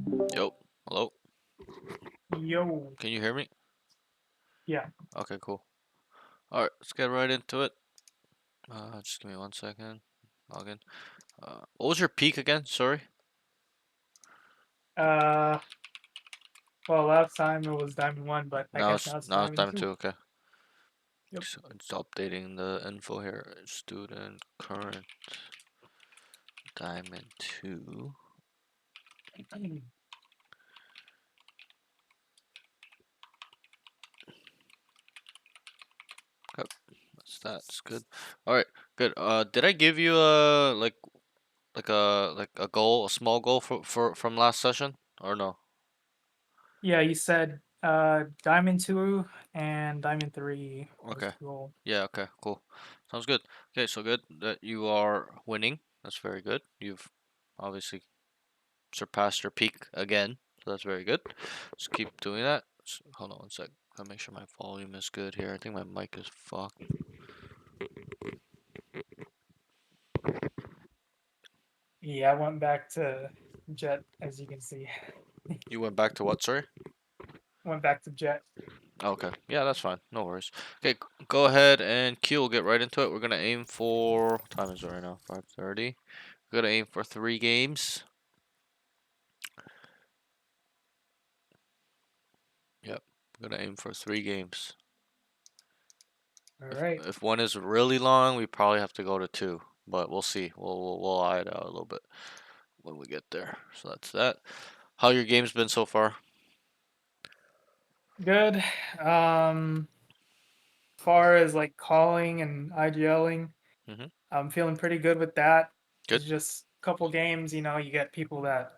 Yo, hello. Yo, Can you hear me? yeah. Okay, cool. All right, let's get right into it. Just give me 1 second. Log in. What was your peak again? Sorry. Uh, well, last time it was Diamond 1, but I Now guess it's now it's now it's Diamond time 2. to okay. Yep. So it's updating the info here. Student current diamond 2. Yep, that's good. All right, good. Did I give you a goal, a small goal for from last session or no? Yeah, you said Diamond 2 and Diamond 3 was Okay. the goal. Yeah, okay, cool. Sounds good. Okay, so good that you are winning. That's very good. You've obviously surpassed your peak again, so that's very good. Just keep doing that. Hold on 1 sec. Gotta make sure my volume is good here. I think my mic is fucked. Yeah, I went back to Jet, as you can see. You went back to what, sorry? Went back to Jet. Okay, yeah, that's fine. No worries. Okay, go ahead and Q. We'll get right into it. We're gonna aim for what time is it right now? 5:30. We're gonna aim for 3 games. Yep, we're gonna aim for 3 games. All If right. if one is really long, we probably have to go to two, but we'll see. We'll eye it out a little bit when we get there. So that's that. How your game's been so far? Good. Far as like calling and IGLing, Mhm. I'm feeling pretty good with that. Good. It's just a couple games, you get people that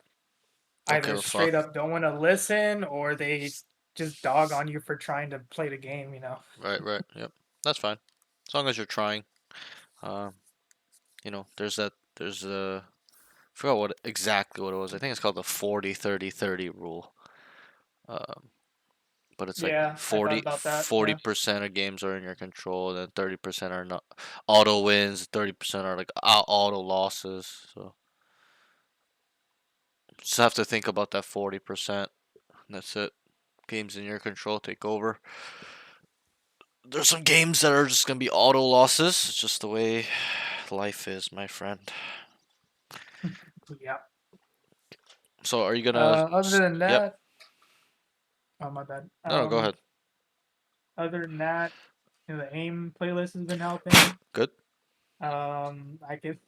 Don't either give a fuck. straight up don't want to listen or they just dog on you for trying to play the game. Right, right. Yep. That's fine. As long as you're trying. Um, there's that. There's I forgot what exactly what it was. I think it's called the 40-30-30 rule. Um, but it's like Yeah, I thought 40 about that. Yeah. percent of games are in your control, and then 30% are not auto wins. 30% are like auto losses. So just have to think about that 40%. That's it. Games in your control take over. There's some games that are just gonna be auto losses. It's just the way life is, my friend. Yeah. So are you gonna? Other than Yep. that, oh my bad. No, no, go ahead. Other than that, the AIM playlist has been helping. Good. I can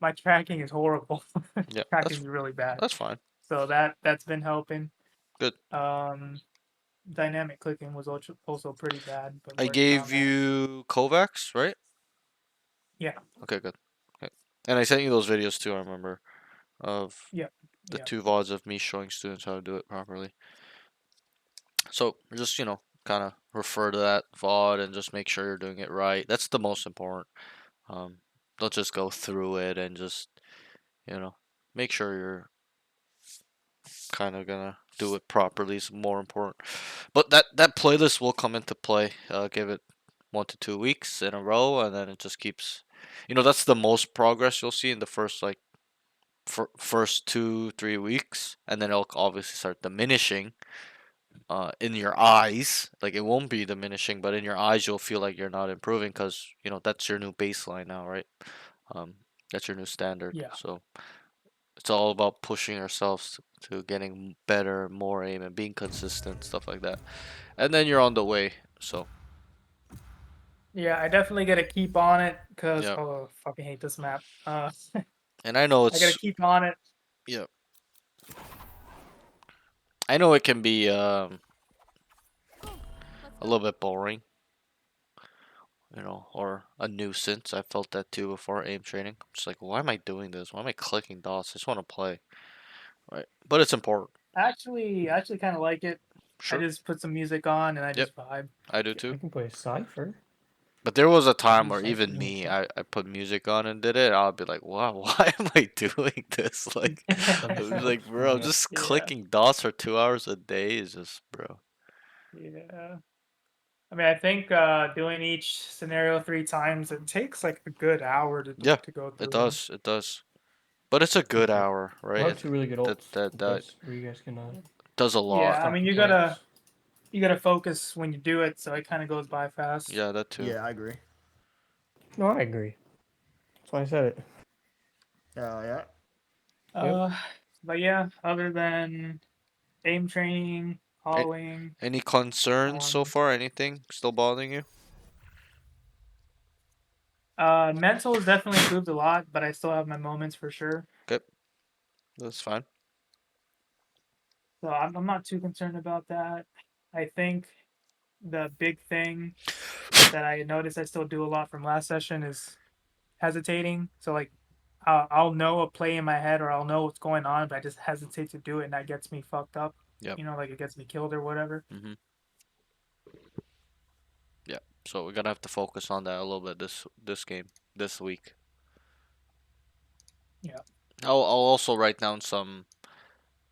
my tracking is horrible. Yeah, Tracking is really bad. that's fine. So that's been helping. Good. Um, Dynamic clicking was also pretty bad, but I working on gave that. you Kovacs, right? Yeah. Okay, good. Okay. And I sent you those videos too. I remember of Yeah. the Yeah. 2 VODs of me showing students how to do it properly. So just kind of refer to that VOD and just make sure you're doing it right. That's the most important. Um, don't just go through it and just you know make sure you're kind of gonna do it properly is more important. But that playlist will come into play. Give it 1 to 2 weeks in a row, and then it just keeps. That's the most progress you'll see in the first like first 2 3 weeks, and then it'll obviously start diminishing. In your eyes, like it won't be diminishing, but in your eyes you'll feel like you're not improving because that's your new baseline now, right? Um, that's your new standard. Yeah. So it's all about pushing ourselves to getting better, more aim, and being consistent, stuff like that. And then you're on the way. So Yeah, I definitely gotta keep on it because yeah, oh, fucking hate this map. and I know I gotta it's keep on it. yeah, I know it can be a little bit boring, or a nuisance. I felt that too before aim training. I'm just like, why am I doing this? Why am I clicking dots? I just want to play, right? But it's important. I actually kind of like it. I Sure. just put some music on and I Yep, just vibe. I do Yeah, I too. can play Cypher. But there was a I time do where Cypher even real me, quick. I put music on and did it. I'll be like, wow, why am I doing this? Like, Fun I was stuff. like, bro, Yeah. just Yeah, clicking dots for 2 hours a day is just, bro. yeah. I mean, I think doing each scenario 3 times, it takes like a good hour to Yeah, to go it through them. does. It does. But it's a good Okay. hour, I right? have two really good ults That where you guys can does a lot. Yeah, I stop mean the you tanks. gotta focus when you do it, so it kind of goes by fast. Yeah, that too. Yeah, I agree. No, I agree. That's why I said it. Yeah. Uh, but yeah, other than aim training, A- hauling, Any concerns so um, far? Anything still bothering you? mental has definitely improved a lot, but I still have my moments for sure. Okay, that's fine. So I'm not too concerned about that. I think the big thing that I noticed I still do a lot from last session is hesitating. So like I'll know a play in my head or I'll know what's going on, but I just hesitate to do it, and that gets me fucked up. Yep. You know, like it gets me killed or whatever. Mhm. Yeah. So we're gonna have to focus on that a little bit this game, this week. Yeah. I'll also write down some,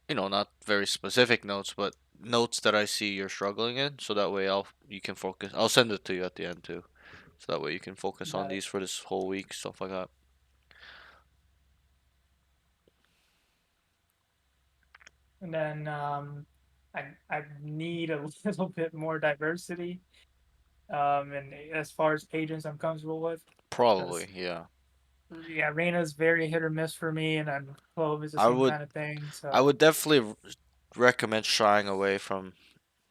not very specific notes, but notes that I see you're struggling in, so that way you can focus. I'll send it to you at the end too, so that way you can focus on Got it. these for this whole week, stuff like that. And then I need a little bit more diversity. And as far as agents I'm comfortable with, because Probably, yeah. yeah, Reina's very hit or miss for me, and then Clove is the I same would kind of thing. I So would definitely recommend shying away from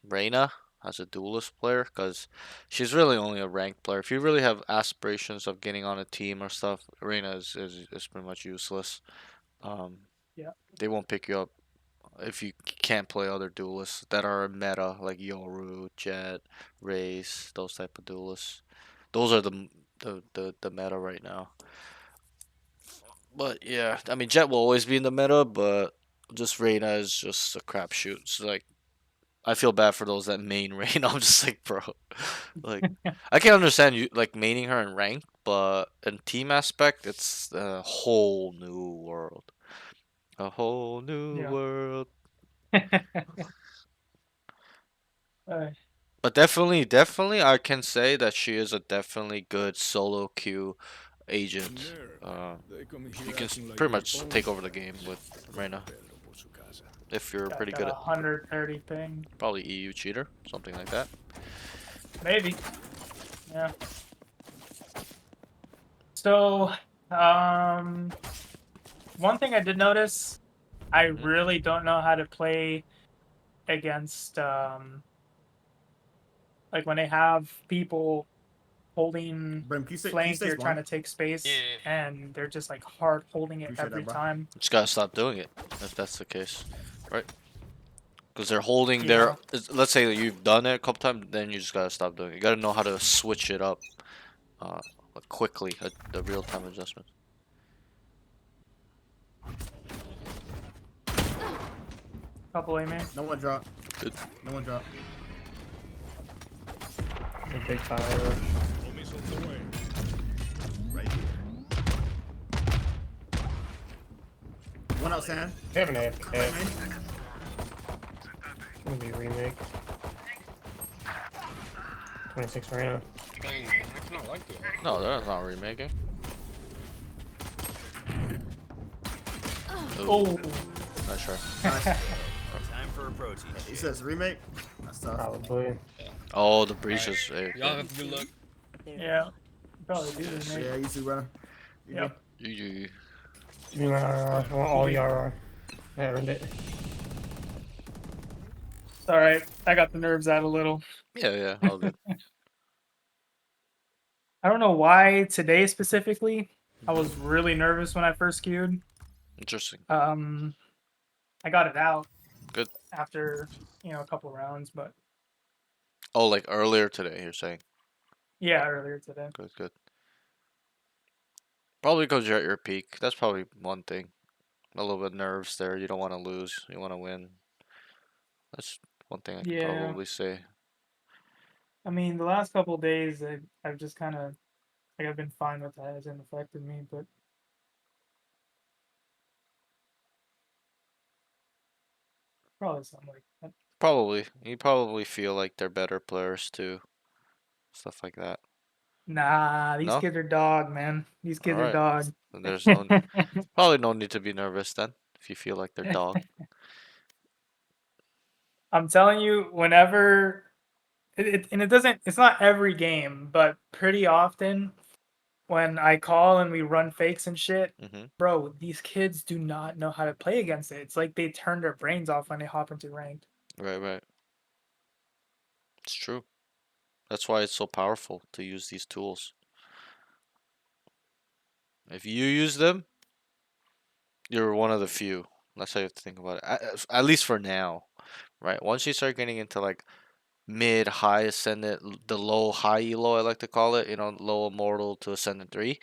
Reina as a duelist player because she's really only a ranked player. If you really have aspirations of getting on a team or stuff, Reina is pretty much useless. Um, yeah, they won't pick you up if you can't play other duelists that are meta like Yoru, Jet, Raze, those type of duelists. Those are the meta right now. But yeah, I mean Jet will always be in the meta, but just Reina is just a crapshoot. It's like I feel bad for those that main Reina. I'm just like, bro, like I can understand you like maining her in rank, but in team aspect, it's a whole new world. A whole new yeah. world. uh, But definitely, I can say that she is a definitely good solo queue agent. You can pretty much take over the game with Reina if you're got pretty that good at 130 ping, probably EU cheater, something like that. maybe. Yeah. So, um, one thing I did notice, I Hmm. really don't know how to play against like when they have people holding Brim, can you flank, stay you're trying spawn? to take space, and they're just like hard holding it Appreciate every that, bro. time. Just gotta stop doing it if that's the case, right? Because they're holding Yeah, let's say that you've done it a couple times, then you just gotta stop doing it. You gotta know how to switch it up, uh, quickly, the real time adjustment. couple aiming. No one drop. Good. No one drop. A big fire. Right here. One out sand. They have an AFK. Right, man. It's gonna be a remake. 26 Marina. No, they're not remaking. Ooh, Oh, not sure. Nice. Time for a protein He shake. says remake. That's tough. Probably. Oh, the breach is Y'all have good luck. yeah. Probably do Yes. remake. Yeah, you too, brother. You Yep. GG. I want all the RR. I earned it. It's all right. I got the nerves out a little. Yeah, all good. I don't know why today specifically. I was really nervous when I first queued. Interesting. I got it out Good. after a couple rounds, but Oh, like earlier today, you're saying. yeah, earlier today. Good. Probably because you're at your peak. That's probably one thing. A little bit nerves there. You don't want to lose. You want to win. That's one thing I could Yeah, probably say. I mean the last couple of days I've just kind of like I've been fine with that. It hasn't affected me, but probably something like that. Probably. You probably feel like they're better players too. Stuff like that. Nah, these No? kids are dog, man. These kids are Alright. dog. Then there's no probably no need to be nervous then if you feel like they're dog. I'm telling you, whenever and it doesn't, it's not every game, but pretty often when I call and we run fakes and shit, Mm-hmm. bro, these kids do not know how to play against it. It's like they turn their brains off when they hop into ranked. Right. It's true. That's why it's so powerful to use these tools. If you use them, you're one of the few. That's how you have to think about it. At least for now, right? Once you start getting into like mid, high ascendant, the low, high elo, I like to call it. You know, low immortal to ascendant 3,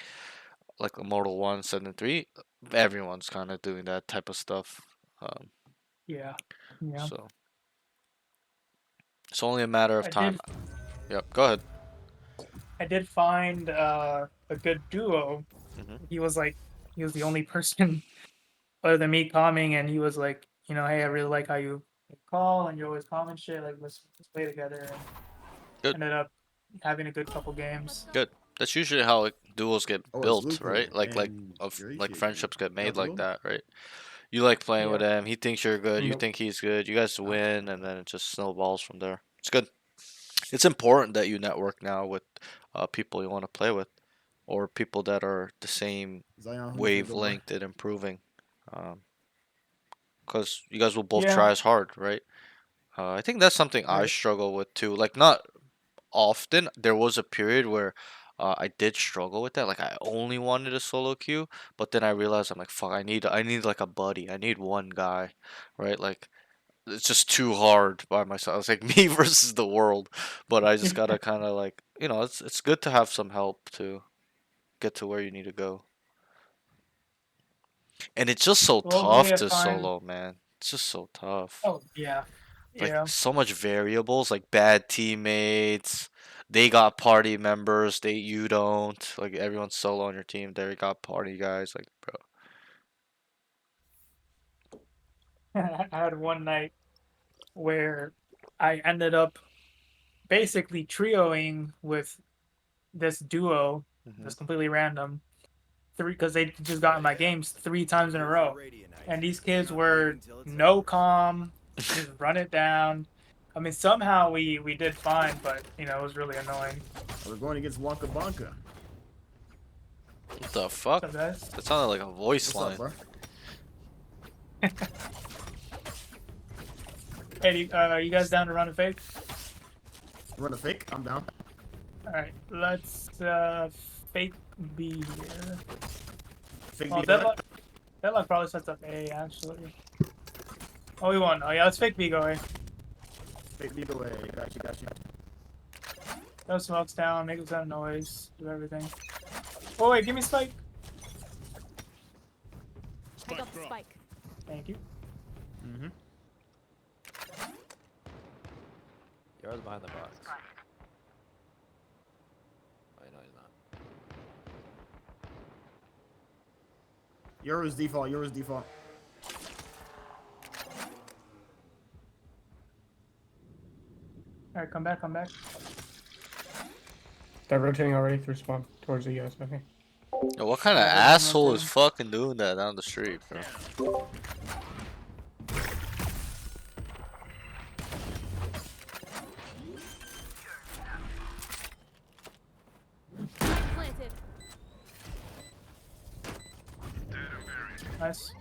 like immortal 1, ascendant 3. Everyone's kind of doing that type of stuff. Um, Yeah. Yeah. So it's only a matter of I time. did Yep. Go ahead. I did find a good duo. Mhm. He was the only person other than me calming, and he was like, hey, I really like how you call and you always calm and shit. Like, let's play together. And Good. ended up having a good couple games. Good. That's usually how like, duos get Oh, it's built, Luca right? Like and of Yurichi. like friendships get made Y'all like duo? that, right? You like playing with Yeah. him. He thinks you're good. You Nope. think he's good. You guys win, and then it just snowballs from there. It's good. It's important that you network now with people you want to play with, or people that are the same Zion, who's the door? wavelength and improving. Because you guys will both Yeah. try as hard, right? I think that's something I Right. struggle with too. Like not often. There was a period where I did struggle with that. Like I only wanted a solo queue, but then I realized I'm like, fuck, I need like a buddy. I need one guy, right? Like it's just too hard by myself. It's like me versus the world. But I just gotta kind of like, it's good to have some help to get to where you need to go. And it's just so Hopefully tough I to find. solo, man. It's just so tough. Oh yeah. Like Yeah. so much variables, like bad teammates. They got party members, you don't. Like everyone's solo on your team. They got party guys. Like, bro. I had one night where I ended up basically trioing with this duo that's completely random. Because they just got in my games 3 times in a row. And these kids were no calm, just run it down. I mean, somehow we did fine, but it was really annoying. We're going against Wonka Bonka. What the fuck? So guys, That sounded like a voice What's line. up, bro? hey, are you guys down to run a fake? Run a fake? I'm down. All right, let's fake B here. Fake Oh, B, go ahead. Deadlock probably sets up A actually. Oh, we won. Oh yeah, let's fake B go A. Fake B, go away. Got you. Throw smokes down, make a ton of noise, do everything. Oh wait, give me spike. I got the spike. Thank you. Mm-hmm. Yours behind the box. Oh, no, he's not. Yours default. All right, come back. They're rotating already through spawn towards the US, I think. Yo, what kind of Yeah, they're asshole is rotating. fucking doing that down the street, bro? Planted. Nice.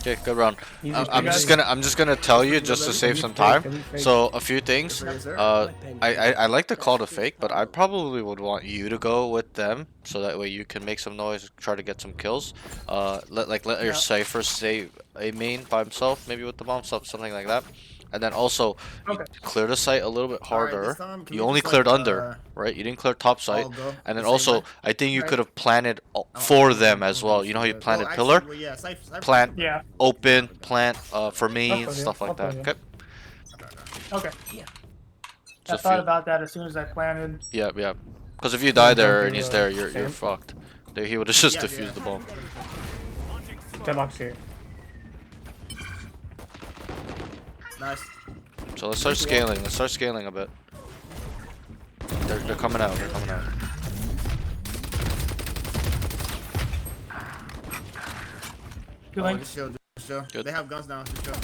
Okay, good round. Easy I'm fake. just gonna tell you just to save some time. So a few things. Yes, sir. I like to call the fake, but I probably would want you to go with them, so that way you can make some noise, try to get some kills. Let your Yeah. Cypher save a main by himself, maybe with the bomb stuff, something like that. And then also you Okay. clear the site a little bit All right, harder. this time, can You we only just, cleared like, under, right? You didn't clear top site. all go And the then same also, time? I think you Right. could have planted Oh, for okay, them okay, as well. okay, You know how you okay. planted Well, pillar? actually, well, yeah, Cypher Plant. Yeah. Open, plant for me, I'll and play it, stuff I'll like that. play it. Okay. Okay. I Just thought feel- about that as soon as I planted. Yeah. Because if you die don't there do and he's the there, you're same. fucked. He would have just Yeah, defused yeah. the bomb. Deadlock's here. Nice. So let's start scaling. Let's start scaling a bit. They're coming out. They're coming out. Healing. Just chill, just chill. Good. They have guns now, just chill.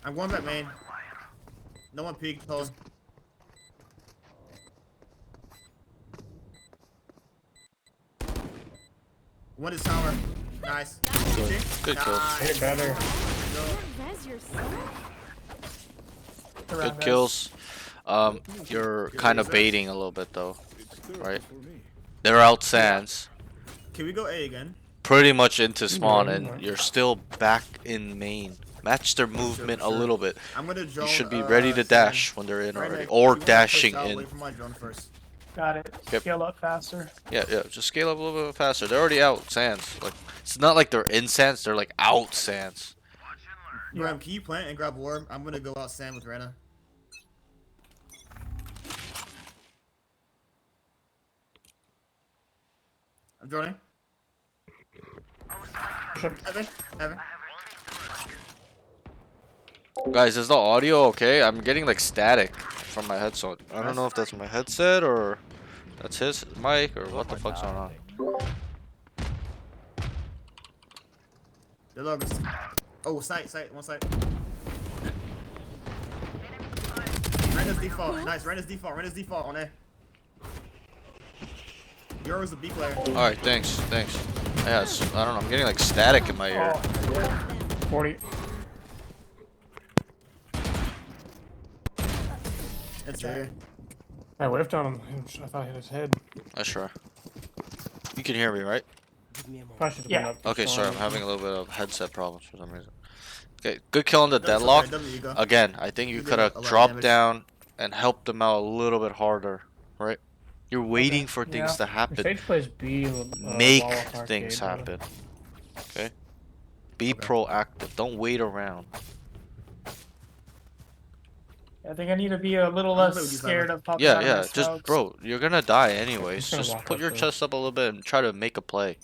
I'm going back main. No one peeked, close. One is tower. Nice. Good. Good kills. Nice. Hit better. Res yourself. Around Good us. kills. You're kind of baiting a little bit though, right? They're out sands. Can we go A again? Pretty much into spawn, Yeah, and right. you're still back in main. Match their movement a sure. little bit. I'm gonna drone. You should be ready to sand. dash when they're in Right already, now, or you wanna push dashing out, in. Wait for my drone first. Got it. Yep. Scale up faster. Yeah, yeah. Just scale up a little bit faster. They're already out sands. Like it's not like they're in sands. They're like out sands. Yeah. Can you plant and grab warm? I'm gonna go out sand with Rena. I'm droning. Evan, Evan. Guys, is the audio okay? I'm getting like static from my headset. I don't know if that's my headset or that's his mic or what the fuck's going on. The dog is. Oh, sight, one sight. Rena's default. Nice, Rena's default on A. Euro is the B player. All right, thanks. Yeah, I don't know. I'm getting like static in my ear. Oh, 40. It's A. I whiffed on him. I thought I hit his head. Sure. You can hear me, right? Probably should have Yeah. been up. Okay, sorry. I'm before. having a little bit of headset problems for some reason. Okay, good kill on the That's okay, deadlock. W, you go. Again, I think you You did could a have lot of dropped damage. down and helped them out a little bit harder, right? You're waiting for things yeah. to If happen. Sage plays B, Make Wawa Arcade, things brother. happen. Okay? Be Okay. proactive. Don't wait around. I think I need to be a little I'm less gonna do scared that. of popping Yeah, out of yeah. my Just, smokes. bro, you're gonna die anyways. Just gonna Just walk put up your to it. chest up a little bit and try to make a play.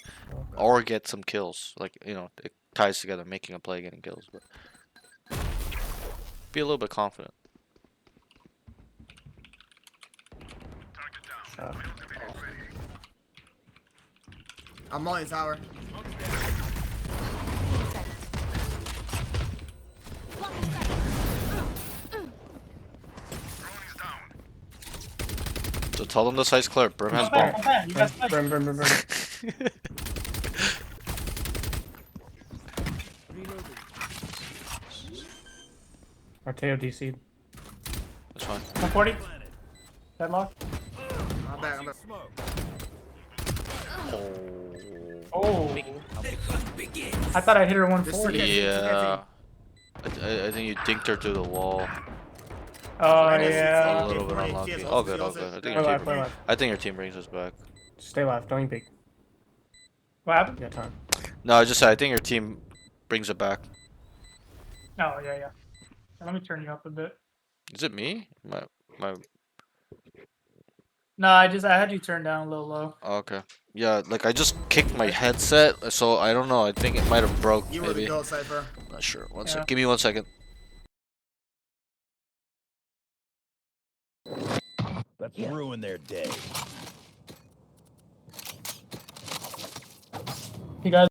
Or get some kills. Like, you know, it ties together, making a play, getting kills. But be a little bit confident. Shot. I'm on the tower. So tell them the site's clear. Brim has Come bomb. back, come back. You got spike. Brim. Arteo DC'd. That's fine. 140. Deadlock. I'm back. Oh. I thought I hit her 140. Yeah. I think you dinked her through the wall. Oh, Right, yeah. A little bit Right, unlucky. yes, All good, all also- good. Play live, play live. I think your team brings us back. Stay live. Don't even peek. What happened? You got time. No, I just said I think your team brings it back. Oh, yeah. Let me turn you up a bit. Is it me? My No, I had you turned down a little low. okay. Yeah, like I just kicked my headset, so I don't know. I think it might have broke. You were the Maybe. goat, Cypher. Not sure. One Yeah. sec. Give me 1 second. Let's ruin their day. You guys,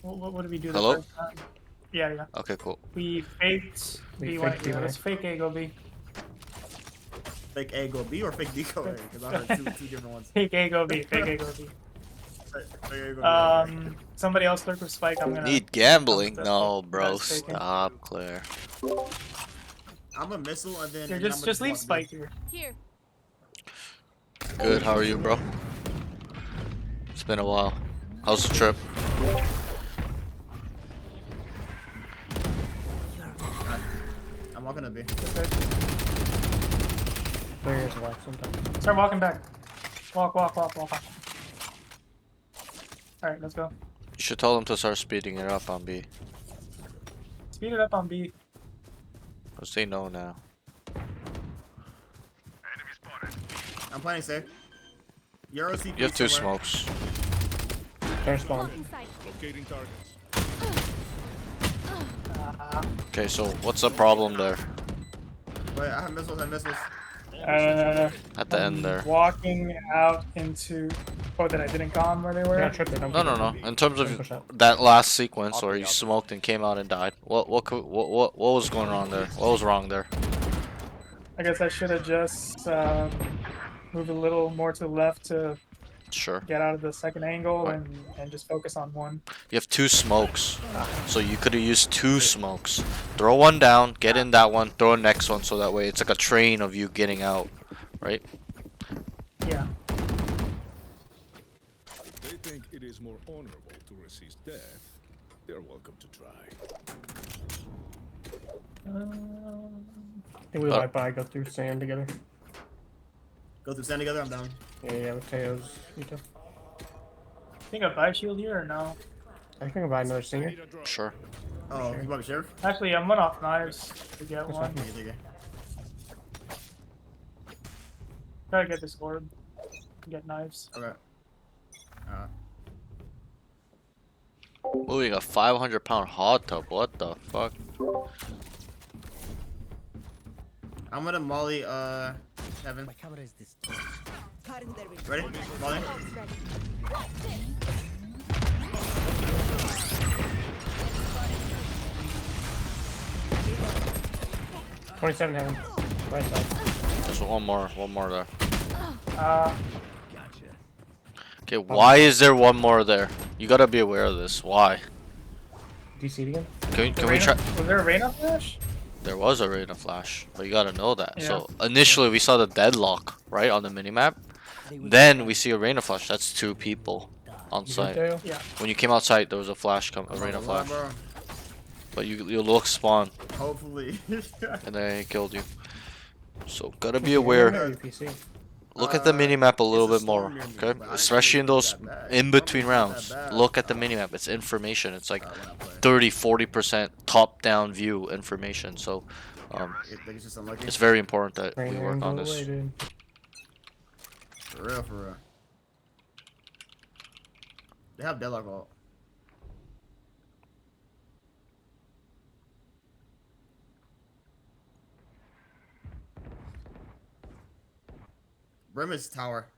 what did we do the Hello? first time? Yeah. Okay, cool. We faked We B1. faked Yeah, B1. let's fake A, go B. Fake A go B or fake D go A? Because I heard two different ones. Fake A, go B. Fake A, go B. Fake A go B. Somebody else lurk with spike. I'm gonna. Need gambling? That's No, fake. bro. That's taken. Stop, Claire. I'm a missile and then. Here, and then just I'm gonna leave walk spike here. Here. Good. How are you, bro? It's been a while. How's the trip? I'm walking to B. Players live sometimes. Start walking back. Walk. Alright, let's go. You should tell them to start speeding it up on B. Speed it up on B. Cause they know now. I'm planning safe. Euro CP. You have two somewhere. smokes. Turn spawn. Blocking sight. Locating targets. Okay, so what's the problem there? Wait, I have missiles. I have missiles. At the end there. Walking out into. Oh, that I didn't calm where they were. Yeah, trip it. No. In terms Don't push of out. that last sequence I'll where be you out. smoked and came out and died, what was going on there? What was wrong there? I guess I should have just moved a little more to the left to Sure. get out of the second angle Right. and just focus on one. You have 2 smokes, so you could have used 2 smokes. Throw one down, get in that one, throw a next one, so that way it's like a train of you getting out, right? Yeah. If they think it is more honorable to resist death, they're welcome to try. I think we might probably go through sand together. Go through sand together. I'm down. Yeah, with Teo's. Ito. Think of buy shield here or no? I think I'll buy another singer. Need a drop. Sure. Oh, you want me sheriff? Actually, I'm one off knives to get That's one. fine. Take it. Try to get this orb. Get knives. Okay. Moving a 500-pound hot tub. What the fuck? I'm gonna molly. Heaven. My camera is this. Ready? Molly. Ult's ready. 27 heaven. Right side. There's one more there. Uh, Okay, why is there one more there? You gotta be aware of this. Why? Do you see it again? Can we try? Was there a Reyna flash? There was a Reyna flash, but you gotta know that. Yeah. So initially we saw the deadlock, right, on the minimap. Then we see a Reyna flash. That's 2 people on You good, site. Teo? Yeah. When you came outside, there was a flash, a Reyna Hold on, flash. bro. But you look spawn, Hopefully. and then he killed you. So gotta be You aware. know your PC. Look at the minimap a little it's a bit more, storm near me, okay? but I Especially in didn't those think it was that bad. in between Normally rounds. it's that bad. Look at the minimap. It's information. It's like When I play. 30-40% top-down view information. So It's just unlucky. it's very important that we Rain work and on go this. away, dude. For real, for real. They have deadlock ult. Brim is tower.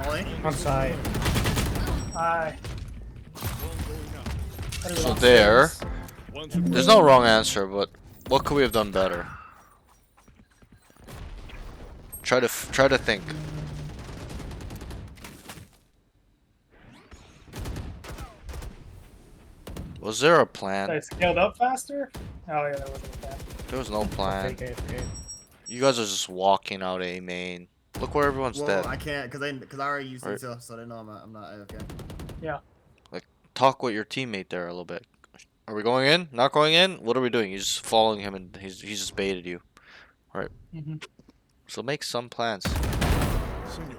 Molly? On side. I. So there, Once you there's no wrong answer, but what could we have done better? Try to think. Was there a plan? I scaled up faster? Oh yeah, that wasn't bad. There was no plan. Fake AFK. You guys are just walking out A main. Look where everyone's Well, dead. I can't because I already used Right. it, so they know I'm not AFK. Talk with your teammate there a little bit. Are we going in? Not going in? What are we doing? You're just following him and he's just baited you. Mm-hmm. So make some plans. Senora.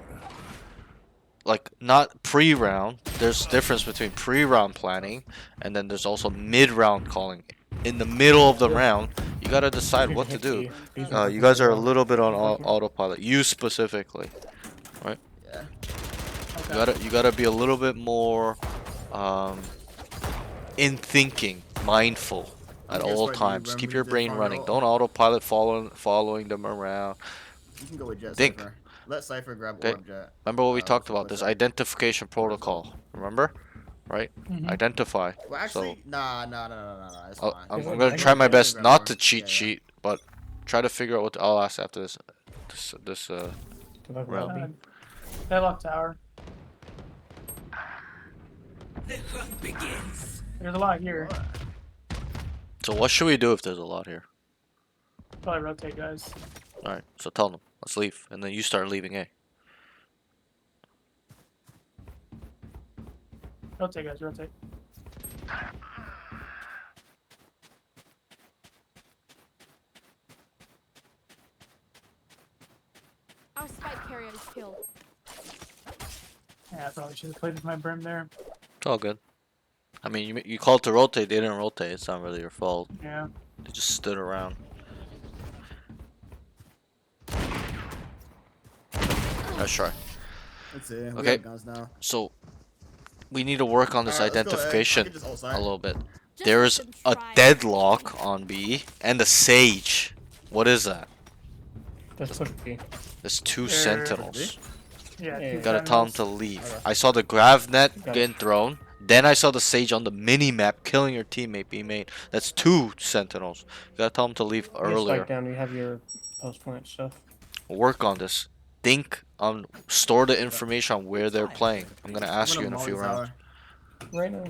Like not pre-round. There's difference between pre-round planning and then there's also mid-round calling. In the middle of the round, you gotta decide what to do. You guys are a little bit on autopilot. You specifically. Yeah. Okay. You gotta be a little bit more in thinking, mindful at Here's all what you times. remember Keep you your did brain farm running. roll. Don't autopilot following them around. You can go with Jet. Think. Cypher. Let Cypher grab Okay. orb Jet. Remember what we Uh, talked so about? what's This that? identification protocol. Remember? Right? Mhm. Identify. Well, actually, nah. It's I'll- fine. I'm Is it gonna try my Cypher best grab not orb. to cheat Yeah. sheet, but try to figure out what I'll ask after this. To the Well. lobby. Deadlock tower. There's a lot here. So what should we do if there's a lot here? Probably rotate, guys. All right. So tell them. Let's leave, and then you start leaving. Rotate, guys. Rotate. Our spike carrier is killed. Yeah, I probably should have played with my brim there. It's all good. I mean, you called to rotate, they didn't rotate. It's not really your fault. Yeah. They just stood around. Nice try. Let's see. We Okay. got guns now. So, we need to work on this Alright, let's go, Ed. I identification can just- oh, a sorry. little bit. Just There's let them a try. deadlock on B and a sage. What is that? Just push B. There's two There- sentinels. Yeah. Yeah, two you Gotta tell them sentinels. to leave. Okay. I saw the gravnet Got it. getting thrown. Then I saw the sage on the mini map killing your teammate B-mate. That's two sentinels. You gotta tell them to leave Just earlier. spike down. We have your post plant stuff. Work on this. Think on store the information on where they're playing. I'm gonna ask I'm you in a gonna few molly rounds. tower. Right now.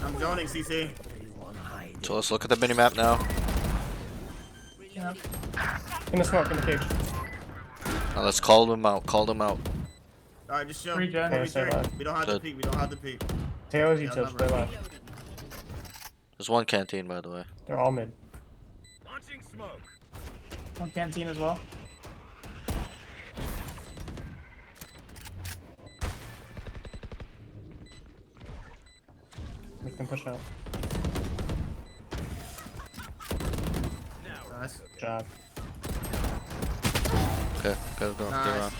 I'm joining CC. So let's look at the mini map now. Yeah. In the smoke, in the cage. Now let's call them out. Call them out. Alright, just chill. Regen. Hold me Okay, stay straight. alive. We don't have to Good. peek. We don't have to peek. Tails, you Yeah, tips, I'm stay not left. There's one canteen, by the way. They're all mid. Launching smoke. On canteen as well. Make them push out. Nice. Good job. Okay, go, go, Nice. get around.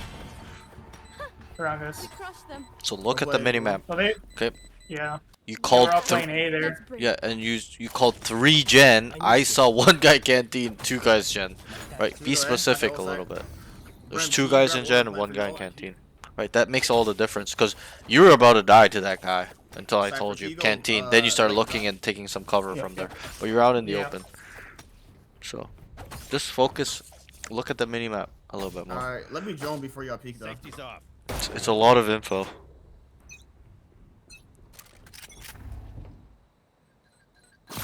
Around us. We crushed them. So look at Play, the mini bro. map. Well, they. Okay. Yeah. You They called were all playing A there. Let's bring yeah, and you called 3 gen. I saw one guy canteen, 2 guys gen. Right, be Go ahead, specific I a know, little sorry. bit. There's Brent, 2 you guys grab in gen one, and 1 Brent, guy in you go. canteen. Right, that makes all the difference because you were about to die to that guy until I Cypher, told you Eagle, canteen. Then you start right looking now. and taking some cover Yeah. from there. But you're out in the Yeah. open. So, just focus. Look at the mini map a little bit more. Alright, let me drone before y'all peek though. Safety's off. It's a lot of info.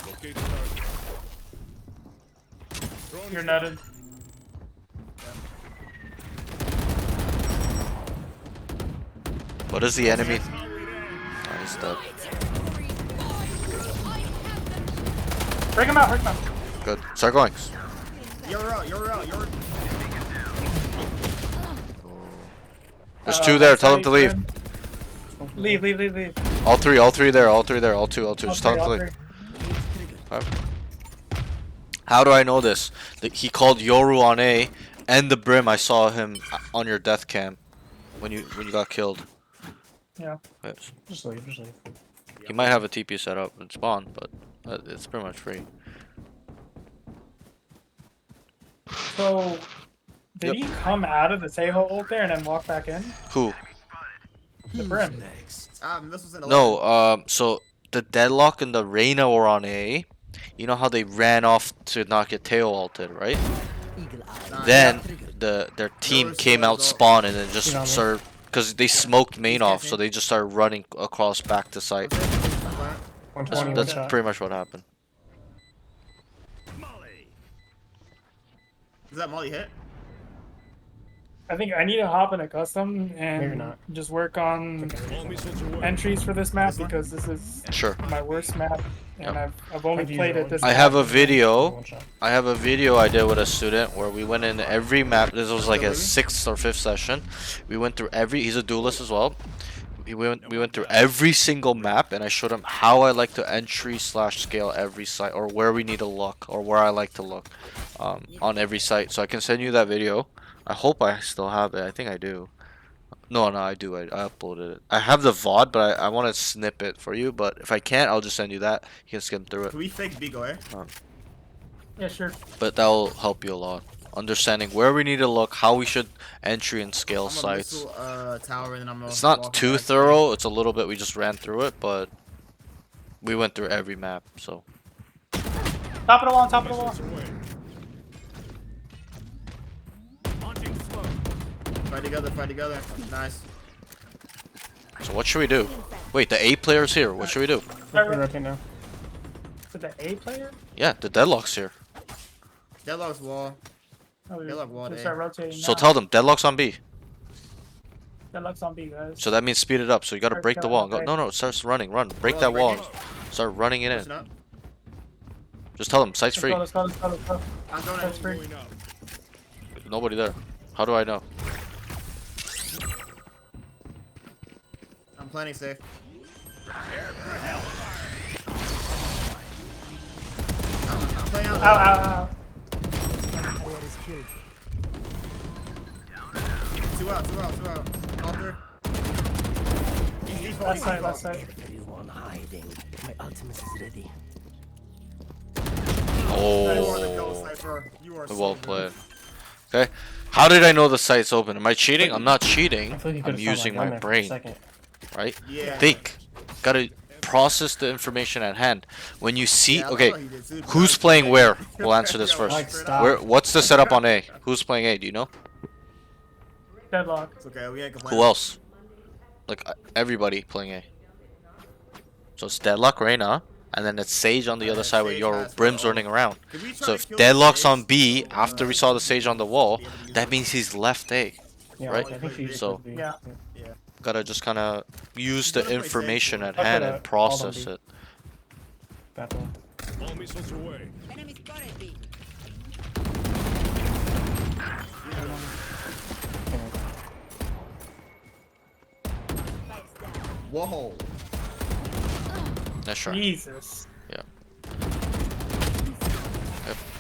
Locate the target. Drone You're is nutted. What is the enemy? How we end. Oh, he's dead. Break him out. Break him out. Good. Start going. You're out. You're out. You're. There's 2 there. Tell them to leave. Leave. Leave. Leave. Leave. All three there. All 3 there. All 2. All 2. Just tell them to All leave. three. Okay. How do I know this? He called Yoru on A, and the Brim. I saw him on your death cam when you got killed. Yeah. Yes. Just leave, just leave. He might have a TP set up and spawn, but it's pretty much free. So, did Yep. he come out of the Seho ult there and then walk back in? Who? The Brim. This was in No. So the deadlock and the Reyna were on A. You know how they ran off to not get tail ulted, right? Then their team was came still out as well. spawn and then just You know me. started because they smoked main off, so they just started running across back to site. 120, one That's shot. pretty much what happened. Molly. Is that Molly hit? I think I need to hop in a custom and Maybe not. just work on All missiles away. entries for this map This one? because this is Sure. my worst map, and Yep. I've only I've used played it it this. I map. have a video. One shot. I have a video I did with a student where we went in every map. This was like a 6th or 5th session. We went through every. He's a duelist as well. We went through every single map, and I showed him how I like to entry / scale every site, or where we need to look, or where I like to look, on every site. So I can send you that video. I hope I still have it. I think I do. No, I do. I uploaded it. I have the VOD, but I want to snip it for you. But if I can't, I'll just send you that. You can skim through it. Can we fake Bigo, eh? Yeah, sure. But that will help you a lot. Understanding where we need to look, how we should entry and scale I'm a sites. missile, tower, and then I'm gonna It's not walk too back. thorough. It's a little bit. We just ran through it, but we went through every map. So Top of the wall. Top of the wall. Missiles away. Launching smoke. Fight together. Fight together. Nice. so what should we do? Wait, the A player's here. What should we do? Right, We right. rotate now. To the A player. Yeah, the deadlock's here. Deadlock's wall. Oh, They look wall just A. start rotating. So now. tell them deadlock's on B. Deadlock's on B, guys. So that means speed it up. So you gotta Alright, break the go, wall. Go, okay. no, no, it starts running. Run. Break Wall's that wall. breaking. Start running it Pushing in. up. Just tell them site's Let's free. go, let's go, let's go, let's go. I'm going That's in. free. Going up. Nobody there. How do I know? I'm planning safe. I'm playing out. Ow, ow, ow. Two out. Alter. Left side, left side. Everyone hiding. My ultimate is ready. You are the Oh, ghost Cypher. You are so well good. played. Okay. How did I know the site's open? Am I cheating? I'm not I cheating. feel like you I'm could've found using gun my there for a brain, second. right? Yeah. Think. Gotta process the information at hand. When you see, Yeah, I okay, thought he did too, who's but- playing where? We'll answer this Yo, first. Like, straight stop. up. Where? What's the setup on A? Who's playing A? Do you know? Deadlock. It's okay. We ain't complaining. Who else? Like everybody playing A. So it's Deadlock Reyna, and then it's Sage on the other side with Sage your has Brim's no- running around. Can we try So to if kill Deadlock's Sage? on B after we saw the Sage on the wall, that means he's left A. Yeah, Right? I think she's So- supposed to be. Yeah. Gotta just kind of use the gonna play Sage information for at us. hand Okay, and process all it. Back one. All missiles away. Enemy spotted B. Whoa. Nice try. Jesus.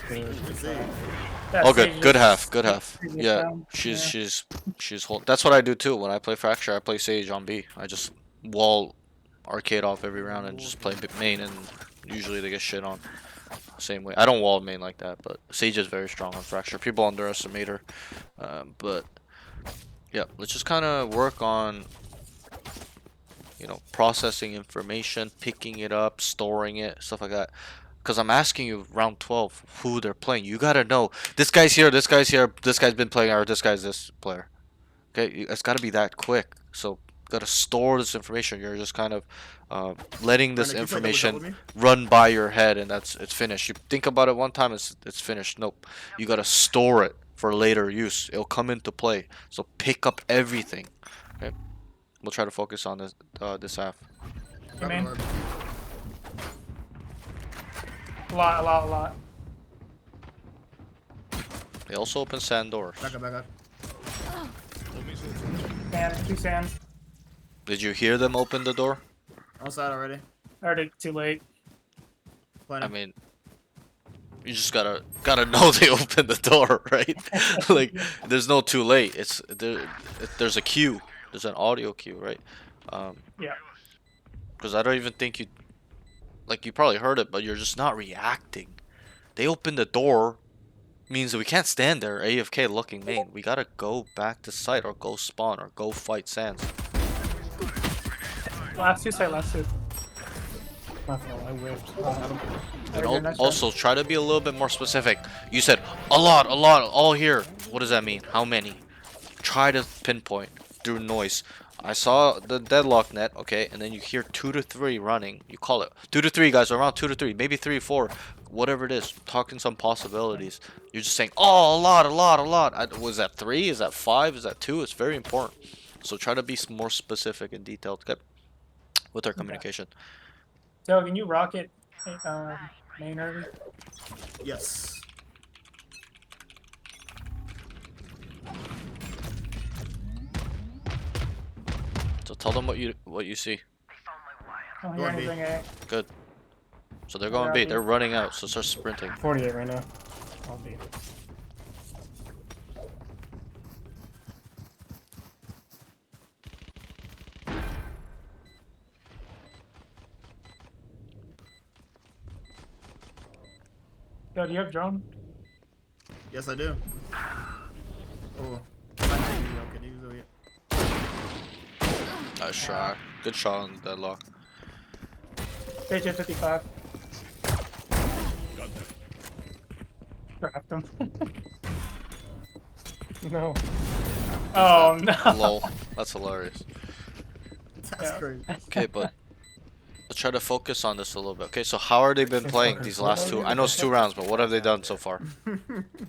Good save. That Oh, good. Sage Good is half. Good half. previous Yeah, round. she's hold. That's what I do too. When I play Fracture, I play Sage on B. I just wall arcade off every round and just play main, and usually they get shit on. Same way. I don't wall main like that, but Sage is very strong on Fracture. People underestimate her. But yeah, let's just kind of work on, you know, processing information, picking it up, storing it, stuff like that. Because I'm asking you round 12 who they're playing. You gotta know this guy's here, this guy's here, this guy's been playing, or this guy's this player. Okay, it's gotta be that quick. So gotta store this information. You're just kind of letting this Brandon, can you play double information with me? run by your head, and it's finished. You think about it one time, it's finished. Nope, you gotta store it for later use. It'll come into play. So pick up everything. Okay, we'll try to focus on this half. You mean? Grab A lot. They also open sand doors. Back up. All missiles away. Sand, 2 sands. Did you hear them open the door? Outside already. Already too late. Planning. I mean, you just gotta know they opened the door, right? Like, there's no too late. There's a cue. There's an audio cue, right? Yeah. Because I don't even think you, like, you probably heard it, but you're just not reacting. They opened the door, means that we can't stand there AFK looking main. We gotta go back to site or go spawn or go fight Sands. Last 2 side, last 2. My fault, I whiffed. And Very nice also try to be a little bit more specific. You said a lot, all here. What does that mean? How many? Try to pinpoint through noise. I saw the deadlock net, okay, and then you hear 2 to 3 running. You call it 2 to 3 guys, around 2 to 3, maybe 3 4, whatever it is. Talking some possibilities. You're just saying, oh, a lot. Was that 3? Is that 5? Is that 2? It's very important. So try to be more specific and detailed, okay, with our communication. So can you rocket main early? Yes. So tell them what you see. I don't Go hear on B. anything. Eh? So they're going B. They're running out. So start sprinting. 48 right now. I'll be. Yo, do you have drone? Yes, I do. Oh. Okay, use it, yeah. Nice shot. Good shot on the deadlock. Stage at 55. Trapped him. No. Oh no. Lol. That's hilarious. That's Yeah. crazy. Okay, but let's try to focus on this a little bit. Okay, so how are they been playing these last 2? I know it's 2 rounds, but what have they done so far?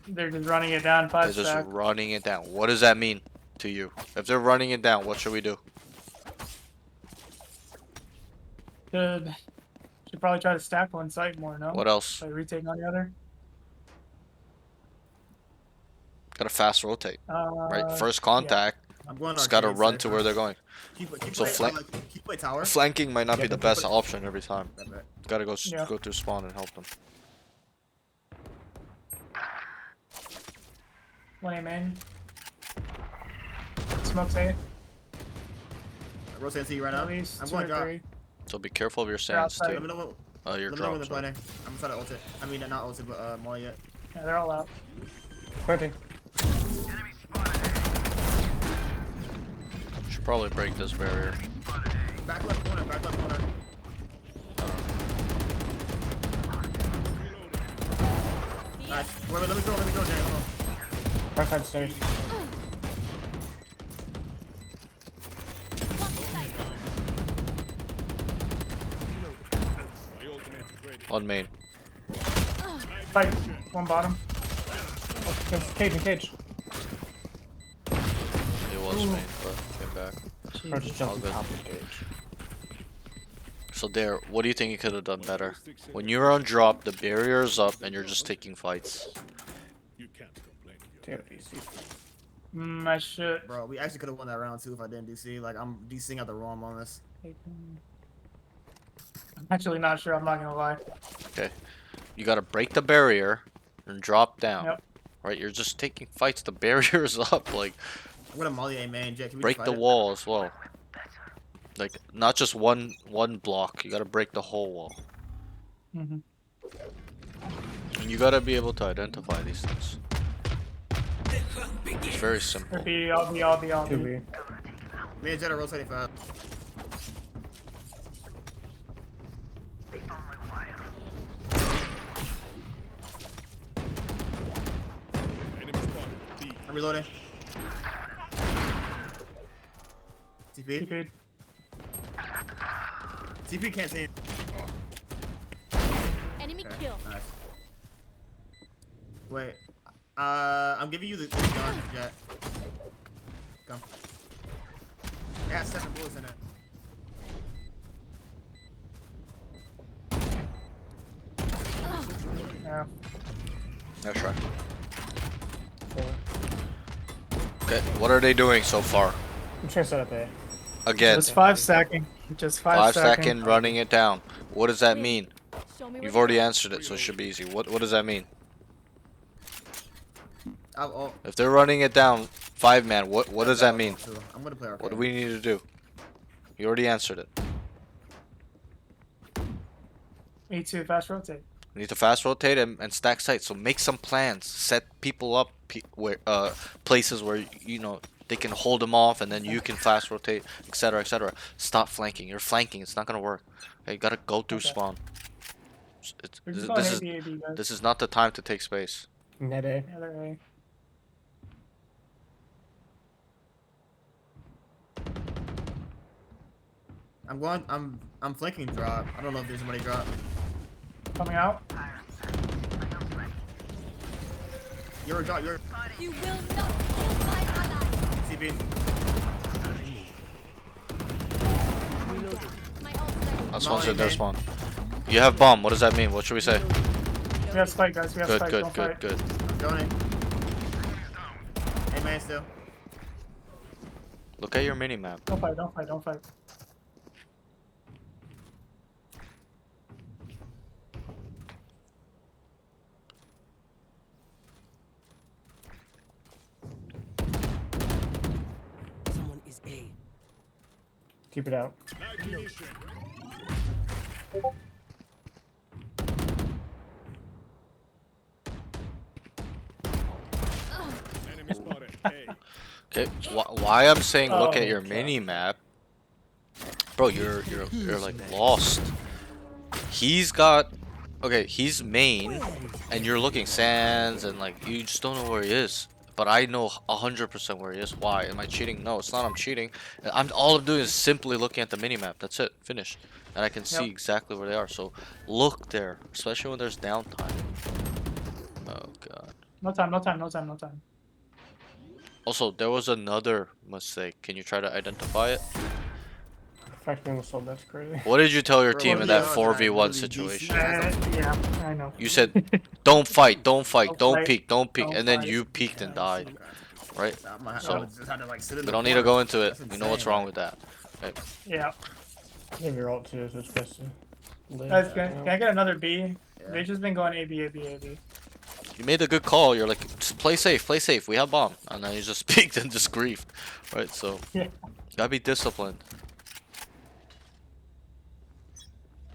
They're just running it down 5 They're just stack. running it down. What does that mean to you. If they're running it down, what should we do? Should probably try to stack one site more, no? What else? Like retake on the other. Gotta fast rotate. Right, Uh, first contact. I'm going. Just gotta arcade run side to where they're going. Keep So keep play tower. Flanking might not Yeah, be the keep best play- option every time. Bet. Gotta go Yeah. go through spawn and help them. One aim in. Smoke's A. Rotate to you right At now. least I'm two going or drop. three. So be careful of your They're sands outside. Let too. me know when. Your Let me know when drop. they're Sorry. planning. I'm trying to ult it. I mean, not ult it, but molly it. Yeah, they're all out. Planting. Should probably break this barrier. Back left corner. Back left corner. Nice. Wait, let me go. Let me go, Jay. Hold on. Right side stairs. My ultimate is ready. On main. Fight. One bottom. There's cage and cage. It was main, but came back. Or just jump All on good. top of the cage. So there, what do you think you could have done better? When you're on drop, the barrier is up, and you're just taking fights. You can't complain. of your Dude, easy. I should. Bro, we actually could have won that round too if I didn't DC. Like, I'm DCing at the wrong moments. I'm actually not sure. I'm not gonna lie. You gotta break the barrier and drop down. Yep. Right? You're just taking fights. The barrier's up. Like, I'm gonna molly a main. Jay, can we break just the fight it? wall as well. Like, not just one block. You gotta break the whole wall. Mm-hmm. And you gotta be able to identify these things. It's very simple. I'll be. I'll be. 2B. Me and Jed are rotating fast. enemy spotted. B. I'm reloading. TP. Good. TP can't see. Enemy Okay, kill. nice. Wait. I'm giving you the gun, Jet. Come. It has 7 bullets in it. Yeah. Nice try. 4. Okay, what are they doing so far? I'm trying to set up A. Again, Just 5 stacking. Just 5 5 stacking. second running it down. What does that mean? Show me You've where already to go. answered it, so it should be easy. What does that mean? Oh, If they're running it down 5-man, what does that mean? I'm gonna play arcade. What do we need to do? You already answered it. E2 fast rotate. We need to fast rotate and stack sites. So make some plans. Set people up where places where you know they can hold them off, and then you can fast rotate, etc., etc. Stop flanking. You're flanking. It's not gonna work. Okay, you gotta go through Okay. spawn. We're This, just going this is AB, guys. this is not the time to take space. Net A. Yeah, they're A. I'm flanking drop. I don't know if there's somebody drop. Coming out. You're a drop. You're You will not kill my ally. TP. My ult's ready. That's Molly one said their main. spawn. You have bomb. What does that mean? What should we say? We have spike, guys. We have Good, spike. good, Don't good, fight. good. I'm going in. Hey man, still. Look at your mini map. Don't fight. Don't fight. Don't fight. Someone is A. Keep it out. Ammunition. Enemy spotted. A. Okay, why I'm saying look at Oh, your God. mini map, bro? You're like lost. He's got, okay, he's main, and you're looking sands, and like you just don't know where he is. But I know 100% where he is. Why? Am I cheating? No, it's not. I'm cheating. All I'm doing is simply looking at the mini map. That's it. Finished. And I can see Yep. exactly where they are. So look there, especially when there's downtime. Oh god. No time. No time. No time. No time. Also, there was another mistake. Can you try to identify it? Affecting the soul, that's crazy. What did you tell your Bro, team what in are that the odds that I 4v1 literally situation? DC? Yeah, I know. You said, don't fight, don't fight, Don't don't fight, peek, don't peek, don't and then fight. you peeked and died. Right? I So, just had to like sit in We the don't need to corner. go into it. That's We know what's insane, wrong like- with that. Yeah. Maybe your ult too, so it's best to live. Guys, you can know? I get another B? Yeah. They've just been going A, B, A, B, A, B. You made a good call. You're like, "Just play safe, play safe. We have bomb." And then you just peeked and just griefed. Right? So, Yeah. gotta be disciplined.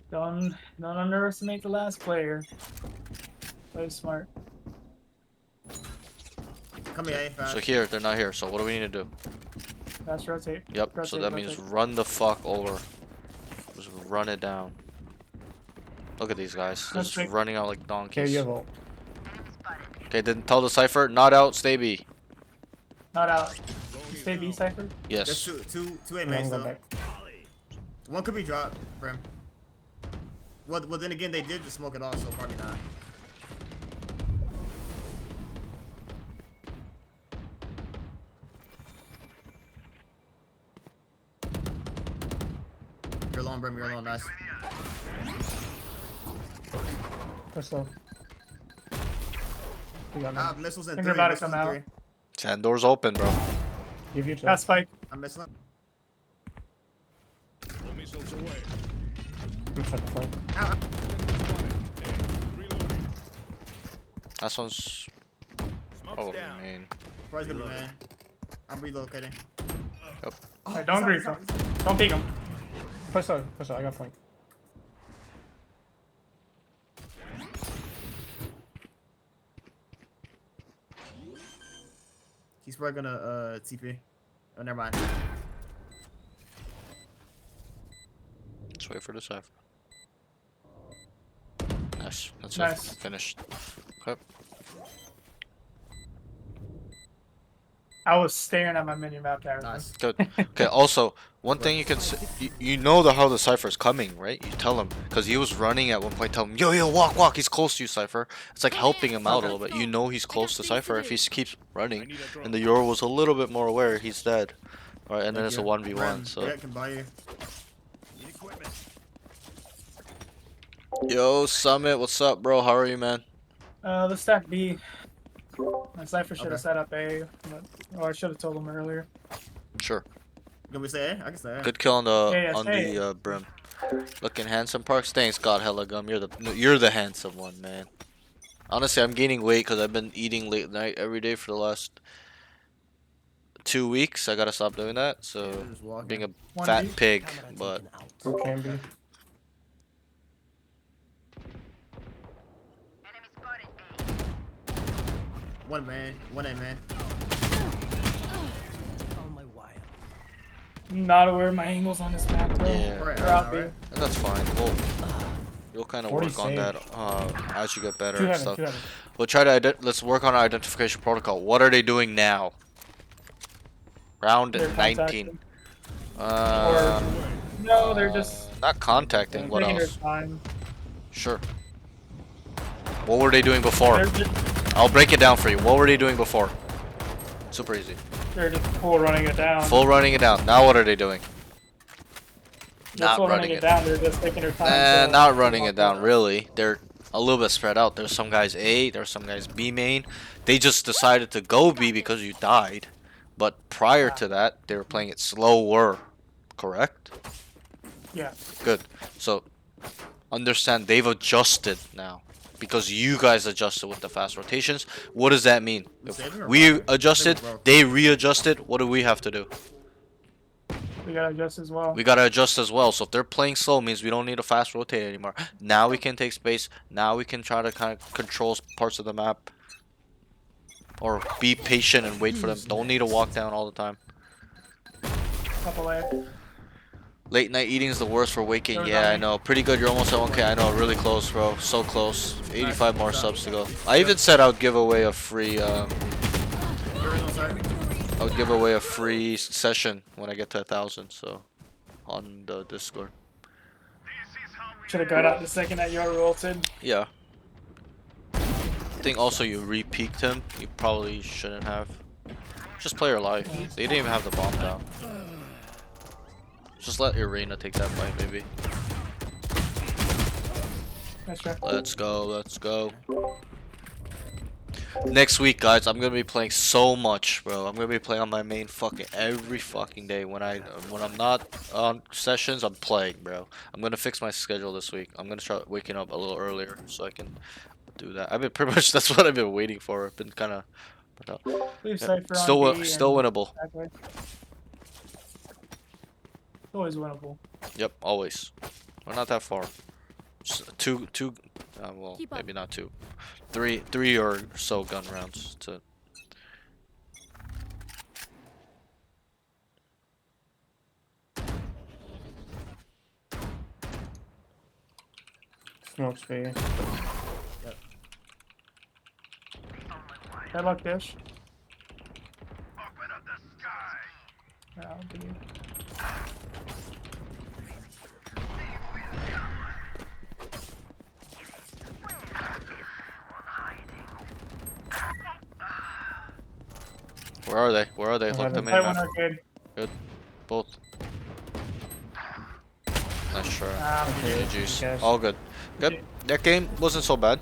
Don't underestimate the last player. Play smart. Come here, fast. So here, they're not here. So what do we need to do? Fast rotate. Yep. So Rotate, that means rotate. run the fuck over. Just run it down. Look at these guys. They're That's just big. running out like Okay, donkeys. you have ult. Okay, then tell the Cypher, not out, stay B. Not out. Stay B Cypher. Yes. There's two A I'm mains going though. back. One could be dropped for him. Well, then again, they did just smoke it off, so probably not. You're alone, Brim. You're alone. Nice. That's low. You got me. Missiles in Think 3. about it, Missiles come in out. 3. Sand doors open, bro. Give you two. Got spike. I'm missing. The missiles away. I'm stuck to flank. Reloading. That one's probably main. Probably gonna be man. I'm relocating. Alright, don't grief him. Don't peek him. Push out, I got flank. He's probably gonna TP. Oh, never mind. Let's wait for the Cypher. Nice. That's Nice. it. Finished. Okay. I was staring at my mini map there. Nice. Good. Okay. Also, one thing you can you know how the Cypher's coming, right? You tell him because he was running at one point. Tell him, yo, walk. He's close to you, Cypher. It's like helping him out a little bit. You know he's close to Cypher. If he keeps I running, need a drop. and the Euro was a little bit more aware, he's dead. All right, and then Thank it's a you. 1v1. Brim, So, yeah, can buy you. Need equipment. yo, Summit, what's up, bro? How are you, man? Let's stack B. My Cypher should have Okay. set up A, but I should have told him earlier. Sure. Can we say A? I can say A. Good kill on the Yeah, say brim. Looking handsome, Parks. Thanks, God, hella gum. You're the handsome one, man. Honestly, I'm gaining weight because I've been eating late night every day for the last 2 weeks. I gotta stop doing that. So Just walking. being a One fat B. pig, Camera but taken out. Who can be? One man. One A man. On my wire. Not aware of my angles on this map, bro. Yeah. Right, They're out B. alright. and that's fine. You'll kind of 40 work on save. that as you get better Two and heaven, stuff. two heaven. We'll try to let's work on our identification protocol. What are they doing now? Round They're 19. contacting. No, they're just Not contacting. What taking their else? time. Sure. What were they doing before? They're I'll break it down for you. What were they doing before? Super easy. just full running it down. Full running it down. Now what are they doing? They're Not full running it. down. They're just taking their time. to- Not running it down, really. They're a little bit spread out. There's some guys A, there's some guys B main. They just decided to go B because you died. But prior to that, they were playing it slower. Correct? Yeah. Good. So, understand they've adjusted now. Because you guys adjusted with the fast rotations. What does that mean? Saving If or we blocking? adjusted, Saving or they readjusted, what do we have to do? We gotta adjust as well. We gotta adjust as well. So if they're playing slow, means we don't need a fast rotate anymore. Now we can take space. Now we can try to kind of control parts of the map. Or be patient and wait for them. Don't need to walk down all the time. Couple A. Late night eating is the worst for waking. They're Yeah, I dying. know. Pretty good. You're almost at 1K. I know. Really close, bro. So close. 85 more subs to go. I even said I would give away a free. You're in on side. I would give away a free session when I get to 1,000. So, on the Discord. Should have got out the second that Yoru ulted. Yeah. I think also you re-peaked him. You probably shouldn't have. Just play your life. They didn't even have the bomb down. Just let Irina take that fight, maybe. Nice try. Let's go, let's go. Next week, guys, I'm gonna be playing so much, bro. I'm gonna be playing on my main every fucking day. When I'm not on sessions, I'm playing, bro. I'm gonna fix my schedule this week. I'm gonna start waking up a little earlier so I can do that. I've been pretty much that's what I've been waiting for. I've been kind of, Leave yeah, Cypher on still B still and winnable. that way. It's always winnable. Yep, always. We're not that far. Just two. Well, Keep up. maybe not two. Three or so gun rounds to. Smokes for you. Headlock dish. Yeah, I'll give you. Where are they? Where are they? I Look have them it. in Right one map. arcade. Both. Nice try. Okay, GG's. guys. All good. Good. That game wasn't so bad.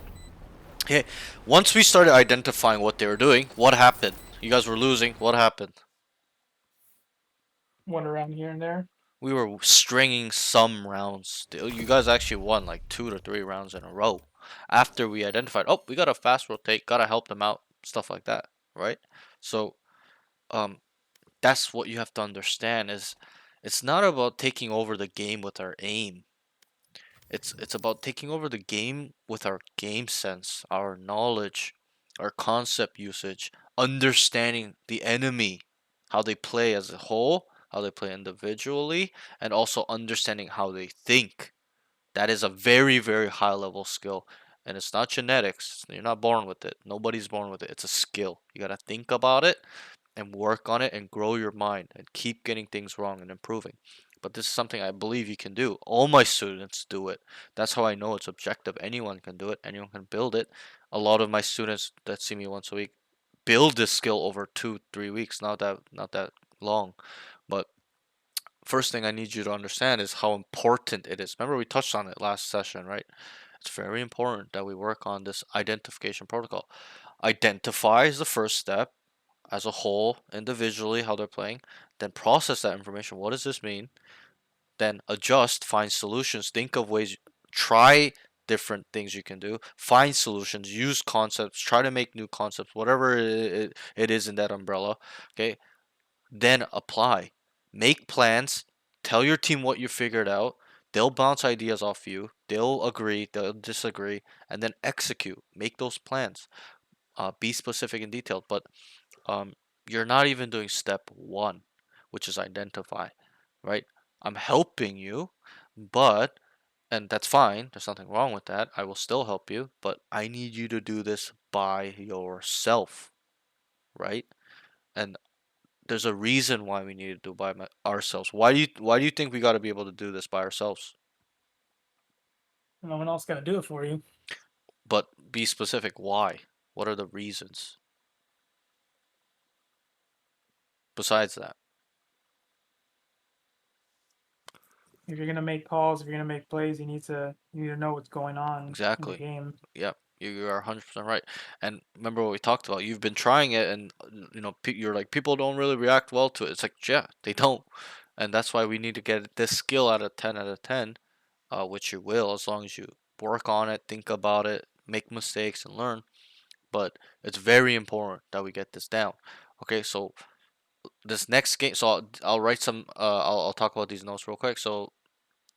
Hey, once we started identifying what they were doing, what happened? You guys were losing. What happened? One around here and there. We were stringing some rounds. You guys actually won like 2 to 3 rounds in a row. After we identified, oh, we got a fast rotate, gotta help them out, stuff like that, right? So, that's what you have to understand is, it's not about taking over the game with our aim. It's about taking over the game with our game sense, our knowledge, our concept usage, understanding the enemy, how they play as a whole, how they play individually, and also understanding how they think. That is a very, very high level skill. And it's not genetics. You're not born with it. Nobody's born with it. It's a skill. You gotta think about it and work on it and grow your mind and keep getting things wrong and improving. But this is something I believe you can do. All my students do it. That's how I know it's objective. Anyone can do it. Anyone can build it. A lot of my students that see me once a week build this skill over 2-3 weeks. Not that long. But first thing I need you to understand is how important it is. Remember we touched on it last session, right? It's very important that we work on this identification protocol. Identify is the first step as a whole, individually, how they're playing. Then process that information. What does this mean? Then adjust, find solutions, think of ways, try different things you can do, find solutions, use concepts, try to make new concepts, whatever it is in that umbrella. Okay, then apply, make plans, tell your team what you figured out. They'll bounce ideas off you, they'll agree, they'll disagree, and then execute, make those plans. Be specific and detailed, but you're not even doing step one, which is identify, right? I'm helping you, but, and that's fine, there's nothing wrong with that. I will still help you, but I need you to do this by yourself, right? And there's a reason why we need to do it by ourselves. Why do you think we got to be able to do this by ourselves? No one else got to do it for you. But be specific. Why? What are the reasons? Besides that, If you're gonna make calls, if you're gonna make plays, you need to know what's going on exactly. in the game. Yeah, you are 100% right. And remember what we talked about. You've been trying it, and you're like, people don't really react well to it. It's like, yeah, they don't, and that's why we need to get this skill out of 10 out of 10, which you will as long as you work on it, think about it, make mistakes, and learn. But it's very important that we get this down. Okay, so this next game, so I'll write some. I'll talk about these notes real quick. So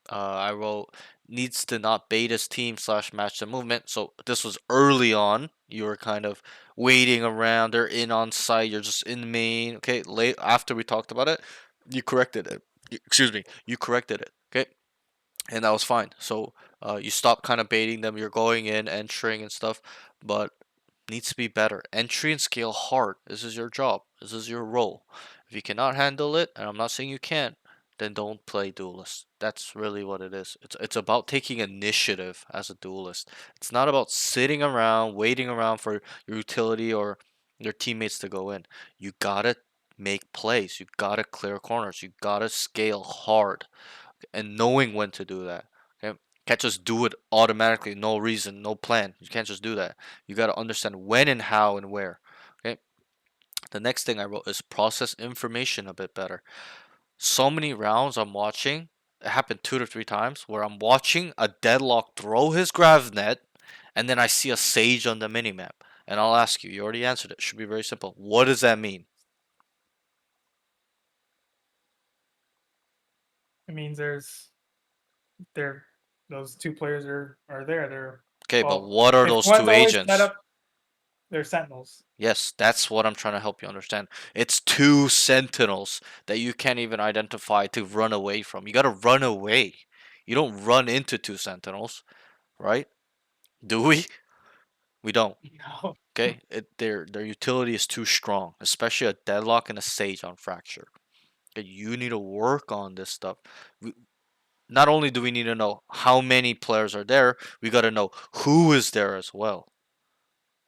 I wrote needs to not bait his team / match the movement. So this was early on. You were kind of waiting around. They're in on site. You're just in main. Okay, late after we talked about it, you corrected it. Excuse me. You corrected it. Okay, and that was fine. So you stop kind of baiting them. You're going in, entering and stuff, but needs to be better. Entry and scale hard. This is your job. This is your role. If you cannot handle it, and I'm not saying you can't, then don't play duelist. That's really what it is. It's about taking initiative as a duelist. It's not about sitting around, waiting around for your utility or your teammates to go in. You gotta make plays. You gotta clear corners. You gotta scale hard, and knowing when to do that. Okay, can't just do it automatically, no reason, no plan. You can't just do that. You gotta understand when and how and where. Okay. The next thing I wrote is process information a bit better. So many rounds I'm watching, it happened 2 to 3 times where I'm watching a deadlock throw his grav net, and then I see a sage on the minimap. And I'll ask you, you already answered it. Should be very simple. What does that mean? It means those two players are there. They're Okay, but well, what are if those one's two always agents? set up, they're sentinels. Yes, that's what I'm trying to help you understand. It's two sentinels that you can't even identify to run away from. You gotta run away. You don't run into two sentinels, right? Do we? We don't. No. Okay, their utility is too strong, especially a deadlock and a sage on fracture. Okay, you need to work on this stuff. Not only do we need to know how many players are there, we got to know who is there as well.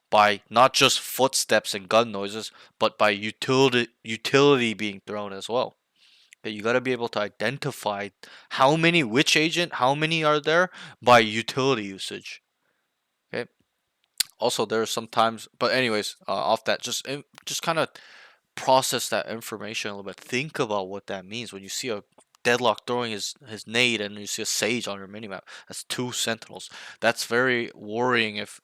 By not just footsteps and gun noises, but by utility being thrown as well. Okay, you got to be able to identify which agent, how many are there by utility usage. Okay. Also, there are sometimes, but anyways, off that, just kind of process that information a little bit. Think about what that means when you see a deadlock throwing his nade and you see a sage on your minimap. That's two sentinels. That's very worrying. If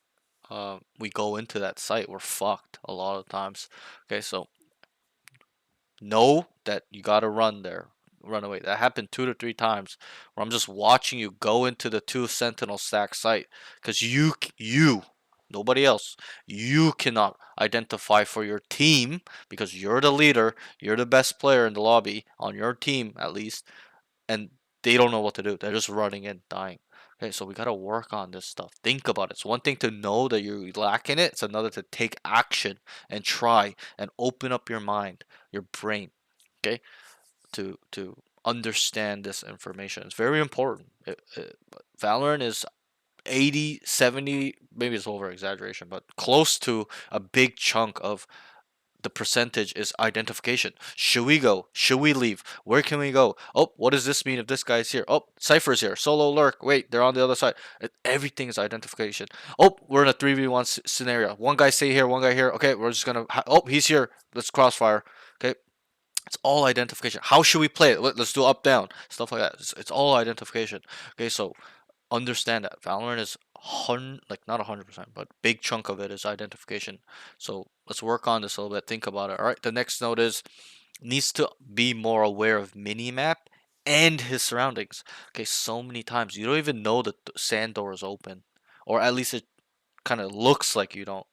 we go into that site, we're fucked a lot of times. Okay, so know that you gotta run there, run away. That happened 2 to 3 times where I'm just watching you go into the two sentinel stack site because you nobody else, you cannot identify for your team because you're the leader, you're the best player in the lobby on your team at least, and they don't know what to do. They're just running in, dying. Okay, so we gotta work on this stuff. Think about it. It's one thing to know that you're lacking it. It's another to take action and try and open up your mind, your brain, okay, to understand this information. It's very important. Valorant is 80, 70, maybe it's over exaggeration, but close to a big chunk of the percentage is identification. Should we go? Should we leave? Where can we go? Oh, what does this mean if this guy's here? Oh, Cypher's here. Solo lurk. Wait, they're on the other side. Everything is identification. Oh, we're in a 3v1 scenario. One guy stay here, one guy here. Okay, we're just gonna. Oh, he's here. Let's crossfire. Okay. It's all identification. How should we play it? Let's do up down stuff like that. It's all identification. Okay, so understand that Valorant is not 100%, but big chunk of it is identification. So let's work on this a little bit. Think about it. All right. The next note is needs to be more aware of minimap and his surroundings. Okay, so many times you don't even know that the sand door is open, or at least it kind of looks like you don't.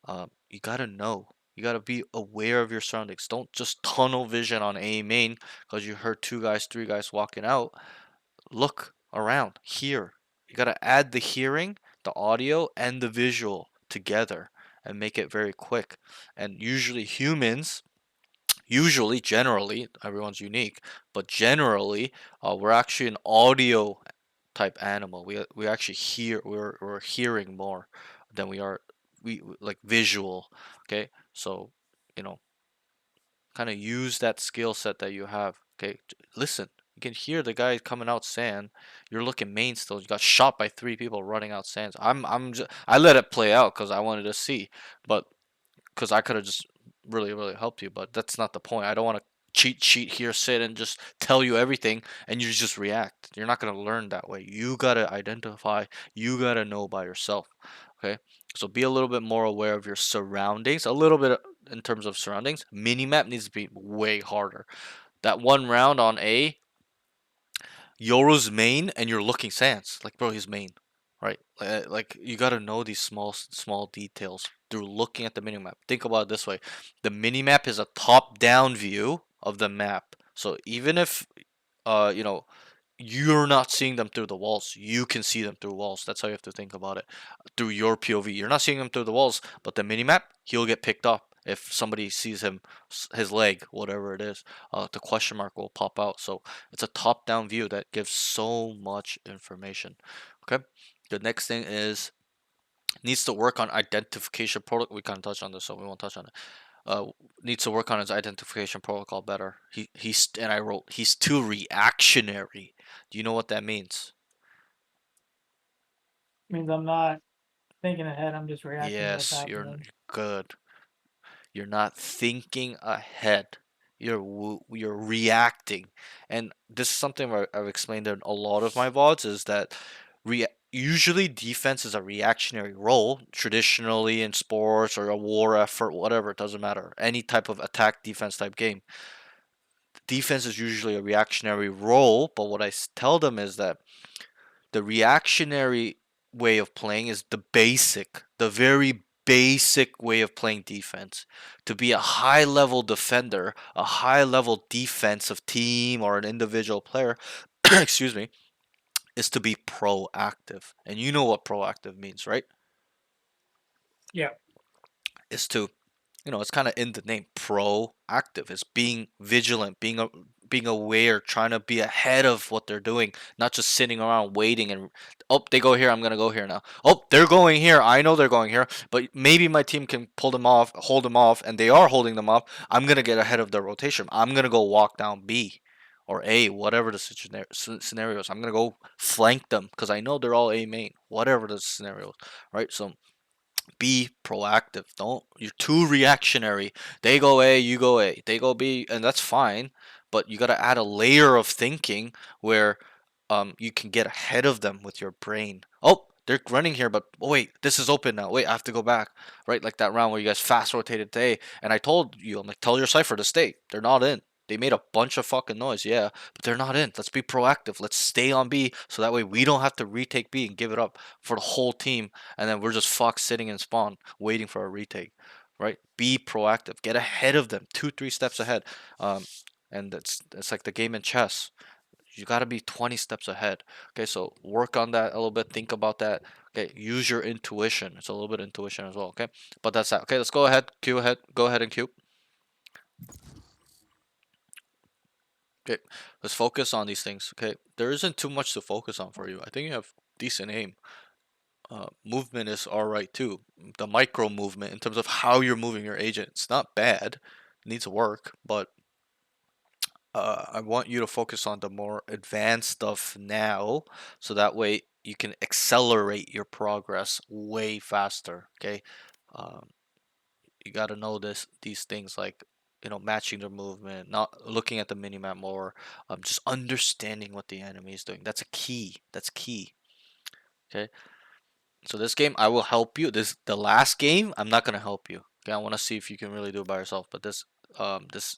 You gotta know. You gotta be aware of your surroundings. Don't just tunnel vision on A main because you heard 2 guys, 3 guys walking out. Look around, hear. You gotta add the hearing, the audio, and the visual together and make it very quick. And generally, everyone's unique, but generally, we're actually an audio type animal. We actually hear. We're hearing more than we like visual. Okay, so you know, kind of use that skill set that you have. Okay, listen. You can hear the guy coming out sand. You're looking main still. You got shot by 3 people running out sands. I let it play out because I wanted to see, but because I could have just really helped you. But that's not the point. I don't want to cheat sheet here, sit and just tell you everything, and you just react. You're not gonna learn that way. You gotta identify. You gotta know by yourself. Okay, so be a little bit more aware of your surroundings. A little bit in terms of surroundings. Minimap needs to be way harder. That one round on A, Yoru's main, and you're looking Sans. Like, bro, he's main, right? Like you gotta know these small details through looking at the minimap. Think about it this way: the minimap is a top-down view of the map. So even if you know you're not seeing them through the walls, you can see them through walls. That's how you have to think about it. Through your POV, you're not seeing them through the walls, but the minimap, he'll get picked up if somebody sees him, his leg, whatever it is. The question mark will pop out. So it's a top-down view that gives so much information. Okay. The next thing is needs to work on identification protocol. We kind of touched on this, so we won't touch on it. needs to work on his identification protocol better. And I wrote he's too reactionary. Do you know what that means? Means I'm not thinking ahead. I'm just reacting to what's Yes, you're happening. good. You're not thinking ahead. You're reacting, and this is something I've explained in a lot of my VODs is that usually defense is a reactionary role. Traditionally in sports or a war effort, whatever, it doesn't matter. Any type of attack defense type game, defense is usually a reactionary role. But what I tell them is that the reactionary way of playing is the very basic way of playing defense. To be a high level defender, a high level defensive team, or an individual player, excuse me, is to be proactive. And you know what proactive means, right? Yeah. Is to, it's kind of in the name. Proactive is being vigilant, being aware, trying to be ahead of what they're doing, not just sitting around waiting and, oh, they go here, I'm gonna go here now. Oh, they're going here, I know they're going here, but maybe my team can pull them off, hold them off, and they are holding them off. I'm gonna get ahead of their rotation. I'm gonna go walk down B or A, whatever the scenarios. I'm gonna go flank them because I know they're all A main, whatever the scenarios, right? So be proactive. You're too reactionary. They go A, you go A. They go B, and that's fine. But you got to add a layer of thinking where you can get ahead of them with your brain. Oh, they're running here, but oh, wait, this is open now. Wait, I have to go back. Right, like that round where you guys fast rotated to A, and I told you, I'm like, tell your cipher to stay. They're not in. They made a bunch of fucking noise, yeah, but they're not in. Let's be proactive. Let's stay on B so that way we don't have to retake B and give it up for the whole team, and then we're just fucked sitting in spawn waiting for a retake, right? Be proactive. Get ahead of them, 2-3 steps ahead. And it's like the game in chess. You got to be 20 steps ahead. Okay, so work on that a little bit. Think about that. Okay, use your intuition. It's a little bit of intuition as well. Okay, but that's that. Okay, let's go ahead. Q ahead. Go ahead and Q. Okay, let's focus on these things. Okay, there isn't too much to focus on for you. I think you have decent aim. Movement is alright too. The micro movement in terms of how you're moving your agent, it's not bad. It needs work, but I want you to focus on the more advanced stuff now, so that way you can accelerate your progress way faster. Okay, um, you got to know these things like matching their movement, not looking at the minimap more, just understanding what the enemy is doing. That's a key. That's key. Okay, so this game I will help you. The last game I'm not gonna help you. Okay, I want to see if you can really do it by yourself. But this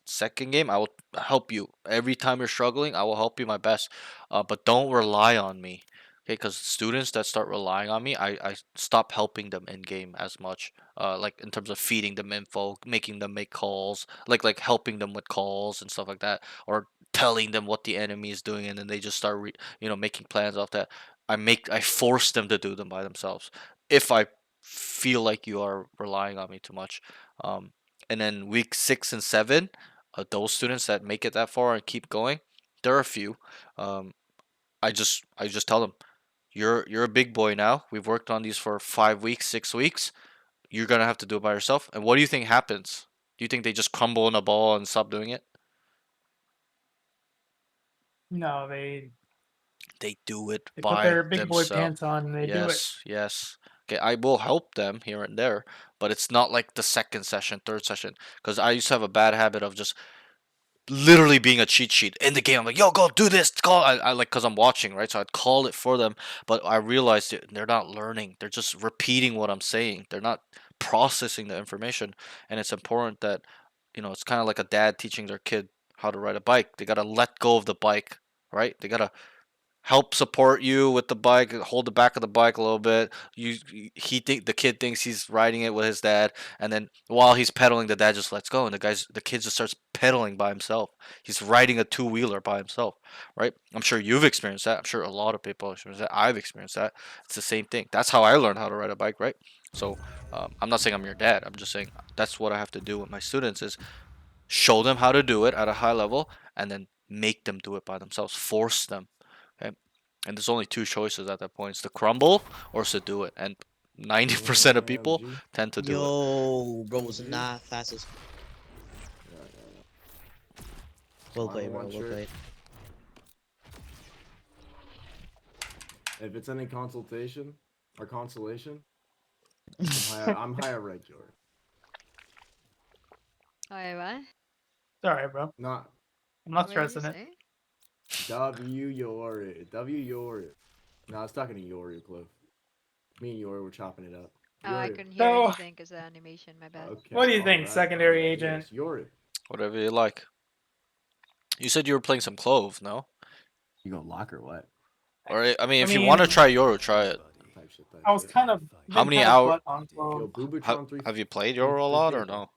second game I will help you every time you're struggling. I will help you my best. But don't rely on me. Okay, because students that start relying on me, I stop helping them in game as much. Like in terms of feeding them info, making them make calls, like helping them with calls and stuff like that, or telling them what the enemy is doing, and then they just start making plans off that. I force them to do them by themselves if I feel like you are relying on me too much. And then week 6 and 7, those students that make it that far and keep going, there are a few. I just tell them, you're a big boy now. We've worked on these for 5 weeks, 6 weeks. You're gonna have to do it by yourself. And what do you think happens? Do you think they just crumble in a ball and stop doing it? No, they They do it put by their big boy themselves. pants on and they do it. Yes. Okay, I will help them here and there, but it's not like the second session, third session. Because I used to have a bad habit of just literally being a cheat sheet in the game. I'm like, yo, go do this. Call. I like, because I'm watching, right? So I'd call it for them, but I realized they're not learning. They're just repeating what I'm saying. They're not processing the information, and it's important that it's kind of like a dad teaching their kid how to ride a bike. They gotta let go of the bike, right? They gotta help support you with the bike, hold the back of the bike a little bit. The kid thinks he's riding it with his dad, and then while he's pedaling, the dad just lets go, and the kid just starts pedaling by himself. He's riding a two-wheeler by himself, right? I'm sure you've experienced that. I'm sure a lot of people have experienced that. I've experienced that. It's the same thing. That's how I learned how to ride a bike, right? So I'm not saying I'm your dad. I'm just saying that's what I have to do with my students is show them how to do it at a high level, and then make them do it by themselves. Force them. Okay? And there's only two choices at that point. It's to crumble or to do it. And 90% of people tend to do it. Yo, bro, was not fast as Well Final played, bro. one Well shirt. played. If it's any consultation or consolation, I'm higher red Jordan. Wait, what? It's alright, bro. Not I'm not What did you stressing it. say? W Yori. W Yori. No, I was talking to Yori, Cliff. Me and Yori were chopping it up. Oh, I Yori. couldn't hear So- anything because the animation. My bad. Okay, What do you think, alright, secondary alright, agent? yes, Yori. Whatever you like. You said you were playing some Clove, no? You go lock or what? Or I mean, I if you want to mean- try Yoru, try it. Type shit, type I was shit. kind of. How been many kinda hour- butt on Yo, Clove. Boobatron Have you played Yoru a lot or no?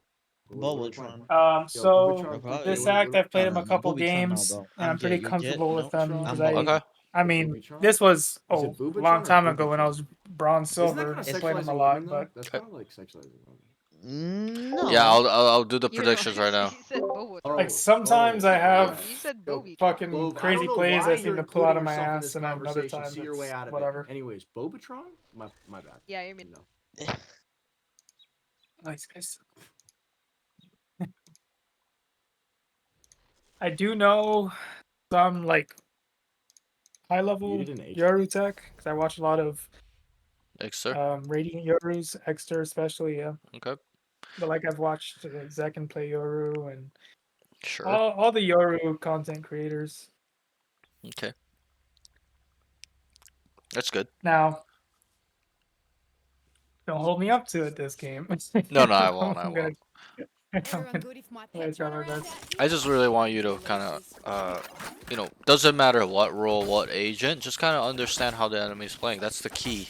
What are we playing? Bobotron. So Boobatron, this what- act, I've played him a I'm couple Boobatron now, games, bro. and I'm I'm pretty Jet. You're comfortable Jet, with no? them I'm because Bob. Okay. I mean, Boobatron? this was Is a it Boobatron long or time ago when I Boobatron? was bronze Isn't that silver. kind I of played him a sexualizing lot, women, though? but That's kind of like sexualizing women. No. Yeah, I'll do the You know, predictions right now. He said Bobotron. Oh, like sometimes I have You said Yo, Bobby. fucking Clove, I crazy don't know plays why I seem you're to pull out of including my yourself in ass, this and then other conversation. times See your way it's out of whatever. it. Anyways, Bobotron? My bad. Yeah, you mean. No. Nice guys. I do know some like high level Muted and H. Yoru tech because I watch a lot of Exter. Radiant Yorus, Exter especially, yeah. Okay. But like I've watched Zekin play Yoru and Sure. all the Yoru content creators. Okay. That's good. Now, don't hold me up to it this game. No, I won't, I I'm gonna- won't. I'm Everyone gonna- good if my Yeah, pets try run my around best. at you? I just really want you to kind of, doesn't matter what role, what agent, just kind of understand how the enemy's playing. That's the key.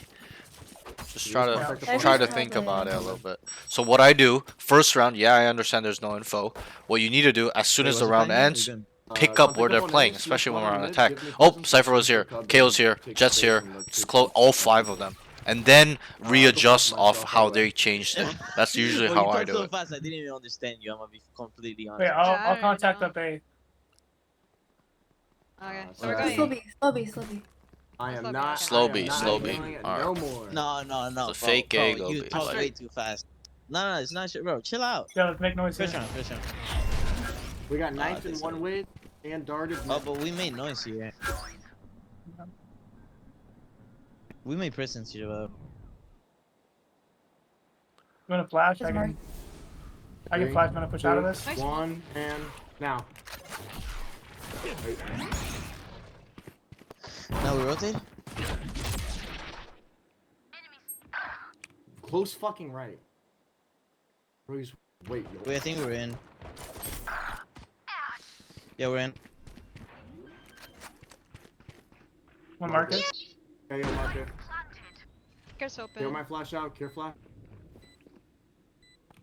Just try Yeah. to try to think about it a little bit. So what I do, first round, yeah, I understand there's no info. What you need to do, as soon as the round ends, pick up where they're playing, especially when we're on attack. Oh, Cypher was here, KO's here, Jet's here, just close all 5 of them. And then readjust off how they changed it. That's usually Bro, how you I talk do so it. fast, I didn't even understand you. I'm gonna be completely honest. Wait, I I'll already contact know. up A. Okay, so Uh, we're Slow going. B. A. I am Slow not. B. Slow I am B, not slow B. doing it Alright. No more. No, It's a bro, fake bro, A, go you B. talk Like- way too fast. No, it's not shit, bro. Chill out. Yeah, let's make noise First here. round, first round. We got ninth this in one is- way and darted. Oh, but we made noise here. We made presence here, bro. You want to flash? I can Three, flash when I push out of this. Nice. One and now. Wait, Now we rotate? close fucking right. Bro, he's- wait, yo. Wait, I think we're in. Yeah, we're in. One market. Okay, yo, market. Care's Kill open. my flash out. Cure flash.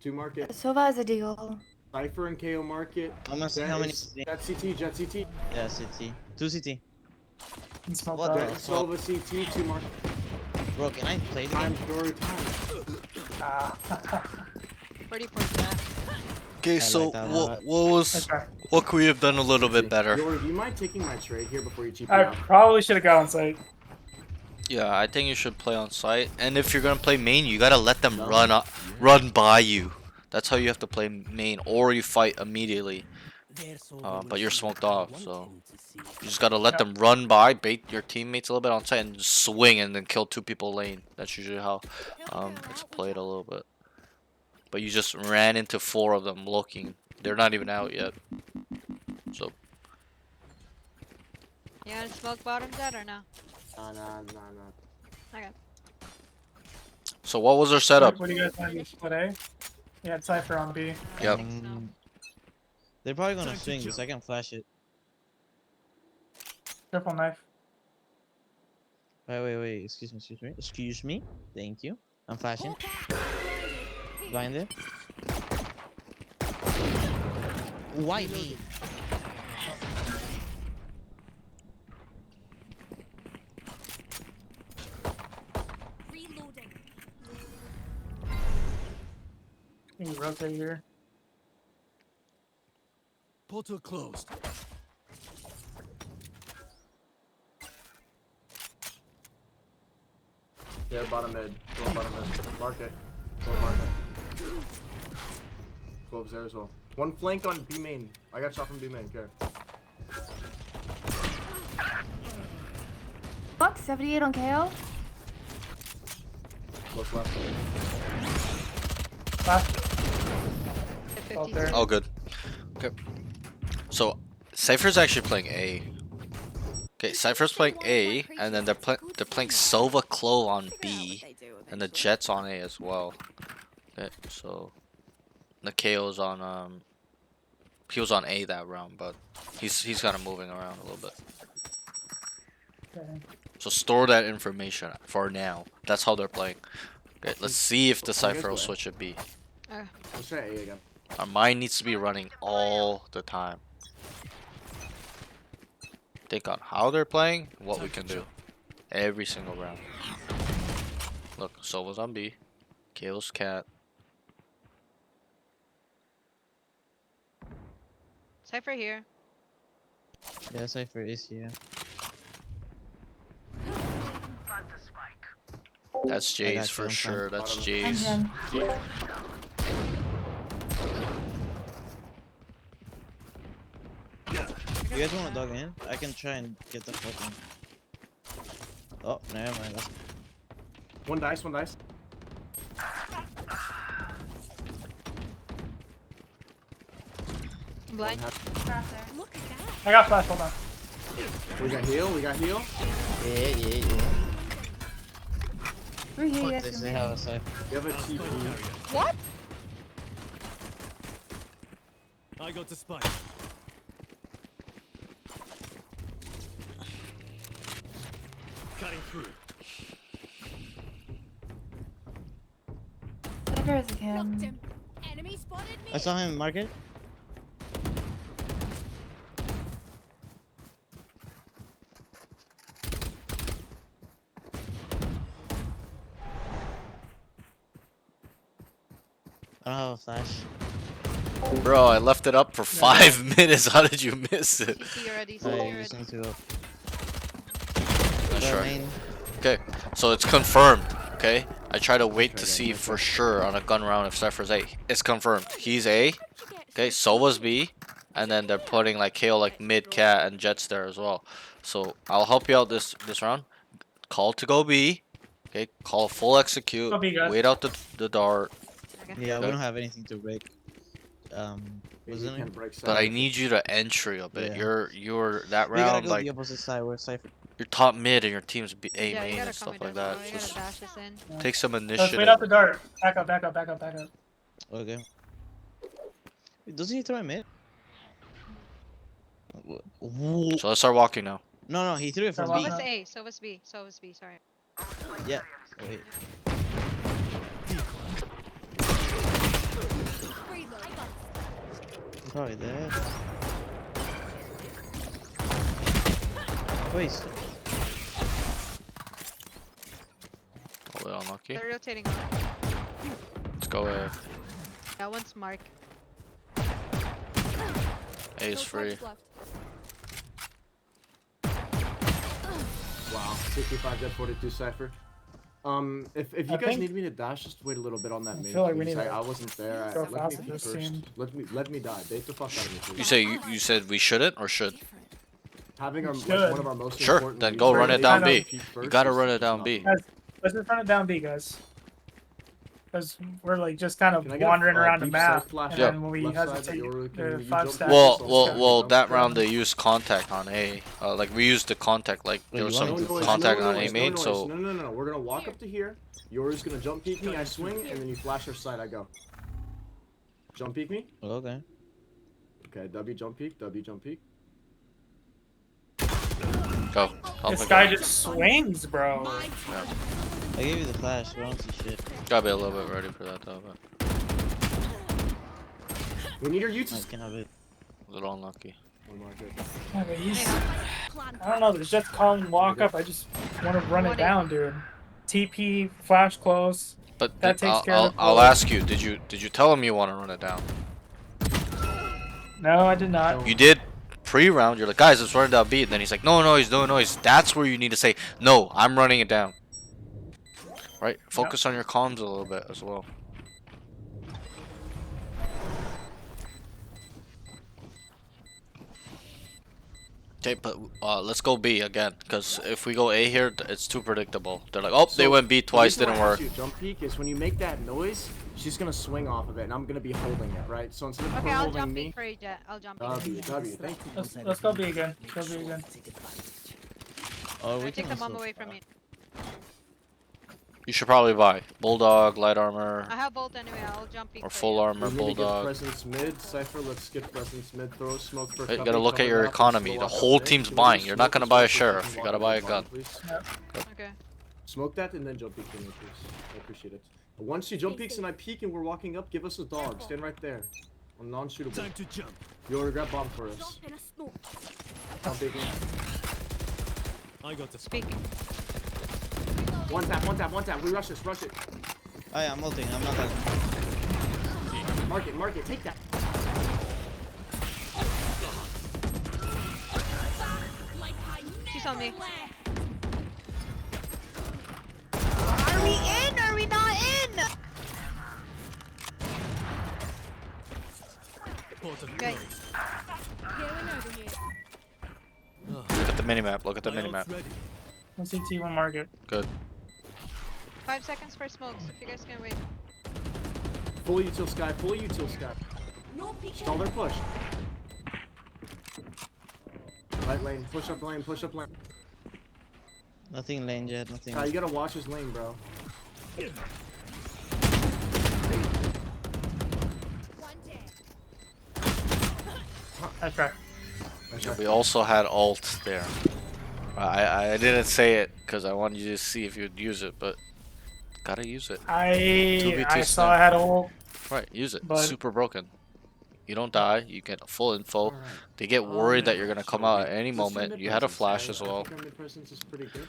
2 market. Sova is a deagle. Cypher and KO market. I'm gonna see Jet how many. is- Jet CT. Jet CT. Yeah, CT. 2 CT. And smoke What out. the- Jet Sova CT. 2 market. Bro, can I play the Time game? story time. Ready for that. Okay, I so like that a what lot. was Okay. what could we have done a little bit better? Yoru, do you mind taking my trade here before you cheap I out? probably should have got on site. Yeah, I think you should play on site. And if you're gonna play main, you gotta let them No. run by you. That's how you have to play main, or you fight immediately. But you're smoked off, so you just gotta let them run by, bait your teammates a little bit on site, and just swing and then kill 2 people lane. That's usually how it's played a little bit. But you just ran into 4 of them looking. They're not even out yet. So You gonna smoke bottom dead or no? Nah. Okay. so what was our setup? What do you guys want to do? Split A? Yeah, Cypher on B. Yep. They're probably gonna Time to swing kill. this. I can flash it. Triple knife. Wait. Excuse me. Thank you. I'm flashing. Blinded. Why me? Reloading. Can you rotate here? Portal closed. Yeah, bottom mid. Go bottom mid. Market. Go market. 12's there as well. One flank on B main. I got shot from B main. Okay. 78 on KO. Close left. Last. there. Oh, good. Okay. So, Cypher's actually playing A. Okay, Cypher's playing A, and then they're playing Sova Clove on B, and the Jets on A as well. Okay, so Nakao's on he was on A that round, but he's kind of moving around a little bit. Okay. So store that information for now. That's how they're playing. Okay, let's see if the Cypher will switch at B. Let's try A again. Our mind needs to be running all the time. Think on how they're playing, what we can do. Every single round. Look, Sova's on B. Kale's cat. Cypher here. Yeah, Cypher is here. That's I got Jay's you, for I'm fine. sure. That's Bottom. Jay's. You guys want to dog in? I can try and get the fucking. Oh, never mind. That's... One dice, one dice. I'm blind. I got flash. Hold on. We got heal, we got heal. Yeah. We're here. Fuck Yes, this, I'm they here. have a Cypher. We have a TP. What? I got the spike. Cutting through. Cypher is him. I saw him market. I don't have a flash. Bro, I left it up for 5 minutes. How did you miss it? CT already. CT I already. just need to go. Not Go sure. main. Okay, so it's confirmed. Okay, I try to wait to see for sure on a gun round if Cypher's A. It's confirmed. He's A. Okay, Sova's B, and then they're putting like KO like mid cat and Jets there as well. So I'll help you out this round. Call to go B. Okay, call full execute. Go B, guys. Wait out the dart. Yeah, we Okay. don't have anything to break. Wasn't it? Can't break But I side. need you to entry a bit. Yeah. You're that We gotta round go like the opposite side where Cypher. you're top mid and your team's B, A Yeah, you main gotta and come stuff in. like that. You gotta Just dash us in. take some Let's initiative. wait out the dart. Back up. Okay. Wait, doesn't he throw him mid? Wh- So let's start walking now. No, he threw it from B. Sova's Sova's A. Sova's B. Sova's B. Sorry. Yeah. Wait. I'm probably dead. Wait. A little unlucky. They're rotating on. Let's go A. That one's Mark. A is free. Wow, 65 Jet 42 Cypher. If you I guys think- need me to dash, just wait a little bit on that main. feel like we please. need to I wasn't there. go Let me fast be with this first. team. Let me die. Bait the fuck out of me, please. You said we shouldn't or should? Having our Should. one of our most Sure, important then leads go right run it now down is B. P You first gotta is run it down nothing. B. Guys, let's just run it down B, guys. Because we're like just kind of Can I get a, wandering around the deep map, side flash and Yeah. then when we left side that hesitate, you're- can the you 5 jump stacks. back? Well, so well, scary, well. bro. That round they used contact on A. Like we used the contact. Like Wait, there was you some want No noise, contact no on A noise, main. no So noise. No. We're gonna walk up to here. Yours gonna jump peek me. I swing, and then you flash our side. I go. Jump peek me. Okay. Okay. W jump peek. W jump peek. go. Help This me guy go. just swings, bro. I gave you the flash, but I don't see shit. Gotta be a little bit ready for that though. But We need our I uses. can have it. a little unlucky. One more, good. Yeah, but I don't know. There's just calling walk up. I just want to run it down, dude. TP, flash close. But That takes care of the I'll flow. ask you. Did you tell him you want to run it down? No, I did not. You did pre-round. You're like, guys, let's run it down B. And then he's like, no noise, no noise. That's where you need to say, no, I'm running it down. Right? Focus on your comms a little bit as well. Okay, but let's go B again, because if we go A here, it's too predictable. They're like, oh, they went B twice, the reason didn't why I work. asked you jump peek is when you make that noise, she's gonna swing off of it, and I'm gonna be holding it, right? So instead of Okay, her I'll holding jump me, in for you, Jet. I'll jump W, in. thank you. Let's go B again. Go B again. Or I we take can the bomb also- away from you. You should probably buy Bulldog, light armor, I have bolt anyway. I'll jump in or for full you. armor We're gonna get Bulldog. presence mid. Cypher, let's skip presence mid. Throw a smoke for Hey, you cubby, gotta look at cover your map, and economy. slow The up whole mid. team's Can we buying. just You're not smoke gonna and buy a smoke for sheriff. fucking You gotta water buy a mid gun. bottom, please? Okay. Smoke that and then jump peek for me, please. I appreciate it. Once you jump peeks and I peek and we're walking up, give us a dog. Stand right there. I'm non-shootable. Time to jump. You order grab bomb for us. How big? I got the Speaking. One tap, one tap, one tap. We rush this, rush it. Oh yeah, I'm ulting. I'm not that. Mark it, take that. She's on me. Are we in? Are we not in? Okay. Look at the minimap. Look at the minimap. One CT, one market. Good. 5 seconds for smokes. If you guys can wait. Full util sky, full util sky. Stall their push. Right lane, push up lane, push up lane. Nothing lane yet. Nothing. You gotta watch his lane, bro. I try. We also had alt there. I didn't say it because I wanted you to see if you'd use it, but gotta use it. 2v2 I saw snap. I had a ult. Right, use it. But- Super broken. You don't die. You get full info. They get worried that you're gonna come out at any moment. You had a flash as well.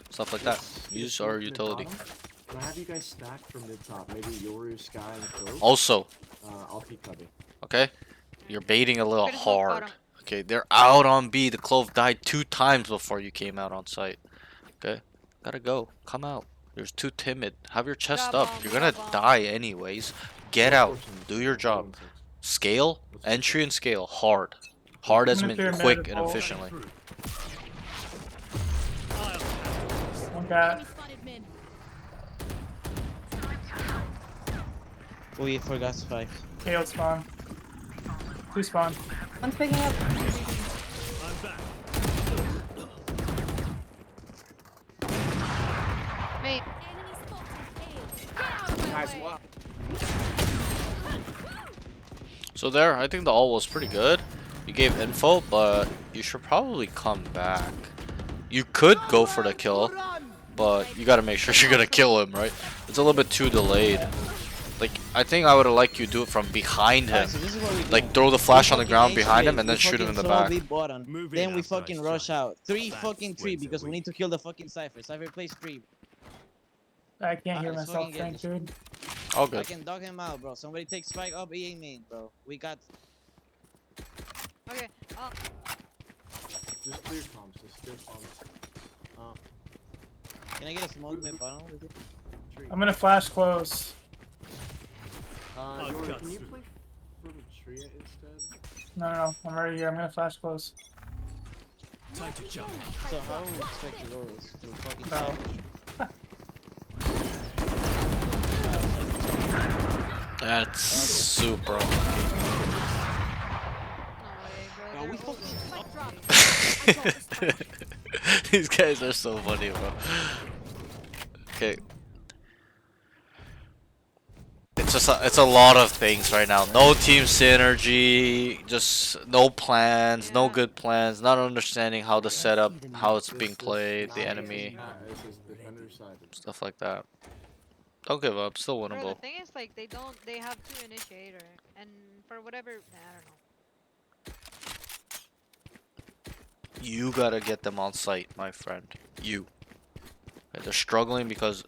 Stuff like that. Use our utility. Can I have you guys stack for mid top? Maybe Yoru, Sky, and Clove? Also, I'll peek cubby. okay, you're baiting a little Critical smoke hard. bottom. Okay, they're out on B. The Clove died 2 times before you came out on site. Okay, gotta go. Come out. You're too timid. Have your chest Grab up. bomb, You're gonna grab bomb. die anyways. Get out. Do your job. Scale, entry and scale, hard. Hard as I'm in gonna clear quick mid and ult. efficiently. One cat. We forgot spike. KO spawn. 2 spawn. One's picking up. Mate. Nice, wow. So there, I think the ult was pretty good. You gave info, but you should probably come back. You could go for the kill, but you gotta make sure you're gonna kill him, right? It's a little bit too delayed. Like, I think I would've liked you do it from behind him. Alright, so this is what we do. Like, throw the flash We on the fucking ground ace behind wave, him and we then shoot him in the fucking throw back. deep bottom. Move Then in we after I fucking strike. rush out. 3 That fucking 3 wins the because we week. need to kill the fucking Cypher. Cypher plays 3. I can't hear Alright, myself fucking get think, dude. All I good. can dog him out, bro. Somebody take spike up EA main, bro. We got. Okay. Oh, Just clear comms, just clear comms. Can I get a smoke mid bottom with it? Tree. I'm gonna flash close. Yoru, got can you through. play for the Tria instead? No. I'm right here. I'm gonna flash close. Time to jump. So how do we expect the rolls to fucking No. Cypher? That's super unlucky. no way, bro. we They're fucking- OP. These guys are so funny, bro. Okay. It's a lot of things right now. No team synergy, just no plans, no Yeah. good plans, not understanding how the setup, how it's being played, the enemy, This is defender side. stuff like that. Don't give up, still Bro, the winnable. thing is, like, they have 2 initiator, and for whatever, I don't know. You gotta get them on site, my friend. You. Okay, they're struggling because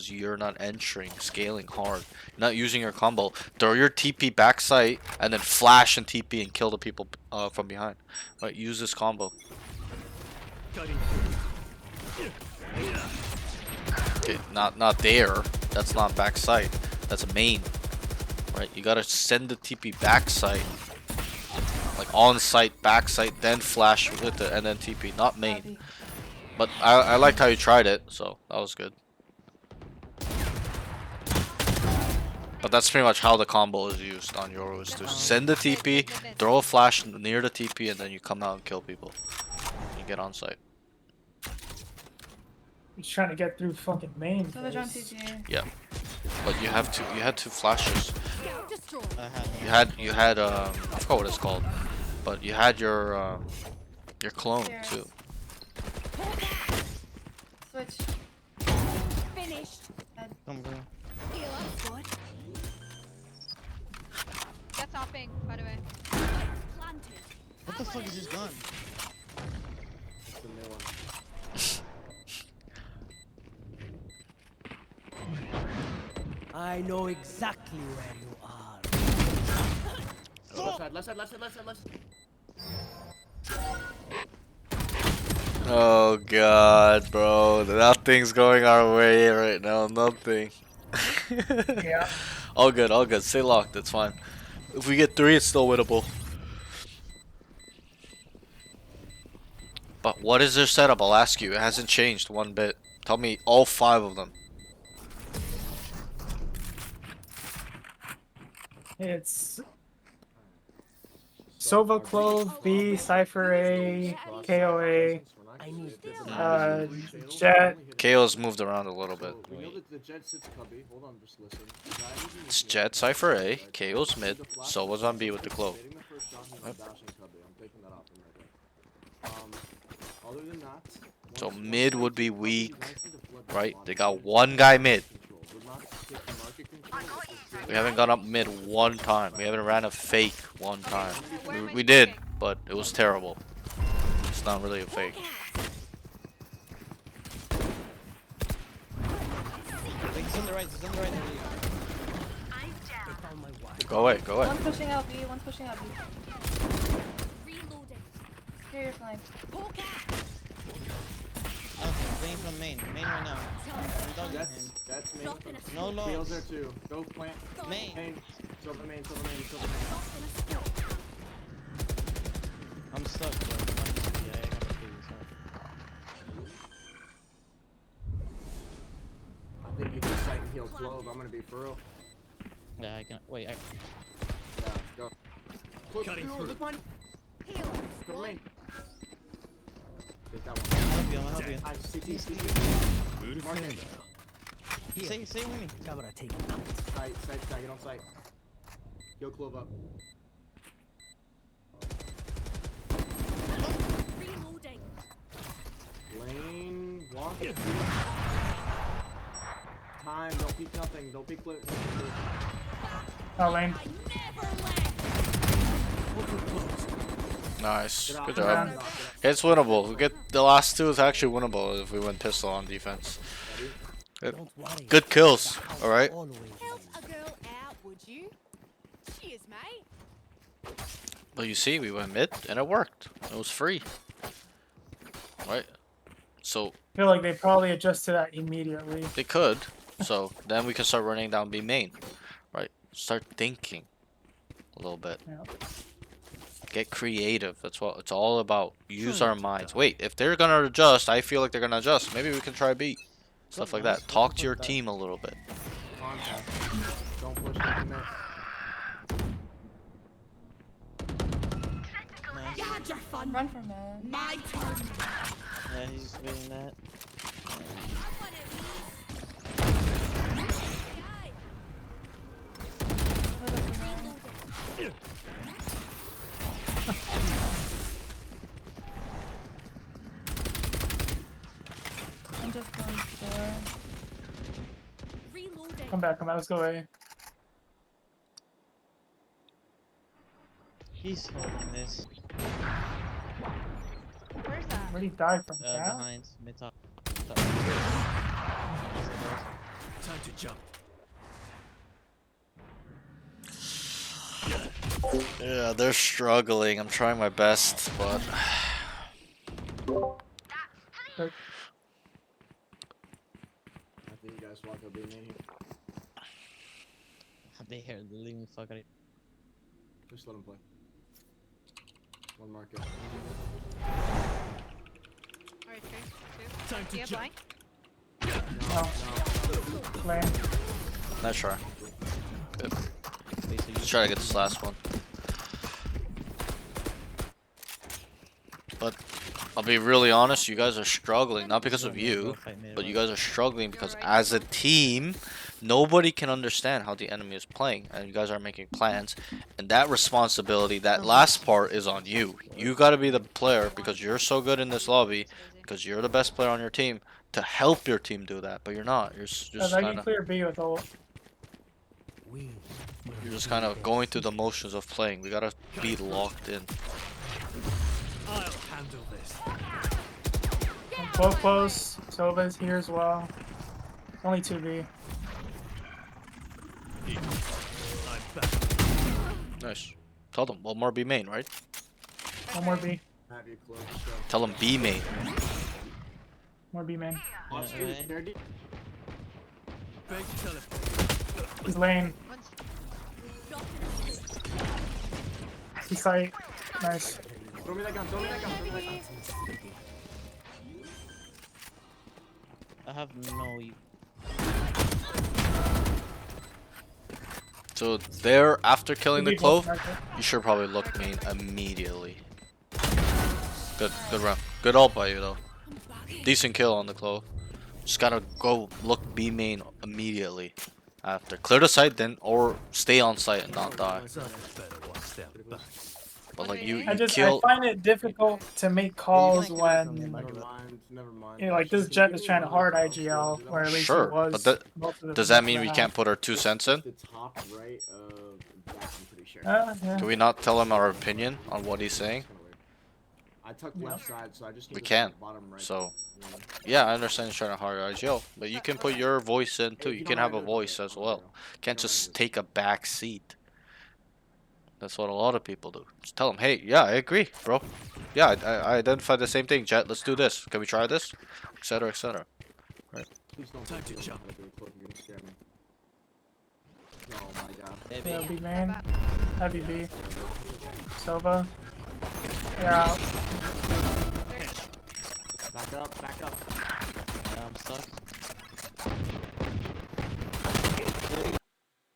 you're not entering, scaling hard, not using your combo. Throw your TP back site and then flash and TP and kill the people from behind. Right, use this combo. Cutting Okay, not there. That's not back site. That's main. Right, you gotta send the TP back site. Like on site, back site, then flash with it, and then TP, not main. But I liked how you tried it, so that was good. But that's pretty much how the combo is used on Yoru, is to send the TP, throw a flash near the TP, and then you come out and kill people. You get on site. He's trying to get through fucking main. So they're on face. TG. But you had two flashes. I had You had I forgot what it's called. But you had your clone There. too. Switch. Finished. come. That's hopping, by the way. What the fuck is this gun? That's the new one. I know exactly where you are. Left side, left side, left side, left side, left side. Oh god, bro. Nothing's going our way right now. Nothing. Yeah. All good, all good. Stay locked, it's fine. If we get 3, it's still winnable. But what is their setup? I'll ask you. It hasn't changed one bit. Tell me all 5 of them. It's Sova Clove, B, Cypher A, KOA, I need Jet. KO's moved around a little bit. We know that the Jet sits cubby. Hold on, just listen. It's Jet, Cypher A, KO's mid, Sova's on B with the Clove. Hitting the first shot, he's dashing cubby. I'm taking that off him right there. Other than that, So once- mid once would be he's weak, nice and deflected right? on They it, got it's one guy mid. control. Would not take the market control, it's just We haven't gone up mid one time. We haven't ran a fake one time. Where am I We did, smoking? but it was terrible. It's not really a fake. Wait, he's on the right. He's on the right. Go away, go away. One's pushing out B, one's pushing out B. Here, you're fine. Okay, playing from main. Main right now. I'm dogging him. That's main. No Tails loss. there too. Go plant. Main. Main. Silver main, silver main, silver main. I'm stuck, bro. Yeah, I gotta figure this out. I think you can sight and heal Clove. I'm gonna be for real. Yeah, I can. Wait, Yeah, go. Clove, look one. Silver main. Get that one. I'll help you. I'll help you. I CT. Say with me. Camera taken. Sight, get on sight. Yo, Clove up. Lane, walk it. Time, don't peek nothing. Don't peek flip. Oh, lane. Nice. Get Good off, job. get off. It's winnable. We get the last 2 is actually winnable if we went pistol on defense. Don't worry. Good kills. All right. Always. A girl out, would you? Cheers, mate. Well, you see, we went mid and it worked. It was free. Right. So I feel like they probably adjust to that immediately. they could. So then we can start running down B main. Right. Start thinking a little bit. Yeah. Get creative. That's what it's all about. Use our minds. Wait, if they're gonna adjust, I feel like they're gonna adjust. Maybe we can try B. Stuff like that. Talk to your team a little bit. Contact. Don't push the commit. Nice. Run from it. Yeah, he's doing that. I'm just going for. Come back, let's go A. He's holding this. Where's that? Where'd he die from? Cat? Behind. Mid top. Time to jump. Yeah, they're struggling. I'm trying my best, but I think you guys walk up being in here. They here. They're leaving the fuck out of Just let him play. One market. Alright, 3, 2. Do you have blind? No. Lane. Nice try. Good. Basically, Let's try to get this last one. But I'll be really honest, you guys are struggling, not because of you, but you guys are struggling because as a team, nobody can understand how the enemy is playing, and you guys are making plans, and that responsibility, that last part is on you. You gotta be the player because you're so good in this lobby, because you're the best player on your team, to help your team do that, but you're not. You're just I kind can of clear B with ult. you're just kind of going through the motions of playing. We gotta be locked in. I'll handle this. Both close. Sova's here as well. Only 2B. I'm back. Nice. Tell them one more B main, right? One more B. Have you close. Tell them B main. More B man. Big teleport. He's lane. He's sight. Nice. Throw me that gun, throw me that gun, throw me that gun. I have no. So there, after killing the B clove, both market. you should probably look main immediately. Good round. Good ult by you though. Decent kill on the clove. Just gotta go look B main immediately after. Clear the site then, or stay on site and not die. Better one step back. But like you I kill. find it difficult to make calls when Never mind, never mind. you know, like this Jet is trying to hard IGL, or at least Sure, it was. but that- most of the Does that first mean we half. can't put our 2 cents in? The top right of black, I'm pretty sure. Yeah. Can we not tell him our opinion on what he's saying? I took left side, so I just We gave it can. to the bottom right. So Yeah. yeah, I understand he's trying to hard IGL, but you can put your voice in too. Hey, if You don't can have mind, a do it, voice okay, as I'll well. do it. Can't Don't just mind, take a back seat. That's what a lot of people do. Just tell them, hey, yeah, I agree, bro. Yeah, I identified the same thing, Jet. Let's do this. Can we try this? Etc. Etc. Please don't Time to don't jump. have to do it, Clove, you're gonna scare me. Oh my god. Yeah, B main. Heavy B. Sova. They're out. Back up, back up. I'm stuck.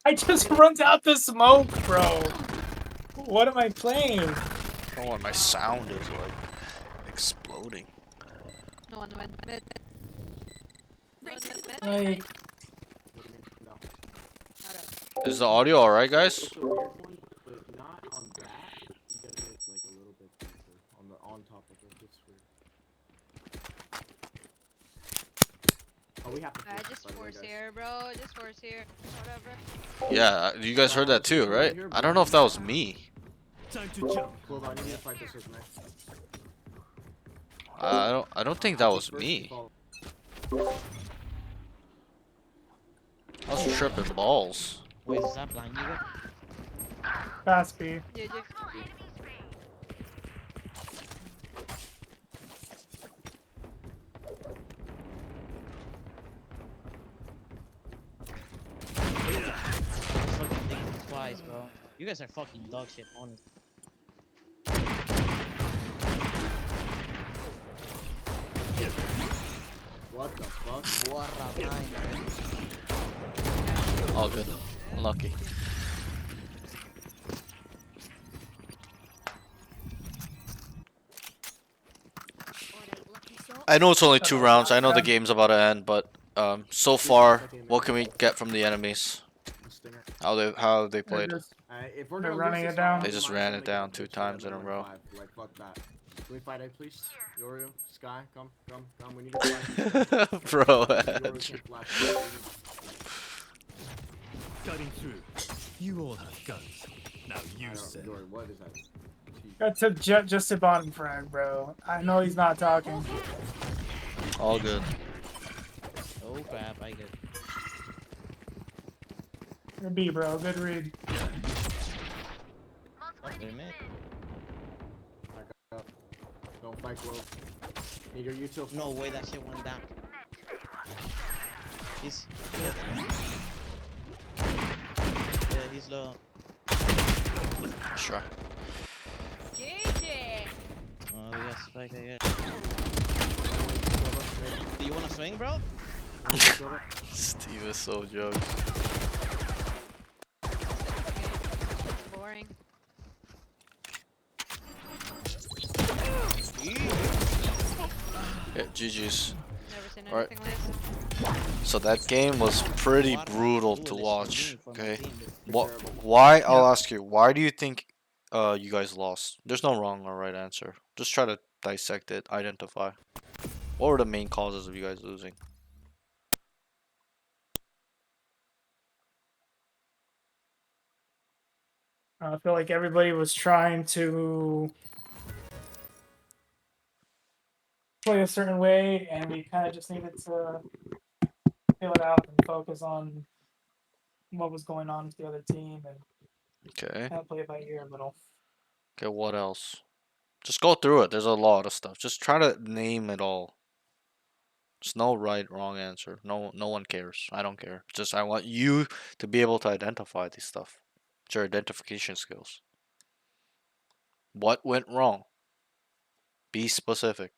I just runs out the smoke, bro. What am I playing? Oh, and my sound is like exploding. No one went mid. No one went mid. Like, No. Is the audio alright, guys? It's a weird one, but not on that. You gotta get it like a little bit deeper. On top of it. It's weird. Oh, we have to Just by the way, force guys. here, bro. Just force here. Whatever. Yeah, you guys heard that too, right? I don't know if that was me. Time to jump. Clove, I need you to fight this with me. I don't think that was First, me. follow- I was tripping balls. Wait, is that blind you? fast B. GG. I'm fucking thinking twice, bro. You guys are fucking dog shit, honestly. What the fuck? What a blind. All good. Unlucky. I know it's only 2 rounds. I know the game's about to end, but so far, what can we get from the enemies? Stinger. How have they They're played? just- If we're They're gonna running lose it this down. round, They just I'm ran gonna it down make 2 it times in a 7-1-5. row. Like, fuck that. Can we fight it, please? Yoru, Sky, come. We need to fight. Bro, Yoru Andrew. can flash. Cutting through. You all have guns. Now I use don't, them. Yoru, what is that? That's a Jet just a bottom frag, bro. I know he's not talking. All good. Oh crap, I get. Good B, bro. Good read. Wait a minute. Back up. Don't fight Clove. Need your util. No way, that shit went down. He's. Yeah, he's low. Sure. GG. Oh, we got spike, I guess. Do you wanna swing, bro? Steve is so jokes. Boring. Yeah, GG's. Never seen Alright. anything like this. So that game was pretty What brutal foolish to for watch. me, for my Okay. team. What? Terrible. Why? I'll Yeah. ask you. Why do you think you guys lost? There's no wrong or right answer. Just try to dissect it, identify. What were the main causes of you guys losing? I feel like everybody was trying to play a certain way, and we kind of just needed to feel it out and focus on what was going on with the other team and Okay. kind of play it by ear a little. Okay. What else? Just go through it. There's a lot of stuff. Just try to name it all. There's no right, wrong answer. No one cares. I don't care. Just I want you to be able to identify these stuff. It's your identification skills. What went wrong? Be specific.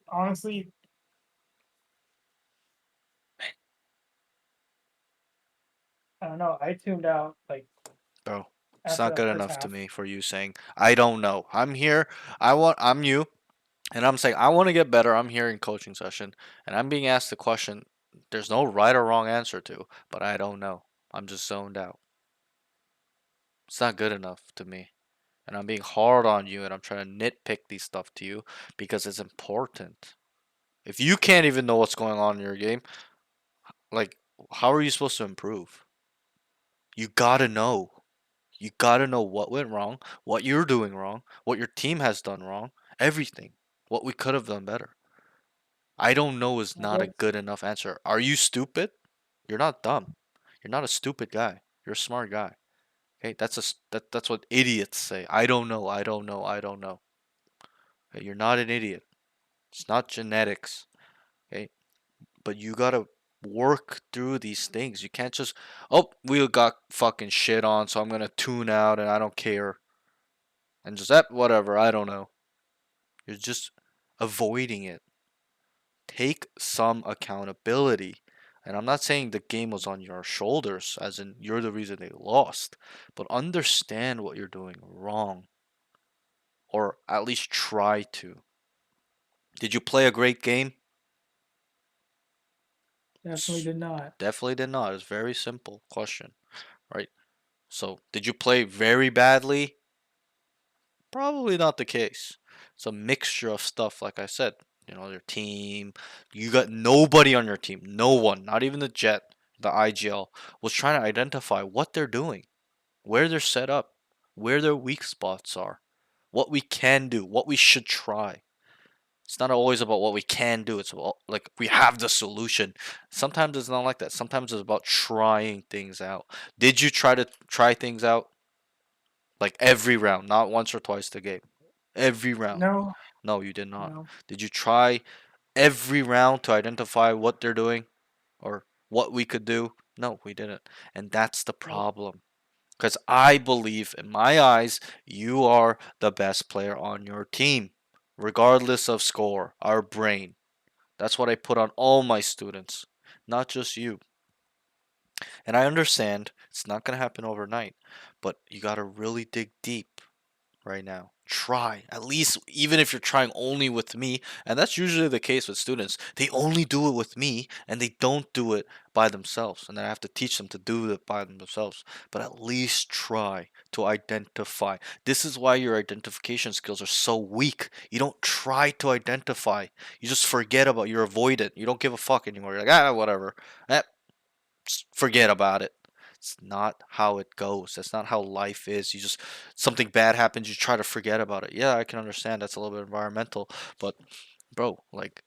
Honestly, I don't know. I tuned out like Bro, it's after not that good first enough to half. me for you saying, I don't know. I'm here. I'm you. And I'm saying, I want to get better. I'm here in coaching session. And I'm being asked the question there's no right or wrong answer to, but I don't know. I'm just zoned out. It's not good enough to me. And I'm being hard on you and I'm trying to nitpick these stuff to you because it's important. If you can't even know what's going on in your game, like, how are you supposed to improve? You gotta know. You gotta know what went wrong, what you're doing wrong, what your team has done wrong, everything. What we could have done better. I don't know is I not a guess good enough answer. Are you stupid? You're not dumb. You're not a stupid guy. You're a smart guy. Okay, that's what idiots say. I don't know. I don't know. I don't know. Okay, you're not an idiot. It's not genetics. Okay, but you gotta work through these things. You can't just, oh, we got fucking shit on, so I'm gonna tune out and I don't care. And just, whatever, I don't know. You're just avoiding it. Take some accountability. And I'm not saying the game was on your shoulders, as in you're the reason they lost, but understand what you're doing wrong. Or at least try to. Did you play a great game? definitely did not. Definitely did not. It's a very simple question, right? So, did you play very badly? Probably not the case. It's a mixture of stuff, like I said. You know, your team. You got nobody on your team. No one, not even the Jet, the IGL, was trying to identify what they're doing, where they're set up, where their weak spots are, what we can do, what we should try. It's not always about what we can do. It's about, like, we have the solution. Sometimes it's not like that. Sometimes it's about trying things out. Did you try things out? Like every round, not once or twice the game. Every round. No, No, you did not. no. Did you try every round to identify what they're doing or what we could do? No, we didn't. And that's the problem. Because I believe, in my eyes, you are the best player on your team, regardless of score, our brain. That's what I put on all my students, not just you. And I understand it's not going to happen overnight, but you got to really dig deep right now. Try, at least, even if you're trying only with me, and that's usually the case with students. They only do it with me and they don't do it by themselves, and then I have to teach them to do it by themselves. But at least try to identify. This is why your identification skills are so weak. You don't try to identify, you just forget about, you're avoidant, you don't give a fuck anymore. You're like, whatever, just forget about it. It's not how it goes. That's not how life is. You just, something bad happens, you try to forget about it. Yeah, I can understand that's a little bit environmental, but bro, like,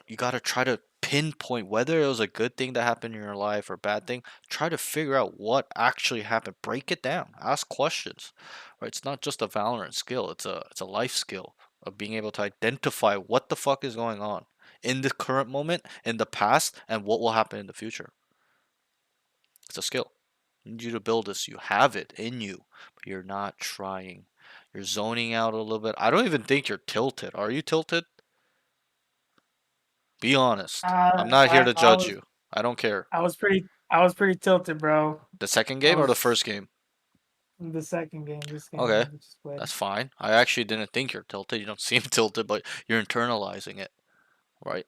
you gotta try to pick pinpoint whether it was a good thing that happened in your life or bad thing. Try to figure out what actually happened. Break it down. Ask questions. Right? It's not just a Valorant skill. It's a life skill of being able to identify what the fuck is going on in the current moment, in the past, and what will happen in the future. It's a skill. I need you to build this. You have it in you, but you're not trying. You're zoning out a little bit. I don't even think you're tilted. Are you tilted? Be honest. I'm not here to judge you. I don't care. I was pretty tilted, bro. The second game or the was- first game? The second game, this game. Okay, we just played. that's fine. I actually didn't think you're tilted. You don't seem tilted, but you're internalizing it, right?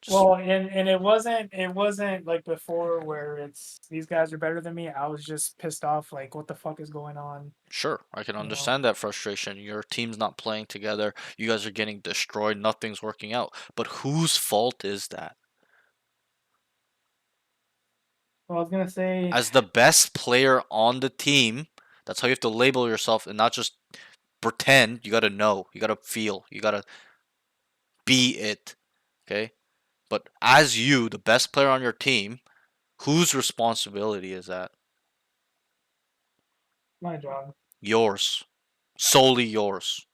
Just, Well, and it wasn't like before where it's these guys are better than me. I was just pissed off, like what the fuck is going on? sure, I can know. understand that frustration. Your team's not playing together. You guys are getting destroyed. Nothing's working out. But whose fault is that? Well, I was gonna say As the best player on the team, that's how you have to label yourself and not just pretend. You gotta know. You gotta feel. You gotta be it. Okay? But as you, the best player on your team, whose responsibility is that? my job. Yours. Solely yours.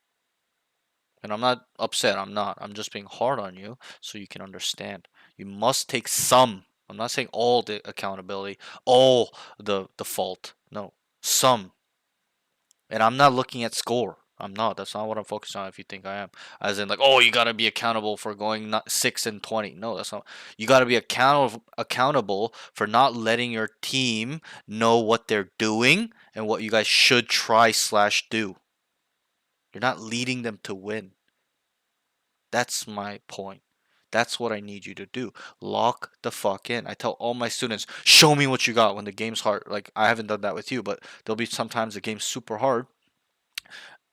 And I'm not upset. I'm not. I'm just being hard on you so you can understand. You must take some. I'm not saying all the accountability, all the fault. No. Some. And I'm not looking at score. I'm not. That's not what I'm focused on if you think I am. As in like, oh, you got to be accountable for going 6-20. No, that's not. You got to be accountable for not letting your team know what they're doing and what you guys should try/do. You're not leading them to win. That's my point. That's what I need you to do. Lock the fuck in. I tell all my students, show me what you got when the game's hard. Like, I haven't done that with you, but there'll be sometimes the game's super hard.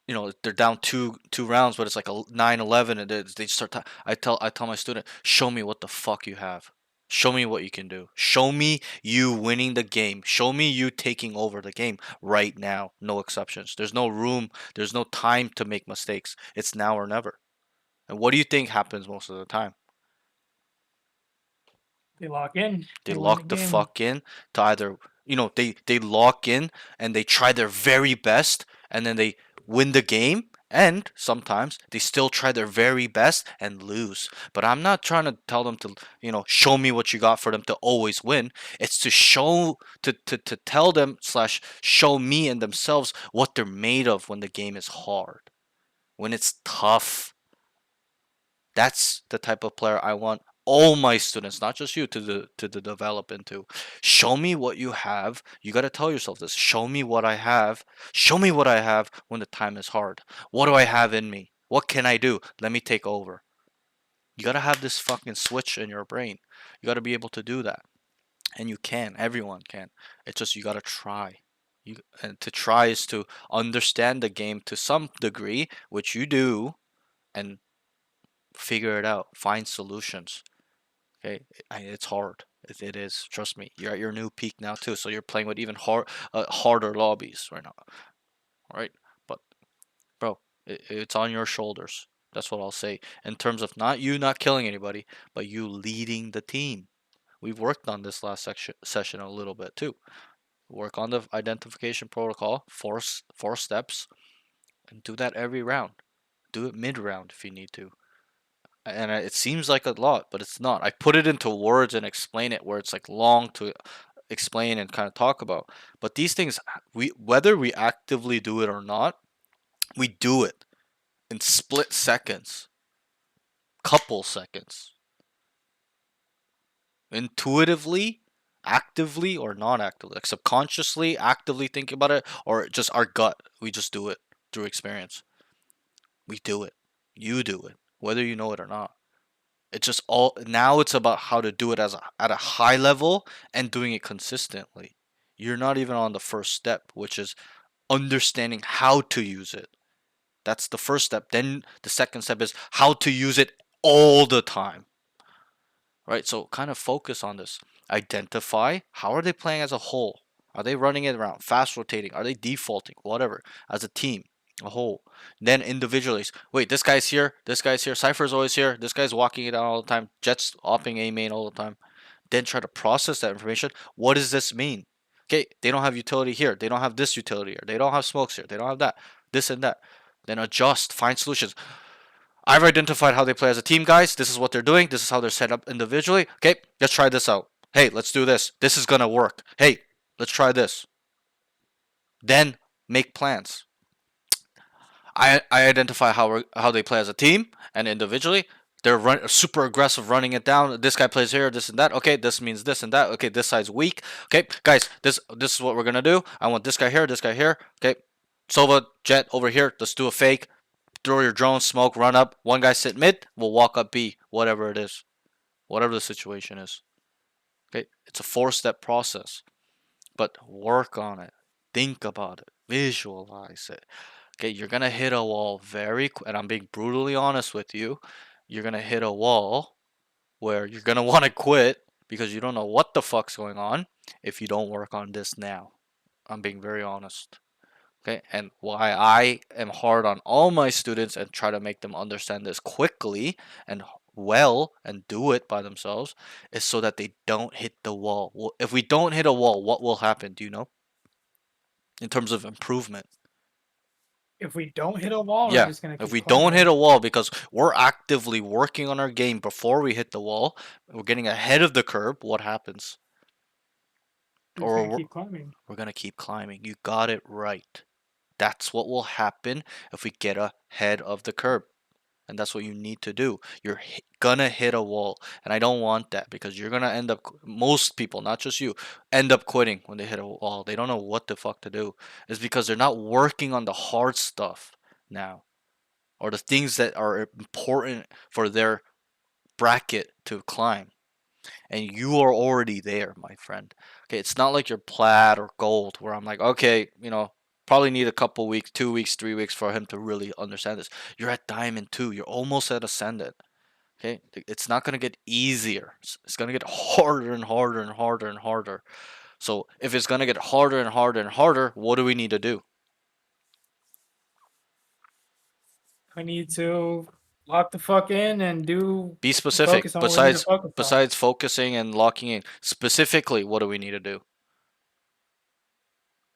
You know, they're down two rounds, but it's like a 9-11, and they start. I tell my student, show me what the fuck you have. Show me what you can do. Show me you winning the game. Show me you taking over the game right now. No exceptions. There's no room. There's no time to make mistakes. It's now or never. And what do you think happens most of the time? They lock in. They win lock the game. fuck in to either, they lock in and they try their very best and then they win the game, and sometimes they still try their very best and lose. But I'm not trying to tell them to, show me what you got for them to always win. It's to to tell them / show me and themselves what they're made of when the game is hard, when it's tough. That's the type of player I want all my students, not just you, to develop into. Show me what you have. You got to tell yourself this. Show me what I have. Show me what I have when the time is hard. What do I have in me? What can I do? Let me take over. You got to have this fucking switch in your brain. You got to be able to do that. And you can. Everyone can. It's just you got to try. And to try is to understand the game to some degree, which you do, and figure it out. Find solutions. Okay, it's hard. It is. Trust me. You're at your new peak now too, so you're playing with even harder lobbies right now. All right, but bro, it's on your shoulders. That's what I'll say. In terms of not killing anybody, but you leading the team. We've worked on this last session a little bit too. Work on the identification protocol, four steps, and do that every round. Do it mid-round if you need to. And it seems like a lot, but it's not. I put it into words and explain it where it's like long to explain and kind of talk about. But these things, whether we actively do it or not, we do it in split seconds, couple seconds, intuitively, actively or non-actively, like subconsciously, actively thinking about it, or just our gut. We just do it through experience. We do it. You do it, whether you know it or not. It's just now it's about how to do it at a high level and doing it consistently. You're not even on the first step, which is understanding how to use it. That's the first step. Then the second step is how to use it all the time. Right? So kind of focus on this. Identify how are they playing as a whole? Are they running it around, fast rotating? Are they defaulting? Whatever. As a team. a whole. Then individually, wait, this guy's here, Cypher's always here, this guy's walking it down all the time, Jet's opping A main all the time. Then try to process that information. What does this mean? Okay, they don't have utility here, they don't have this utility here, they don't have smokes here, they don't have that, this and that. Then adjust, find solutions. I've identified how they play as a team, guys. This is what they're doing. This is how they're set up individually. Okay, let's try this out. Hey, let's do this. This is gonna work. Hey, let's try this. Then make plans. I identify how they play as a team and individually. They're super aggressive, running it down. This guy plays here, this and that. Okay, this means this and that. Okay, this side's weak. Okay, guys, this is what we're gonna do. I want this guy here, this guy here. Okay, Sova, Jet over here. Let's do a fake. Throw your drone, smoke, run up. One guy sit mid. We'll walk up B. Whatever it is, whatever the situation is. Okay, it's a 4-step process, but work on it. Think about it. Visualize it. Okay, you're gonna hit a wall and I'm being brutally honest with you. You're gonna hit a wall where you're gonna want to quit because you don't know what the fuck's going on if you don't work on this now. I'm being very honest. Okay, and why I am hard on all my students and try to make them understand this quickly and well and do it by themselves is so that they don't hit the wall. Well, if we don't hit a wall, what will happen? Do you know? In terms of improvement. If we don't hit a wall, Yeah, we're just gonna if keep we don't climbing. hit a wall because we're actively working on our game before we hit the wall, we're getting ahead of the curb, what happens? We're just gonna keep climbing. We're gonna keep climbing. You got it right. That's what will happen if we get ahead of the curb. And that's what you need to do. You're gonna hit a wall. And I don't want that because you're gonna end up, most people, not just you, end up quitting when they hit a wall. They don't know what the fuck to do. It's because they're not working on the hard stuff now. Or the things that are important for their bracket to climb. And you are already there, my friend. Okay, it's not like you're plat or gold where I'm like, okay, probably need a couple weeks, 2 weeks, 3 weeks for him to really understand this. You're at diamond 2. You're almost at ascendant. Okay, it's not gonna get easier. It's gonna get harder and harder and harder and harder. So if it's gonna get harder and harder and harder, what do we need to do? We need to lock the fuck in and Be specific. focus on what we need to focus on. Besides focusing and locking in, specifically, what do we need to do?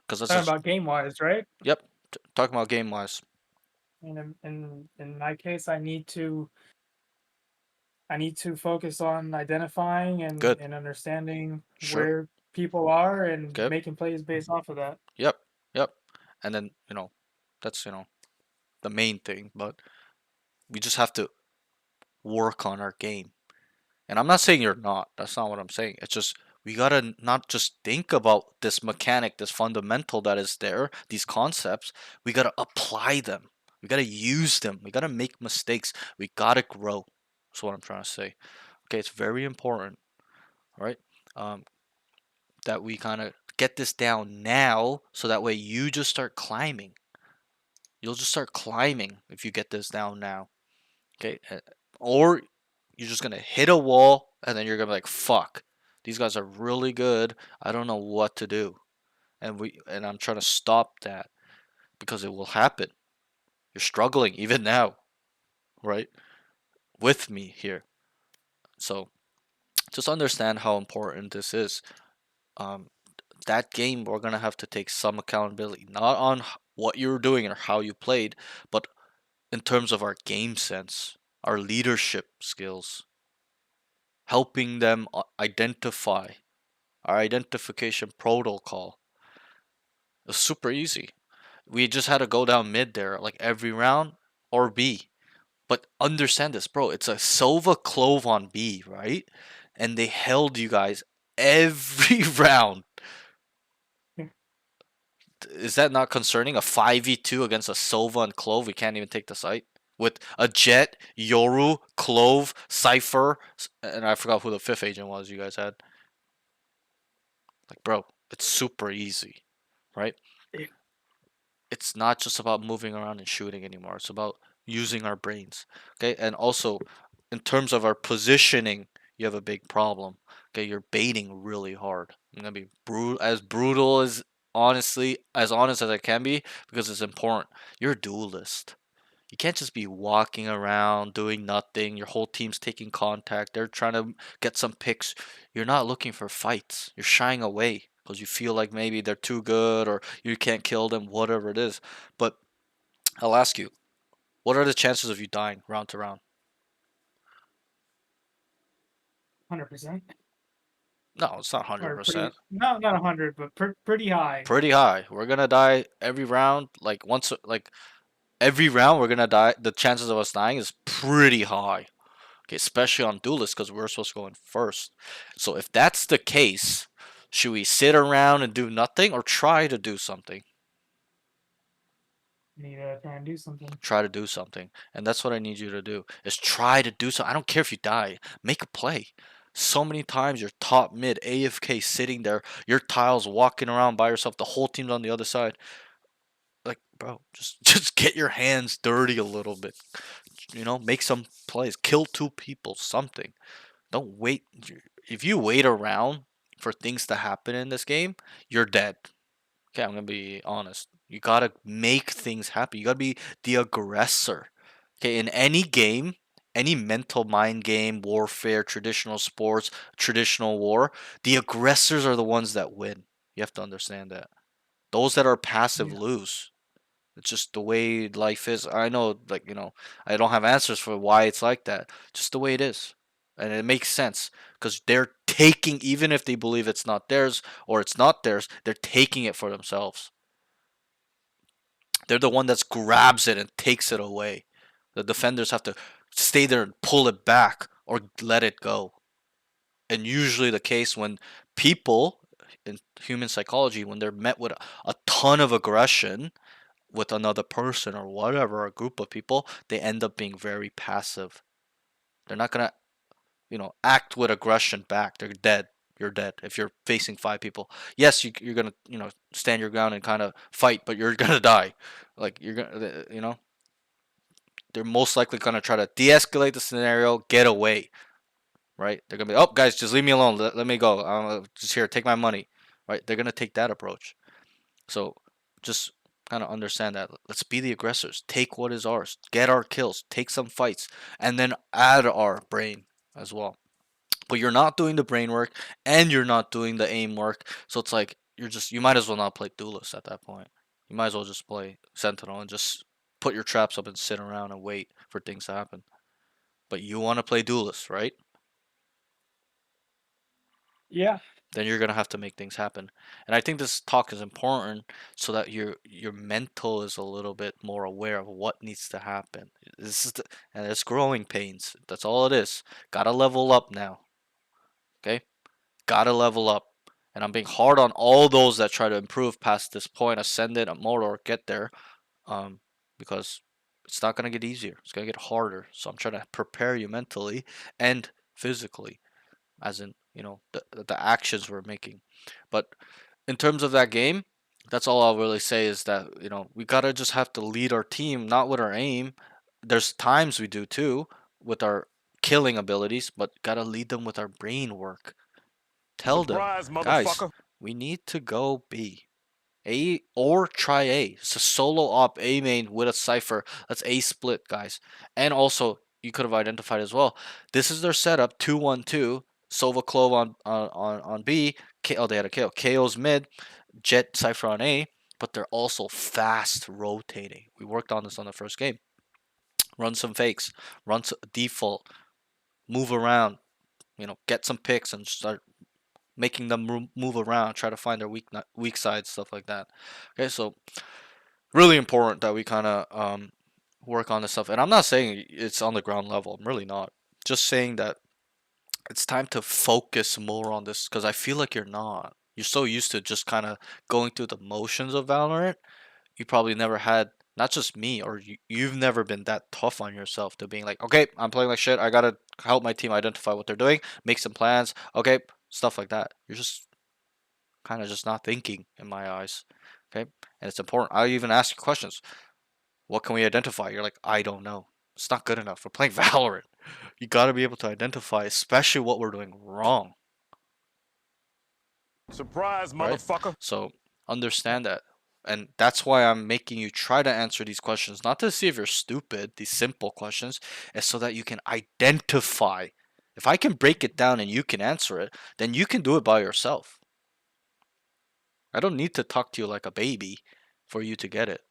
Because that's Talking about game wise, right? Yep. Talking about game wise. And in my case, I need to focus on identifying and Good. understanding Sure. where people are and Good. making plays based off of that. Yep. And then, that's, the main thing. But we just have to work on our game. And I'm not saying you're not. That's not what I'm saying. It's just we gotta not just think about this mechanic, this fundamental that is there, these concepts. We gotta apply them. We gotta use them. We gotta make mistakes. We gotta grow. That's what I'm trying to say. Okay, it's very important, right? That we kind of get this down now, so that way you just start climbing. You'll just start climbing if you get this down now. Okay, or you're just gonna hit a wall and then you're gonna be like, fuck, these guys are really good, I don't know what to do. And I'm trying to stop that because it will happen. You're struggling even now, right, with me here. So just understand how important this is. That game, we're gonna have to take some accountability, not on what you're doing or how you played, but in terms of our game sense, our leadership skills, helping them identify, our identification protocol. It's super easy. We just had to go down mid there, like every round, or B. But understand this, bro. It's a Sova Clove on B, right? And they held you guys every round. Is that not concerning? A 5v2 against a Sova and Clove, we can't even take the site? With a Jet, Yoru, Clove, Cypher, and I forgot who the 5th agent was you guys had. Like, bro, it's super easy, right? Yeah. It's not just about moving around and shooting anymore. It's about using our brains, okay? And also, in terms of our positioning, you have a big problem. Okay, you're baiting really hard. I'm gonna be as brutal as honestly as honest as I can be because it's important. You're a duelist. You can't just be walking around doing nothing. Your whole team's taking contact. They're trying to get some picks. You're not looking for fights. You're shying away because you feel like maybe they're too good or you can't kill them, whatever it is. But I'll ask you, what are the chances of you dying round to round? 100%. No, it's not Or 100%. no, not 100, but pretty high. Pretty high. We're gonna die every round. Like once, like every round, we're gonna die. The chances of us dying is pretty high. Okay, especially on duelists because we're supposed to go in first. So if that's the case, should we sit around and do nothing or try to do something? Need to try and do something. Try to do something, and that's what I need you to do. Is try to do something. I don't care if you die. Make a play. So many times you're top mid AFK sitting there, your tiles walking around by yourself. The whole team's on the other side. Like, bro, just get your hands dirty a little bit. You know, make some plays. Kill 2 people. Something. Don't wait. If you wait around for things to happen in this game, you're dead. Okay, I'm gonna be honest. You gotta make things happen. You gotta be the aggressor. Okay, in any game, any mental mind game, warfare, traditional sports, traditional war, the aggressors are the ones that win. You have to understand that. Those that are passive Yeah. lose. It's just the way life is. I know, like, I don't have answers for why it's like that. Just the way it is. And it makes sense because they're taking, even if they believe it's not theirs or it's not theirs, they're taking it for themselves. They're the one that grabs it and takes it away. The defenders have to stay there and pull it back or let it go. And usually the case when people in human psychology, when they're met with a ton of aggression with another person or whatever, a group of people, they end up being very passive. They're not gonna, act with aggression back. They're dead. You're dead if you're facing 5 people. Yes, you're gonna, stand your ground and kind of fight, but you're gonna die. Like you're gonna, they're most likely gonna try to de-escalate the scenario, get away. Right? They're gonna be, oh, guys, just leave me alone. Let me go. I'm just here. Take my money. Right? They're gonna take that approach. So just kind of understand that. Let's be the aggressors. Take what is ours. Get our kills. Take some fights, and then add our brain as well. But you're not doing the brain work, and you're not doing the aim work. So it's like you might as well not play Duelist at that point. You might as well just play Sentinel and just put your traps up and sit around and wait for things to happen. But you want to play Duelist, right? Yeah. Then you're gonna have to make things happen. And I think this talk is important so that your mental is a little bit more aware of what needs to happen. And it's growing pains. That's all it is. Gotta level up now. Okay? Gotta level up. And I'm being hard on all those that try to improve past this point, ascend it, or get there. Because it's not gonna get easier. It's gonna get harder. So I'm trying to prepare you mentally and physically. As in, the actions we're making. But in terms of that game, that's all I'll really say is that, we gotta just have to lead our team, not with our aim. There's times we do too, with our killing abilities, but gotta lead them with our brain work. Tell them, guys, we need to go B. A or try A. It's a solo op A main with a Cypher. That's A split, guys. And also, you could have identified as well. This is their setup, 2-1-2. Sova Clove on B. They had a KO. KO's mid. Jet Cypher on A. But they're also fast rotating. We worked on this on the first game. Run some fakes. Run some default. Move around. Get some picks and start making them move around, try to find their weak sides, stuff like that. Okay, so really important that we kind of work on this stuff. And I'm not saying it's on the ground level. I'm really not. Just saying that it's time to focus more on this because I feel like you're not. You're so used to just kind of going through the motions of Valorant. You probably never had, not just me, or you've never been that tough on yourself to being like, okay, I'm playing like shit. I gotta help my team identify what they're doing, make some plans. Okay, stuff like that. You're just kind of just not thinking in my eyes. Okay, and it's important. I even ask you questions. What can we identify? You're like, I don't know. It's not good enough. We're playing Valorant. You got to be able to identify, especially what we're doing wrong. Surprise, Right? motherfucker. So Understand that. And that's why I'm making you try to answer these questions, not to see if you're stupid, these simple questions, is so that you can identify. If I can break it down and you can answer it, then you can do it by yourself. I don't need to talk to you like a baby for you to get it.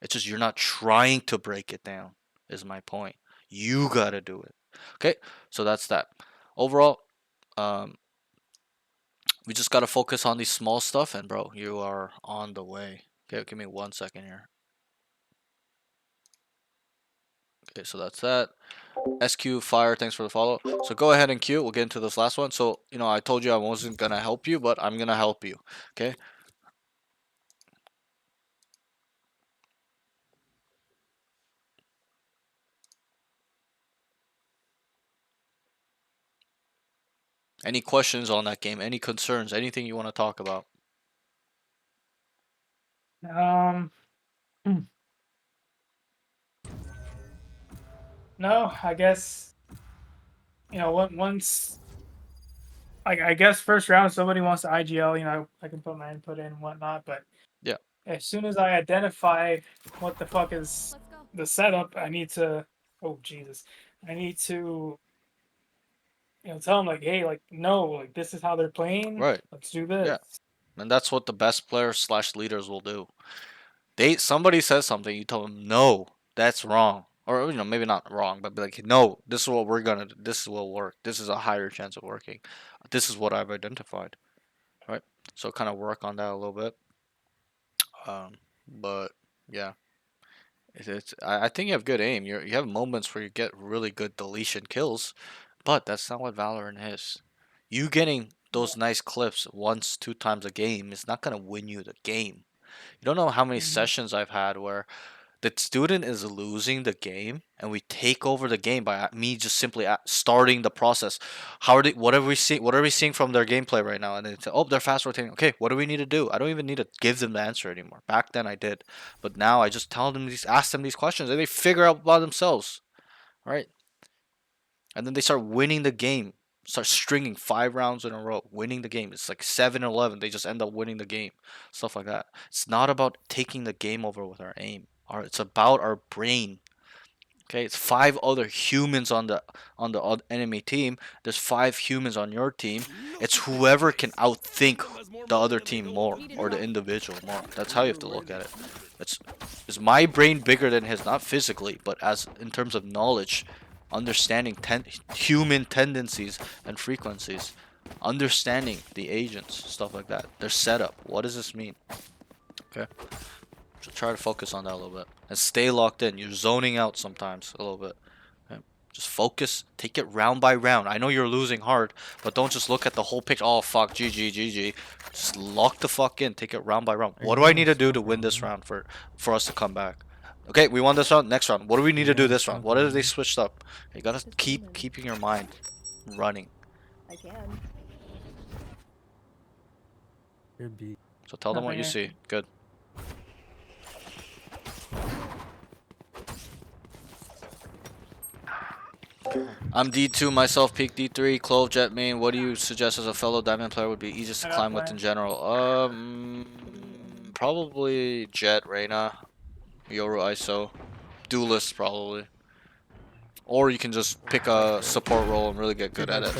It's just you're not trying to break it down, is my point. You gotta do it. Okay, so that's that. Overall, we just gotta focus on these small stuff, and bro, you are on the way. Okay, give me 1 second here. Okay, so that's that. SQ Fire, thanks for the follow. So go ahead and queue. We'll get into this last one. So, you know, I told you I wasn't gonna help you, but I'm gonna help you. Okay. Any questions on that game? Any concerns? Anything you want to talk about? No, I guess once I guess first round somebody wants to IGL, I can put my input in and whatnot, but Yeah. as soon as I identify what the fuck is the setup, I need to I need to tell them like, hey, like no, like this is how they're playing. Right. Let's do this. Yeah. And that's what the best players / leaders will do. Somebody says something, you tell them, no, that's wrong. Or, maybe not wrong, but be like, no, this is what we're gonna do. This will work. This is a higher chance of working. This is what I've identified. Right? So kind of work on that a little bit. But yeah. I think you have good aim. You have moments where you get really good deletion kills, but that's not what Valorant is. You getting those nice clips once, 2 times a game is not gonna win you the game. You don't know how many sessions I've had where the student is losing the game and we take over the game by me just simply starting the process. What are we seeing from their gameplay right now? And they say, oh, they're fast rotating. Okay, what do we need to do? I don't even need to give them the answer anymore. Back then I did, but now I just ask them these questions and they figure out by themselves, right? And then they start winning the game. Start stringing 5 rounds in a row, winning the game. It's like 7-11. They just end up winning the game. Stuff like that. It's not about taking the game over with our aim. It's about our brain. Okay, it's 5 other humans on the enemy team. There's 5 humans on your team. It's whoever can outthink the other team more, or the individual more. That's how you have to look at it. Is my brain bigger than his? Not physically, but as in terms of knowledge. Understanding human tendencies and frequencies, understanding the agents, stuff like that, their setup. What does this mean? Okay, so try to focus on that a little bit and stay locked in. You're zoning out sometimes a little bit. Okay? Just focus, take it round by round. I know you're losing hard, but don't just look at the whole picture. Oh fuck, GG. Just lock the fuck in, take it round by round. What do I need to do to win this round for us to come back? Okay, we won this round. Next round, what do we need to do this round? What have they switched up? You gotta keeping your mind running. I can. So tell them what you see. Good. I'm D2 myself, peak D3, Clove, Jet main. What do you suggest as a fellow Diamond player would be easiest to climb with in general? Probably Jet, Reyna, Yoru, ISO, Duelist probably. Or you can just pick a support role and really get good at it.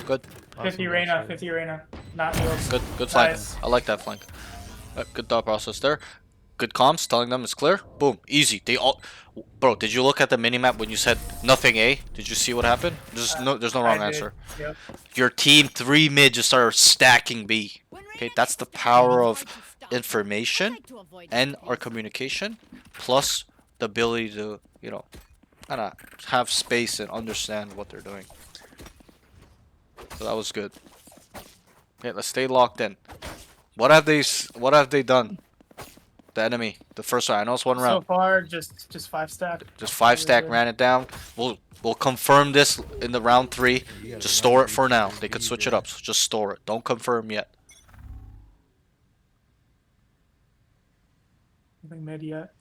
Good. 50 Reyna, not yours. Good flank. Nice. I like that flank. Good thought process there. Good comms, telling them it's clear. Boom, easy. Bro, did you look at the minimap when you said nothing A? Did you see what happened? There's no wrong answer. Yep. Your team 3 mid just started stacking B. Okay, that's the power of information and our communication, plus the ability to, kind of have space and understand what they're doing. So that was good. Okay, let's stay locked in. What have they done? The enemy, the first round. I know it's 1 round. So far, just 5 stack. Just 5 stack, ran it down. We'll confirm this in the round 3. Just store it for now. They could switch it up, so just store it. Don't confirm yet. Nothing mid yet.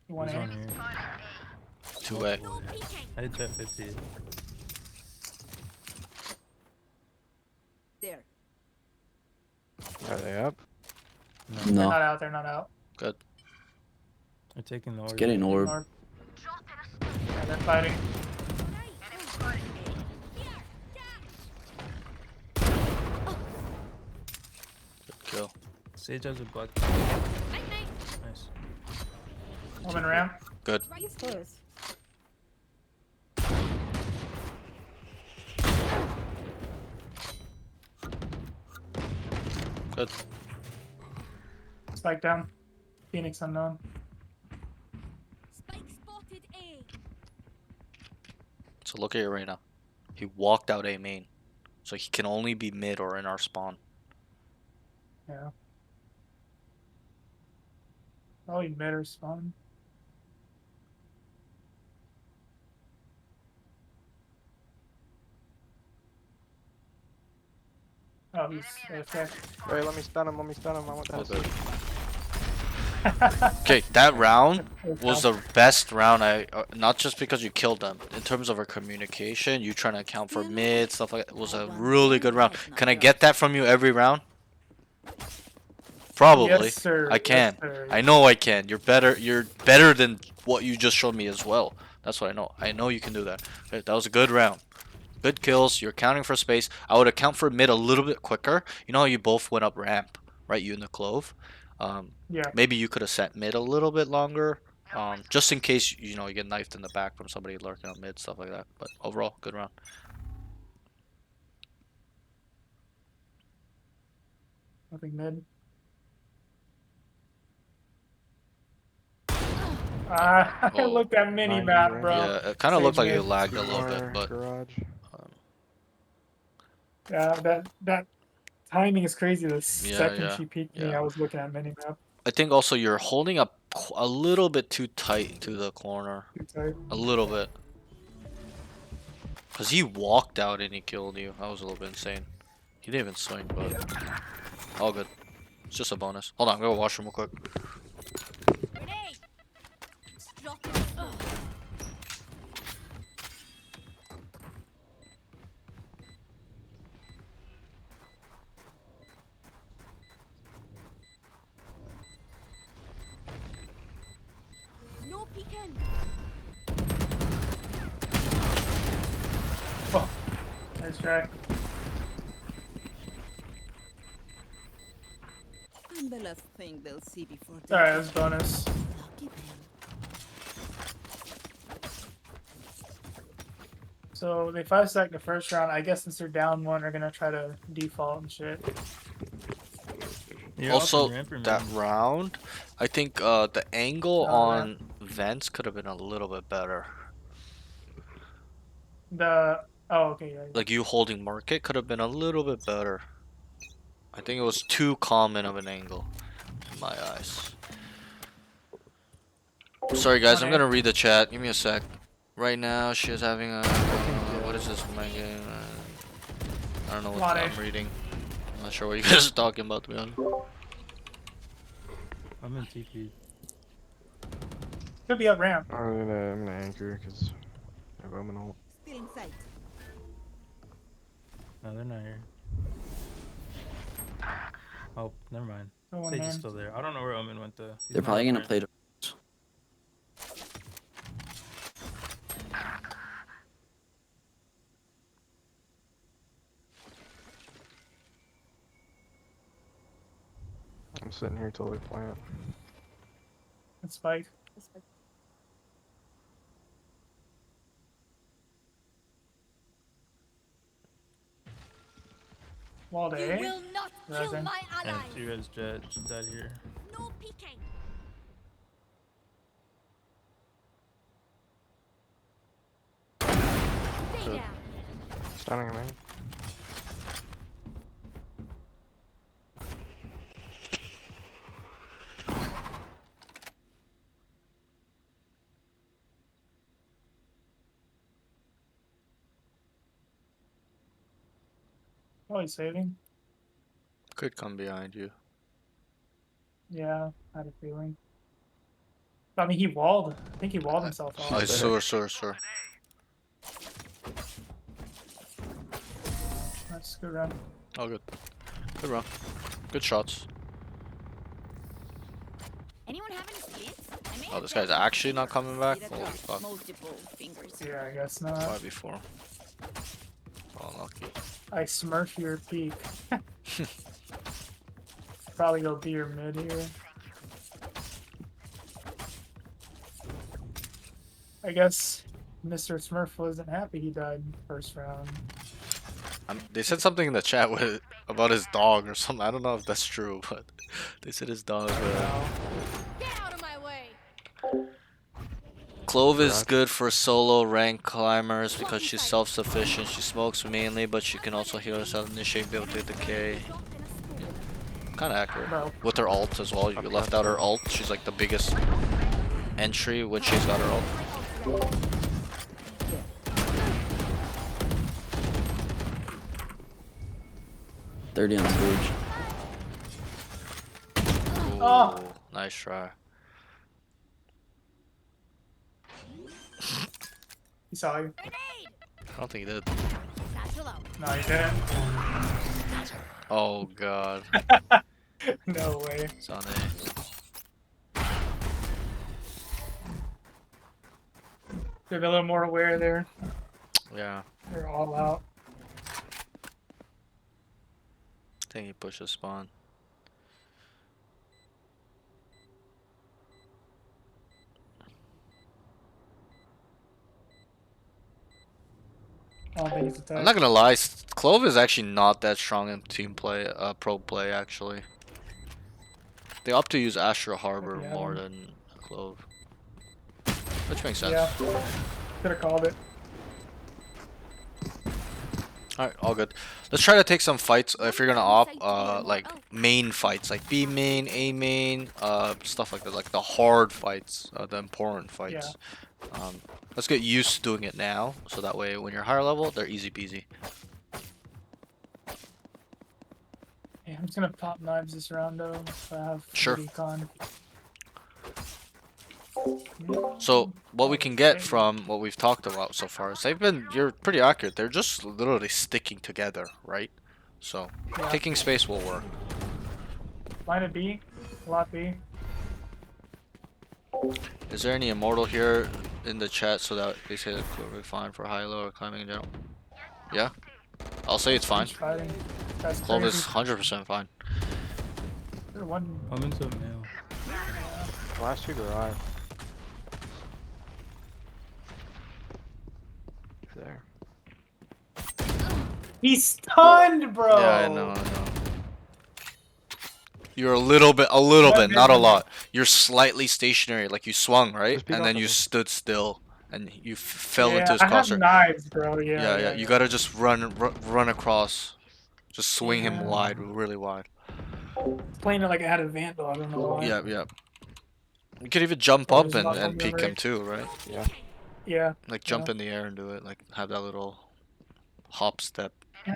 You want to 2A. I hit Jet 50. There. Are they up? They're not out. They're not out. Good. They're taking the orb. Getting orb. North. Yeah, they're fighting. Good kill. Sage has a butt. Nice. Woman ramp. Good. He's close. Good. Spike down. Phoenix unknown. Spike spotted A. So look at it right now. He walked out A main. So he can only be mid or in our spawn. Yeah. Probably mid or spawn. Oh, he's AFK. Wait, let me stun him. Let me stun him. I want All that. good. Okay, that round was the best round. Not just because you killed them. In terms of our communication, you trying to account for mid stuff like that, it was a really good round. Can I get that from you every round? Probably. Yes, sir. I can. Yes, sir. I know I can. You're better. You're better than what you just showed me as well. That's what I know. I know you can do that. Okay, that was a good round. Good kills. You're counting for space. I would account for mid a little bit quicker. You know how you both went up ramp, right? You and the Clove. Yeah. Maybe you could have set mid a little bit longer, just in case you get knifed in the back from somebody lurking on mid, stuff like that. But overall, good round. Nothing mid. I Oh, looked at mini map, bro. Yeah, it kind of looked like Same you mid. lagged a little bit, but Garage. Yeah, that timing is crazy. The second yeah, she peeked me, yeah. I was looking at mini map. I think also you're holding up a little bit too tight to the corner, Too tight. a little bit. Cause he walked out and he killed you. That was a little bit insane. He didn't even swing, but all good. It's just a bonus. Hold on, I'm gonna go washroom real quick. Grenade. Drop it. No peeking. Oh, nice try. I'm the last thing they'll see before they Sorry, that was bonus. lucky them. So they 5-stacked the first round. I guess since they're down one, they're gonna try to default and shit. You're up Also, and ramping, that man. round, I think the angle Oh, on vents could have been a little bit better. The okay, yeah. Like you holding market could have been a little bit better. I think it was too common of an angle in my eyes. Sorry guys, I'm Okay. gonna read the chat. Give me a sec. Right now, she is having a what is this my game? I don't know what Lonnie. I'm reading. I'm not sure what you guys are talking about, to be honest. I'm in TP. Could be up ramp. I'm gonna anchor because I have Omen ult. Still in sight. No, they're not here. Oh, never mind. No one Sage man. is still there. I don't know where Omen went though. He's They're not probably up gonna ramp. play. I'm sitting here till they plant. It's Spike. Wall to You A. will not kill Resin. my Yeah, allies. you guys Jet dead here. No peeking. Stay Good. down. Stunning him, Oh, he's saving. Could come behind you. Yeah, I had a feeling. I mean, he walled. I think he walled himself Oh, off. he's sewer. That's a good run. Oh, good. Good run. Good shots. Anyone have any splits? Oh, this guy's actually not coming back? Holy fuck. Multiple fingers. Yeah, I guess not. Why before? Oh, lucky. I smurf your peak. Probably go B or mid here. I guess Mr. Smurf wasn't happy he died in the first round. They said something in the chat with about his dog or something. I don't know if that's true, but they said his dog. Get out of my way! Clove is good for solo rank climbers because she's self-sufficient. She smokes mainly, but she can also heal herself, initiate, build to decay. Kind of accurate. Bro. With her ult as well. You left out her ult. She's like the biggest entry when she's got her ult. 30 on stage. Oh. Nice try. He saw you. I don't think he did. No, he didn't. Oh god. No way. It's on A. They're a little more aware there. Yeah. They're all out. I think he pushes spawn. I don't think it's attacked. I'm not gonna lie, Clove is actually not that strong in team play, pro play actually. They opt to use Astra Harbor Yeah. more than Clove. Which makes sense. Yeah. Could have called it. Alright, all good. Let's try to take some fights if you're gonna op, like main fights, like B main, A main, stuff like that, like the hard fights, the important fights. Let's get used to doing it now, so that way when you're higher level, they're easy peasy. Yeah, I'm just gonna pop knives this round though. If I have Sure. recon. So what we can get from what we've talked about so far is you're pretty accurate. They're just literally sticking together, right? So Yeah. taking space will work. Line of B, lot B. Is there any immortal here in the chat so that they say it's totally fine for high low or climbing in general? Yeah, I'll say it's fine. Who's fighting? That's Clove is crazy. 100% fine. They're one. I'm into it now. Last two garage. There. He's stunned, bro. Yeah, I know. You're a little bit, not a lot. You're slightly stationary, like you swung, right? Just beat And off then of you him. stood still, and you fell Yeah, into his I have crosshair. knives, bro. Yeah. Yeah. You gotta just run across, just swing him Yeah. wide, really wide. Playing it like I had a Vandal. I don't know why. Yeah. You could even jump Or up just and, knock and him peek over. him too, right? Yeah. Yeah. Like jump in the air and do it, like have that little hop step. I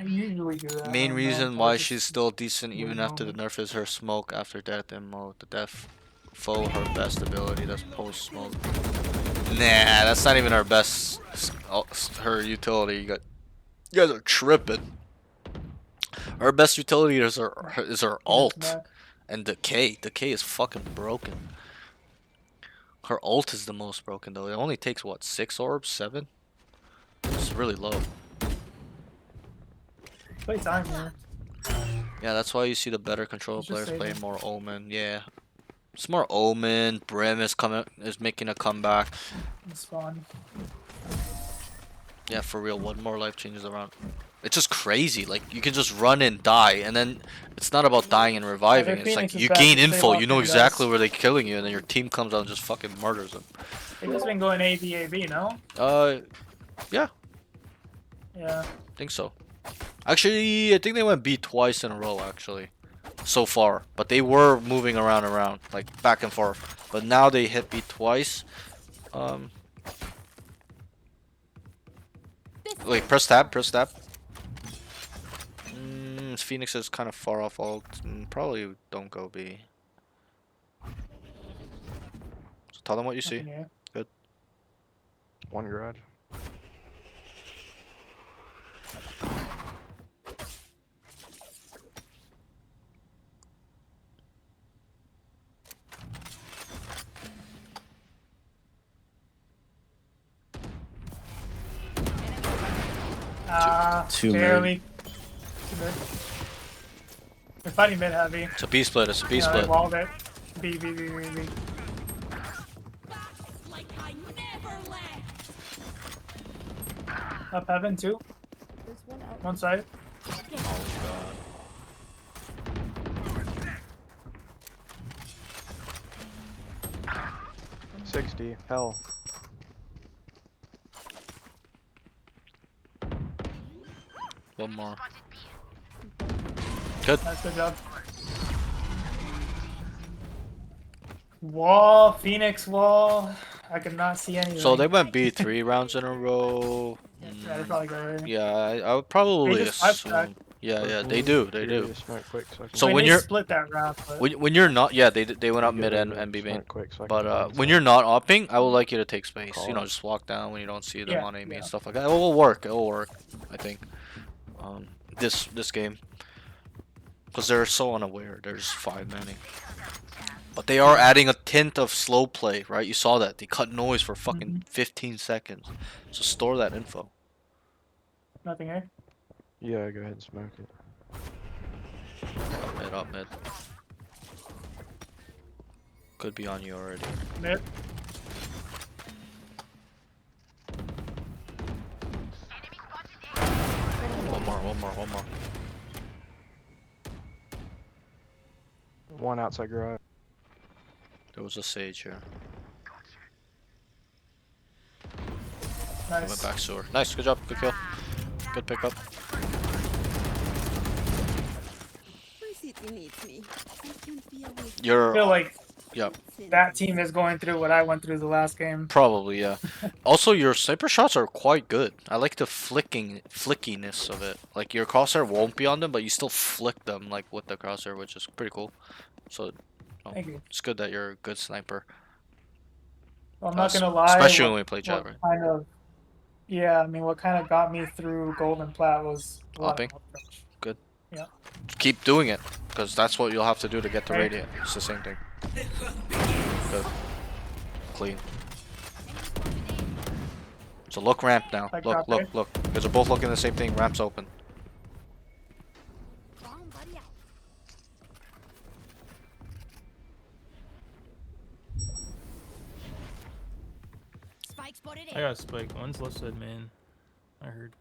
usually do that. I Main don't know, reason I why just- she's still decent even wouldn't after the know. nerf is her smoke after death and mode. The death foe her best ability, that's post smoke. Nah, that's not even her best her utility. You guys are tripping. Her best utility is her ult Back. and decay. Decay is fucking broken. Her ult is the most broken though. It only takes what, 6 orbs? 7? It's really low. Play time here. Yeah, that's why you see the better control It's just players playing saving. more Omen. Yeah, it's more Omen. Brim is making a comeback. And spawn. Yeah, for real. One more life changes around. It's just crazy. Like you can just run and die, and then it's not about dying and reviving. their It's like Phoenix is you back gain to stay info. locked You know in, exactly guys. where they're killing you, and then your team comes out and just fucking murders them. They've just been going A-B, no? Yeah, Yeah. I think so. Actually, I think they went B twice in a row. Actually, so far, but they were moving around, like back and forth. But now they hit B twice. Wait, press tab. Phoenix is kind of far off ult. Probably don't go B. Tell them what you see. Nothing here. One garage. Two barely. Too mid. They're fighting mid heavy. It's a B split. It's a B Yeah, they split. walled it. B. Like I never left. Up heaven too. There's one out. One side. Oh 60. Hell. One more. Nice, good job. Wall, Phoenix wall. I could not see anything. So they went B 3 rounds in a row. Yeah, they probably go in. Yeah, I would probably They just five assume. stack. Yeah, they do. They Yeah, do. just smoke quick so I can So I mean, when they you're split that round, but when you're not, yeah, they went up Yeah, mid yeah, and B main. smoke quick so I can But find when some. you're not opping, I would like you to take space. You know, Call it. just walk down when you don't see them Yeah, on Amy and yeah. stuff like that. It will work. It will work. I think. This game, because they're so unaware. There's 5 many. But they are adding a tint of slow play, right? You saw that. They cut noise for fucking 15 seconds. So store that info. nothing here. Yeah, go ahead and smoke it. Up mid. Could be on you already. Mid. One more. One outside garage. There was a sage here. Nice. Went back sewer. Nice, good job, good kill. Good pickup. City needs me. I can't be away. I You're feel like Yep. that team is going through what I went through the last game. Probably, yeah. Also, your sniper shots are quite good. I like the flickiness of it. Like, your crosshair won't be on them, but you still flick them, like, with the crosshair, which is pretty cool. So, Thank you. it's good that you're a good sniper. Well, I'm not gonna lie. Especially what- when we play Jet, what right? kind of, yeah, I mean, what kind of got me through Gold and Plat was a lot of Hopping. approach. Good. Yeah. Keep doing it, because that's what you'll have to do to get to Right. Radiant. It's the same thing. Good. Clean. So look ramp now. Like Look, drop look, it. look. Because they're both looking the same thing. Ramp's open. Spike spotted I got spike. One's left side man. I heard.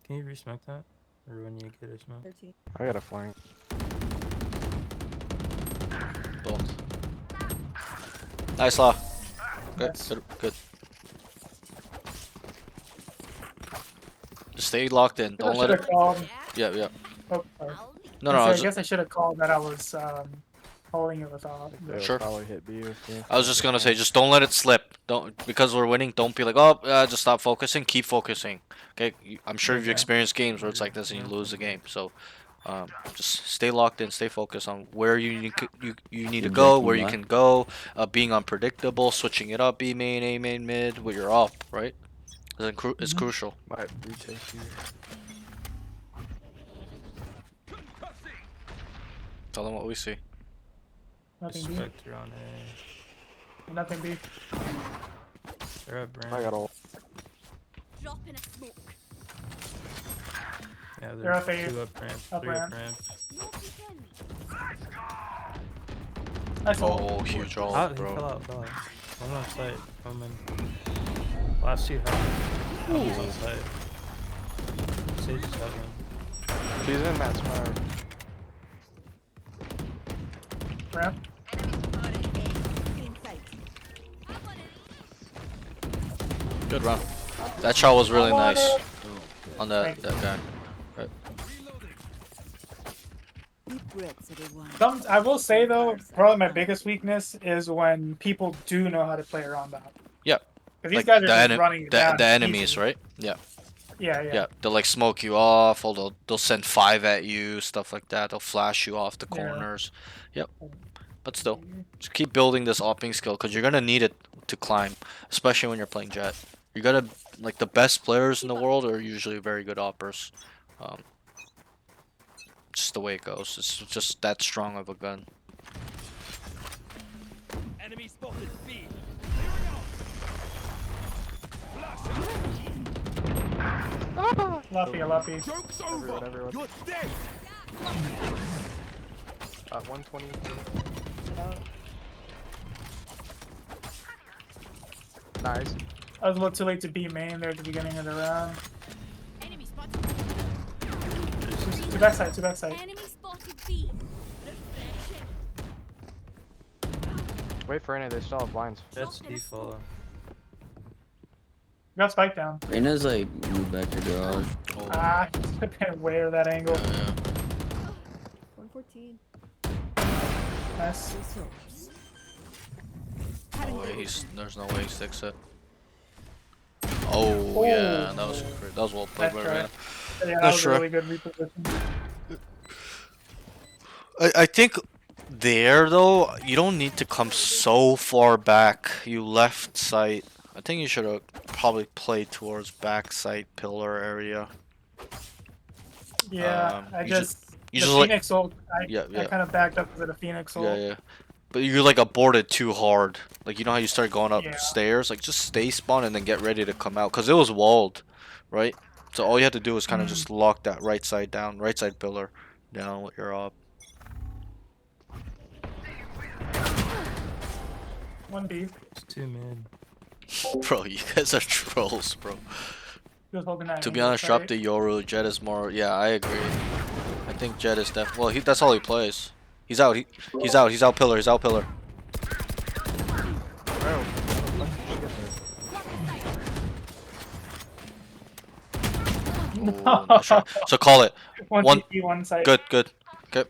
Can you resmoke that? Or when you get a smoke? 13. I got a flank. Both. Nice law. Good, Nice. good. Just stay locked in. I Don't should let it. have called. Yeah. Oh, sorry. No, I I was, guess I should have called that I was holding it with off. They'll Sure. probably hit B with you. I was just gonna say, just don't let it slip. Don't, because we're winning. Don't be like, oh, just stop focusing. Keep focusing. Okay. I'm sure you've Okay. experienced games where it's like this and you lose the game. So, just stay locked in. Stay focused on where you need to go, where you can go. Being unpredictable, switching it up. B main, A main, mid. Where you're up, right? It's crucial. Might retake you. Tell them what we see. Nothing B. Spectre on A. Nothing B. They're at brand. I got ult. Drop in a smoke. Yeah, They're they're up A. two up ramp. Up 3 up ramp. ramp. No peeking. Nice ult. Oh, huge ult, He bro. fell out. One on site. Coming. Last two have He's on site. Sage is heaven. She's in that smoke. Ramp. Good run. That shot was really I want nice it. on that Thank guy. I will say though, probably my biggest weakness is when people do know how to play around that. Yeah. Because these Like guys are the just ene- running the down enemies, easily. right? Yeah. Yeah, they'll like smoke you off, or they'll send 5 at you, stuff like that. They'll flash you off the Yeah. corners. Yep. But still, just keep building this opping skill because you're gonna need it to climb, especially when you're playing Jet. You're gonna like the best players in the world are usually very good oppers. Just the way it goes. It's just that strong of a gun. Enemy spotted B. Luffy, Luffy. Joke's Everyone, over. everyone. You're dead. 120. Nice. I was a little too late to beat main there at the beginning of the round. Enemy spotted. Two backside, two backside. Enemy spotted B. Refreshing. Wait for any. They still have blinds. Jet's default. Got spike down. Reyna's like moved back to garage. Oh, Ah, way of that angle. yeah. 114. Nice. No way there's no way he sticks it. Oh, yeah, that was great. That was well played by That's right. Reyna. Yeah, that That's was a right. really good reposition. I think there though, you don't need to come so far back. You left site. I think you should have probably played towards back site pillar area. Yeah, I you just you the just like Phoenix ult. I yeah. kind of backed up with a Phoenix ult. yeah. But you like aborted too hard. Like you know how you start going up Yeah. stairs? Like just stay spawn and then get ready to come out. Cause it was walled, right? So all you had to do was kind of just lock that right side down, right side pillar down with your op. 1B. It's 2 mid. Bro, you guys are trolls, bro. He was holding that To be angle, honest, drop right? the Yoru. Jet is more. Yeah, I agree. I think Jet is well, that's all he plays. He's out. He's out. He's out pillar. He's out pillar. Ooh, nice try. So call it. One One- TP, one side. Good. Okay.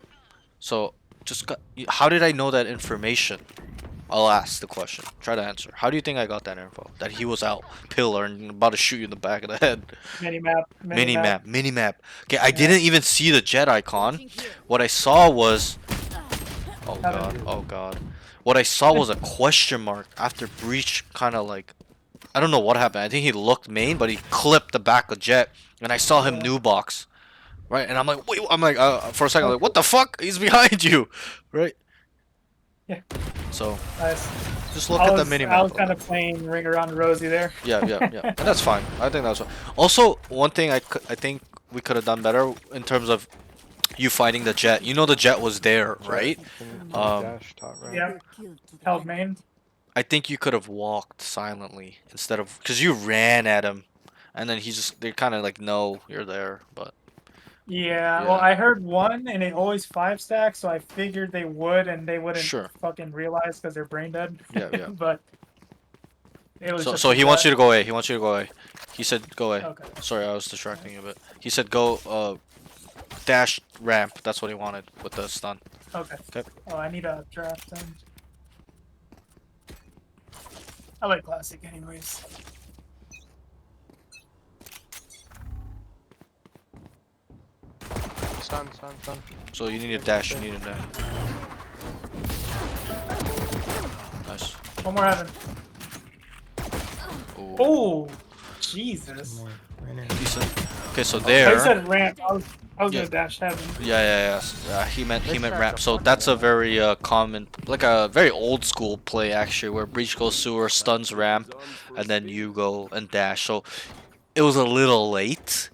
So how did I know that information? I'll ask the question. Try to answer. How do you think I got that info? That he was out pillar and about to shoot you in the back of the head. Minimap. Okay, I didn't even see the Jet icon. What I saw was, oh god. What I saw was a question mark after breach. Kind of like, I don't know what happened. I think he looked main, but he clipped the back of Jet, and I saw him new box, right? And I'm like, wait. I'm like, for a second, I'm like, what the fuck? He's behind you, right? Yeah. So Nice. just look at the I minimap. was kind of playing ring around Rosie there. Yeah. And that's fine. I think that's fine. Also, one thing I think we could have done better in terms of you fighting the Jet. You know the Jet was there, right? Dash top right. Yeah. Held main. I think you could have walked silently instead of because you ran at him, and then they kind of like know you're there, but Yeah, well, I heard one, and it always 5 stacks, so I figured they would, and they wouldn't Sure. fucking realize because they're brain dead. Yeah. But it was just So he a wants you bet. to go away. He wants you to go away. He said go away. Okay. Sorry, I was distracting you a bit. He said go dash ramp. That's what he wanted with the stun. Okay. Okay. Oh, I need a draft then. I like classic, anyways. Stun. So you need a dash. You need a dash. Nice. One more heaven. Ooh. Oh, Jesus. More. Reyna. Decent. Okay, so I there. said ramp. I was Yeah. gonna dash heaven. Yeah. He meant ramp. So that's a very common, like a very old school play actually, where breach goes sewer, stuns ramp, and then you go and dash. So it was a little late,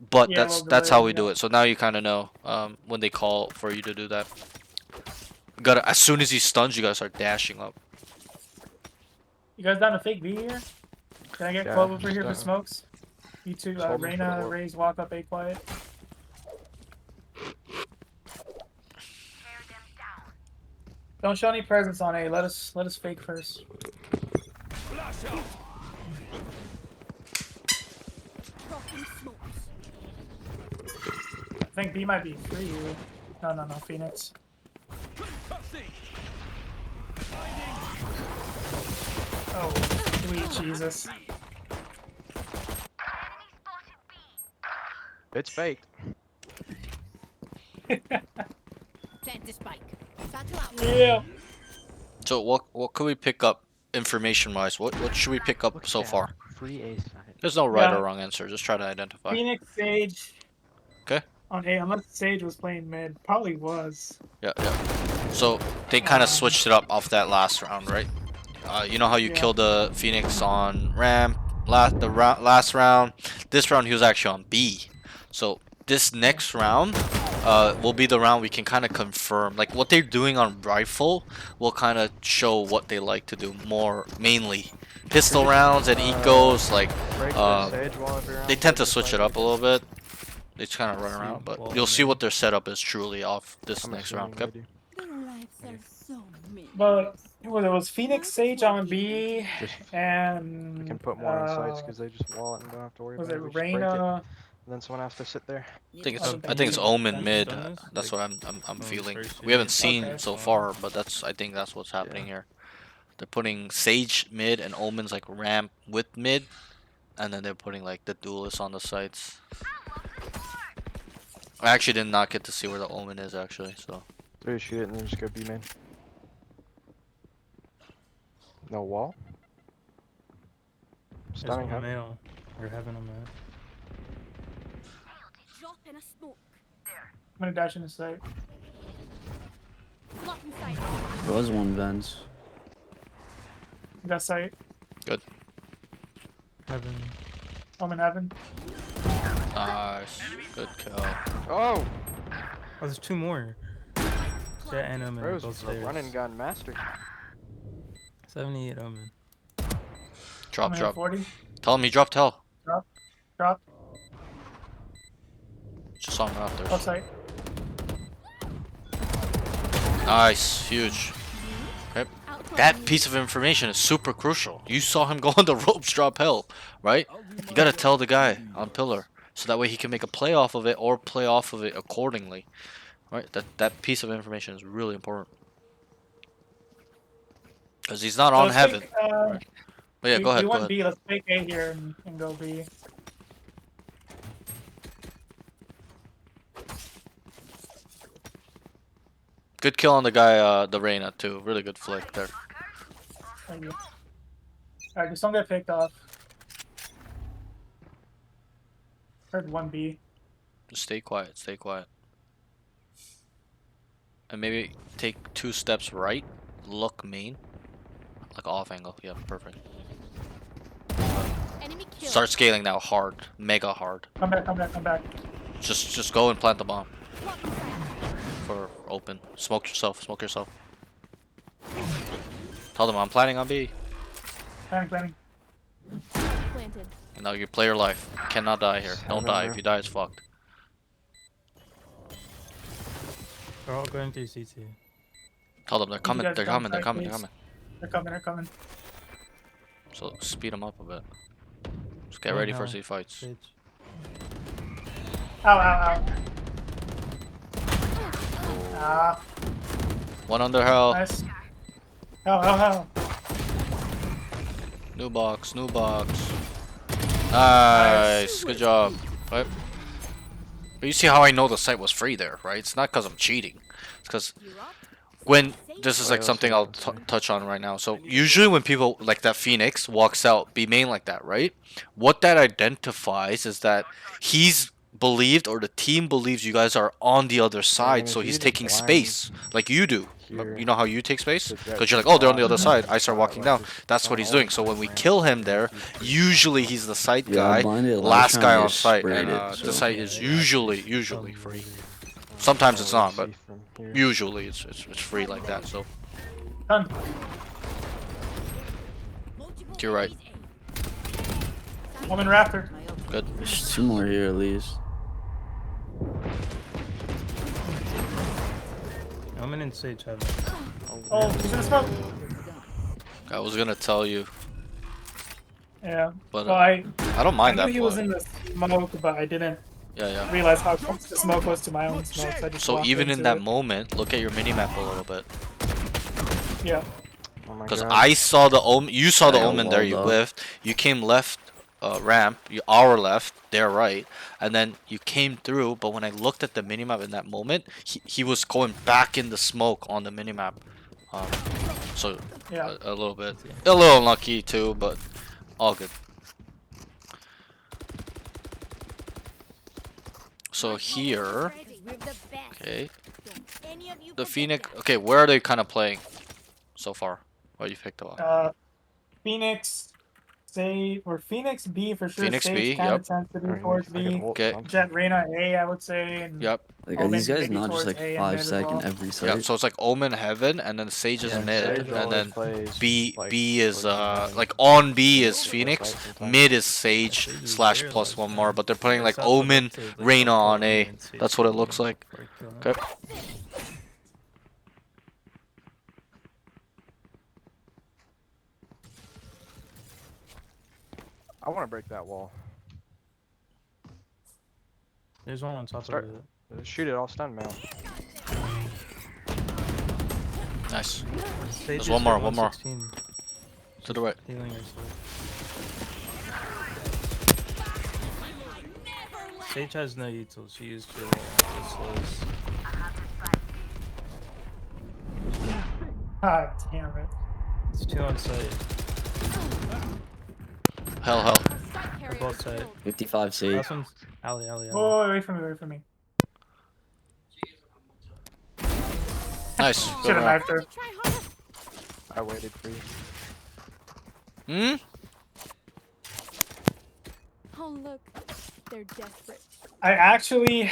but Yeah, a that's little that's how we delayed, do yeah. it. So now you kind of know when they call for you to do that. Gotta as soon as he stuns, you gotta start dashing up. You guys down to fake B here? Can I get Yeah, Clove over just here for don't- smokes? You two, Just hold me for the Reyna, orb. Raze, walk up, A quiet. Don't show any presence on A. Let us fake first. Dropping smokes. I think B might be free. No, Phoenix. Oh, sweet Jesus. It's faked. Plant the spike. Satchel out. Yeah. So what could we pick up information wise? What should we pick up so far? Free A side. There's no right Yeah. or wrong answer. Just try to identify. Phoenix Sage. Okay. On A, unless Sage was playing mid, probably was. Yeah, yeah. So they kind of switched it up off that last round, right? You know how you Yeah. killed the Phoenix on ramp last round. This round he was actually on B. So this next round will be the round we can kind of confirm, like what they're doing on rifle will kind of show what they like to do more, mainly pistol rounds and ecos. Like Break the Sage wall every round, they tend to just switch it like up a little bit. They just kind of run around, but you'll see what their setup is truly off this I'm next assuming round. they Okay. do. Their lives are so meaningless. But it was Phoenix Sage on B, Just and we can put more on sites because they just wall it and don't have to worry was about it it. We just break it, Reyna? and then someone has to sit there. I think Oh, it's Omen mid. done this? That's what I'm Oh, feeling. first We haven't season. seen Okay. so far, but I think that's what's happening here. They're putting Sage mid and Omen's like ramp with mid, and then they're putting like the duelists on the sites. I actually did not get to see where the Omen is actually, so So you shoot it and then just go B main. No wall. There's Stunning one hub. male. We're having a man. Drop in a smoke. I'm gonna dash in the site. Lock inside. There was one Vents. That site. Heaven. I'm in heaven. nice, good kill. Oh, Oh, there's two more. Jet and Omen. Rose Both was a stairs. running gun master. 78 Omen. Drop, I'm in drop. 40. Tell him he dropped hell. Drop. Just saw him out there. Outside. Nice, huge. Okay. That piece of information is super crucial. You saw him go on the ropes, drop hell, right? You gotta tell the guy on pillar, so that way he can make a play off of it or play off of it accordingly, right? That piece of information is really important because he's not on Let's heaven. take, But yeah, we, go ahead, we go want ahead. B. Let's take A here and go B. Good kill on the guy, the Reyna too. Really good flick there. Thank you. Alright, just don't get picked off. Heard 1B. Just stay quiet, stay quiet. And maybe take 2 steps right, look main. Like off angle, yeah, perfect. Enemy kill. Start scaling now hard, mega hard. Come back, come back, come back. Just go and plant the bomb Lock inside. for open. Smoke yourself, smoke yourself. Tell them I'm planning on B. Planning. Planted. And now you play your life. You cannot die here. Don't die. If you die, it's fucked. They're all going through CT. Tell them they're coming, guys they're come coming, they're back, coming, they're please. coming. They're coming. So speed them up a bit. Just get ready for hell. C fights. Sage. Ow, ow, ow. Ah, One under hell. nice. Ow. New box, new box. Nice, good job. Right. But you see how I know the site was free there, right? It's not because I'm cheating. It's because You're up. when this is like something I'll touch on right now. So usually when people like that Phoenix walks out B main like that, right? What that identifies is that he's believed or the team believes you guys are on the other side, if so you he's just taking blind space like you do. here, You know how you take space? the jet Because you're like, oh, they're on the other blind, side. I start walking down. That's what he's doing. So when we kill him there, usually he's the site Yeah, I guy, blinded last last guy round, on they site, sprayed and it, the so- site is usually free. Sometimes it's not, but usually it's free like that. So Done. Multiple you're right. enemies A. I'm in Raptor. Good. There's 2 more here at least. Omen and Sage Heaven. Oh, he's in the smoke. I was gonna tell you, Yeah. but Well, I I don't mind knew that he was play. in the smoke, but I didn't Yeah. realize how close the smoke was to my own smoke. So, I just So walked even in into that it. moment, look at your minimap a little bit. Yeah. Oh my Because god. I saw the omen, you saw the I got omen there, you walled up. whiffed. You came left ramp, our left, their right, and then you came through. But when I looked at the minimap in that moment, he was going back in the smoke on the minimap. So Yeah. a little unlucky too, but all good. So here, okay, the Phoenix. Okay, where are they kind of playing so far? What you picked up? Phoenix, say, or Phoenix B for sure. Phoenix Sage B, kind yep. of tends to be Alright, towards I can B. ult Okay. something. Jet Reyna A, I would say. And Yep. Like, are Omen these guys maybe not just towards like A and 5 mid as second well. every Yep. site? So it's like Omen Heaven, and then Sage is Yeah, mid, Sage and always then plays, B like, is towards the like on B is site Phoenix, sometimes. mid is Sage Sage is slash very plus low, one more, but they're playing They like sell for Omen, up to, like, Reyna top on four A. and Sage That's what it for looks one like. for a kill. Okay. I want to break that wall. There's one on top Start- of it. Shoot it, I'll stun mail. Nice. Sage There's is one more, at one more. 116, To the right. healing herself. Sage has no util. She used her the slows. God damn it. It's 2 on site. Hell. They're both site. 55 C. Last one's alley. Oh, wait for me, wait for me. Nice. Should Good have round. knifed her. I waited for you. Hmm? Oh look, they're desperate. I actually,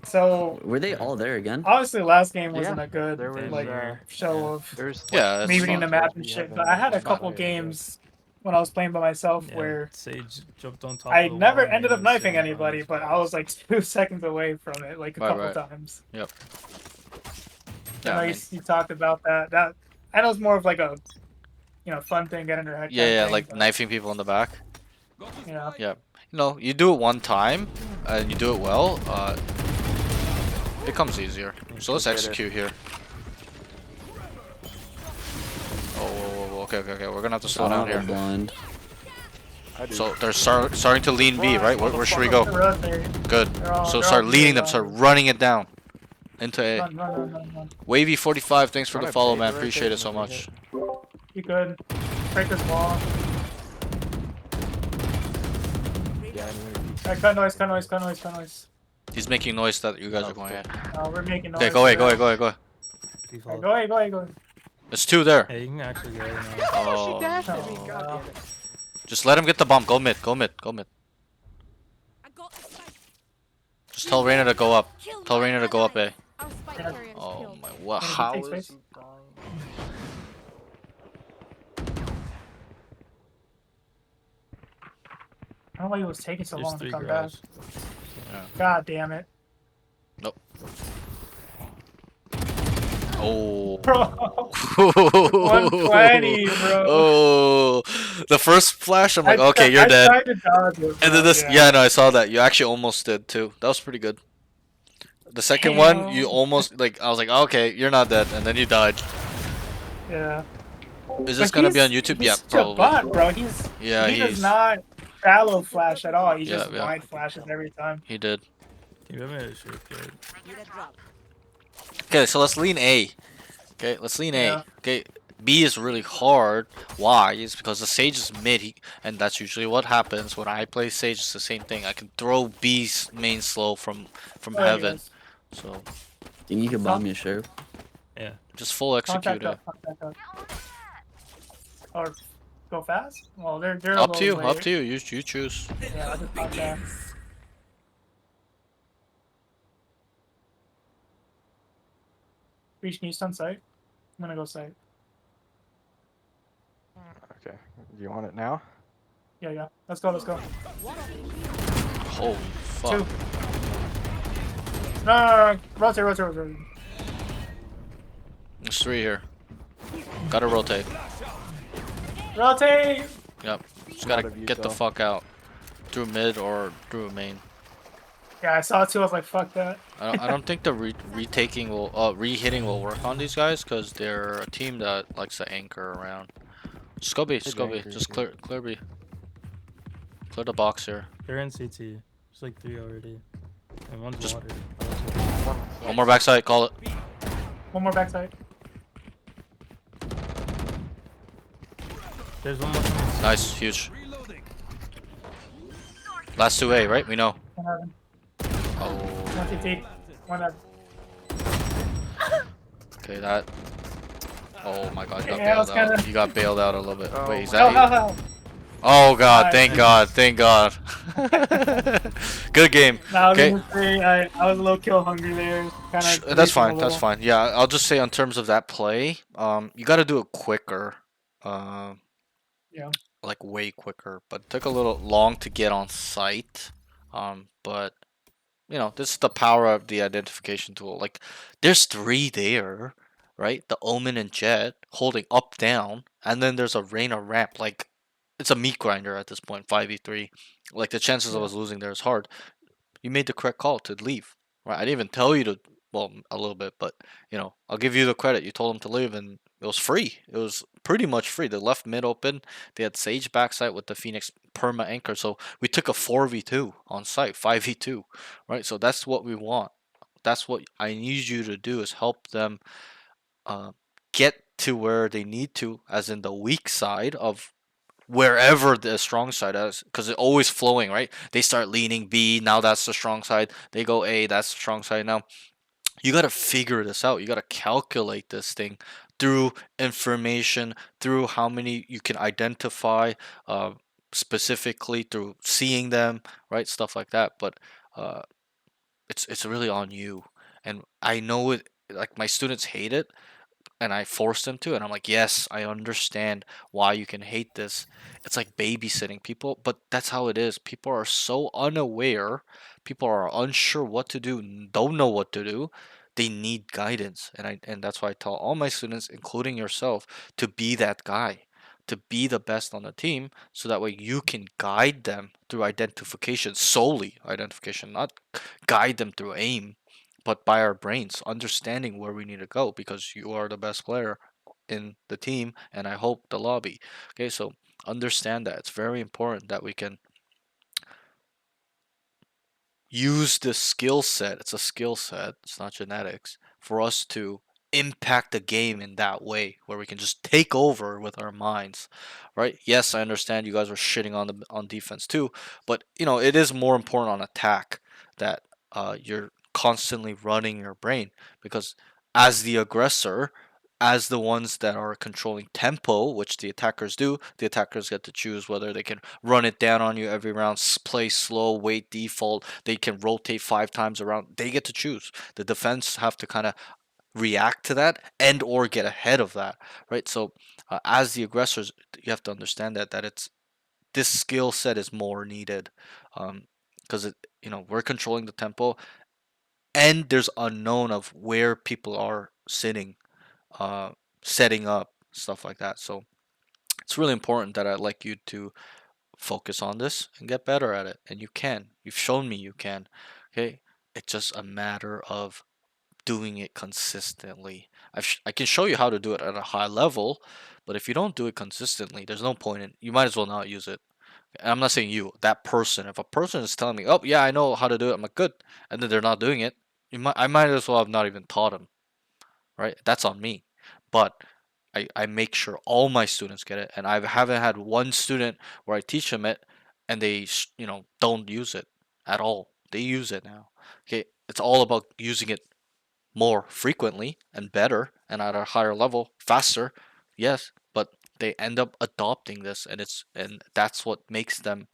so Were they all there again? obviously last game wasn't Yeah, a good there was, like show of There's Yeah, that's me reading fine. the map and shit. But I had a couple games when I was playing by myself Yeah, where Sage jumped on top I of the never wall and ended up was knifing sitting on anybody, his but back. I was like 2 seconds away from it, like a Right, couple right. times. Yep. I Yeah, know I you, mean, you talked about that. That I know it's more of like a, fun thing, get in their head. kind of yeah, thing, like but, knifing people in the back. Yeah. Yeah. You know, you do it one time, and you do it well, it becomes easier. So let's execute here. Oh, okay. We're gonna have to slow down They're here. blind. So they're starting to lean B, right? Where should we go? Good. So they're start all leading good, them, start running it down into A. Run. Wavy45, thanks for Run the a follow, bait man. right Appreciate there it so and then much. You could break this wall. Yeah, Alright, cut noise. He's making noise that you guys are going in. We're making noise. Okay, go away. Alright, Default. Go ahead. There's 2 there. Hey, you can actually go now. Oh, dashed at me, god damn it. just let him get the bomb. Go mid. I got the spike. Just tell Reyna to go up. Tell Reyna to go up A. Our spike carrier is Oh killed. my, what? Take How space. is he dying? I don't know why it was taking so There's long to 3 come back. girls. God damn it. Nope. Oh. Bro. 120, bro. Oh. The first flash, I'm like, I okay, tri- you're I dead. tried to dodge it, And then bro, this, yeah, no, I saw that. You actually almost did too. That was pretty good. The second one, you Damn. almost like. I was like, okay, you're not dead, and then you died. Yeah. Is this But gonna be he's- on YouTube? he's Yeah, such a probably. bot, bro. He Yeah, does not shallow flash at all. He Yeah, just yeah. wide flashes every time. He did. You have me shoot good. Okay, so let's lean A. Okay, let's lean Yeah. A. Okay, B is really hard. Why? It's because the Sage is mid, and that's usually what happens when I play Sage. It's the same thing. I can throw B's main slow from Oh, heaven. yes. So Think you could bomb me a sheriff? Yeah. just full execute Contact it. up, contact up. Or go fast? Well, they're Up to you. late. Up to you. You choose. Yeah, I just contact. Reach me on site. I'm gonna go site. Okay, you want it now? Yeah. Let's go. Holy fuck. 2. No. Rotate. There's 3 here. Gotta rotate. Rotate! Yep. Just gotta Out of get the util. fuck out. Through mid or through main. Yeah, I saw it too. I was like, fuck that. I don't think the retaking will re-hitting will work on these guys because they're a team that likes to anchor around. Just go B, just Could go B, anchor, just yeah. clear B. Clear the box here. They're in CT. There's like 3 already. And one's Just- water. One more backside. Call it. One more backside. There's one more coming. Nice. Huge. Last 2A, right? We know. One heaven. Oh. One CT. One heaven. Okay, that. Oh my god, you got Yeah, bailed that's kinda- out. You got bailed out a little bit. Oh Wait, is my that Hell, you? hell, hell. Oh god, thank Nice. god, thank god. Good game. No, I was Okay. gonna say, I was a little kill hungry there. Kinda That's fine. That's fine. Yeah, I'll just say in terms of that play, you got to do it quicker. Yeah. Like way quicker, but it took a little long to get on site. But you know, this is the power of the identification tool. Like, there's 3 there, right? The Omen and Jet holding up, down, and then there's a Reyna ramp. Like, it's a meat grinder at this point, 5v3. Like, the chances of us losing there is hard. You made the correct call to leave, right? I didn't even tell you to, well, a little bit, but, you know, I'll give you the credit. You told him to leave, and it was free. It was pretty much free. They left mid open. They had Sage backside with the Phoenix perma anchor. So we took a 4v2 on site, 5v2, right? So that's what we want. That's what I need you to do, is help them get to where they need to, as in the weak side of wherever the strong side is, because it's always flowing, right? They start leaning B, now that's the strong side. They go A, that's the strong side. Now you got to figure this out. You got to calculate this thing through information, through how many you can identify, specifically through seeing them, right? Stuff like that. But it's really on you. And I know it. Like, my students hate it, and I force them to, and I'm like, yes, I understand why you can hate this. It's like babysitting people, but that's how it is. People are so unaware. People are unsure what to do, don't know what to do. They need guidance, and that's why I tell all my students, including yourself, to be that guy, to be the best on the team, so that way you can guide them through identification, solely identification, not guide them through aim, but by our brains, understanding where we need to go, because you are the best player in the team, and I hope the lobby. Okay, so understand that. It's very important that we can use this skill set. It's a skill set, it's not genetics, for us to impact the game in that way, where we can just take over with our minds, right? Yes, I understand you guys are shitting on defense too, but you know, it is more important on attack that you're constantly running your brain, because as the aggressor, as the ones that are controlling tempo, which the attackers do, the attackers get to choose whether they can run it down on you every round, play slow, wait default, they can rotate 5 times around. They get to choose. The defense have to kind of react to that and or get ahead of that, right? So as the aggressors, you have to understand that it's, this skill set is more needed, because you know, we're controlling the tempo, and there's unknown of where people are sitting, setting up, stuff like that. So it's really important that I'd like you to focus on this and get better at it, and you can. You've shown me you can. Okay, it's just a matter of doing it consistently. I can show you how to do it at a high level, but if you don't do it consistently, there's no point in, you might as well not use it. And I'm not saying you, that person. If a person is telling me, oh yeah, I know how to do it, I'm like, good, and then they're not doing it, I might as well have not even taught them, right? That's on me. But I make sure all my students get it, and I haven't had one student where I teach them it and they, you know, don't use it at all. They use it now. Okay, it's all about using it more frequently and better and at a higher level, faster. Yes, but they end up adopting this, and that's what makes them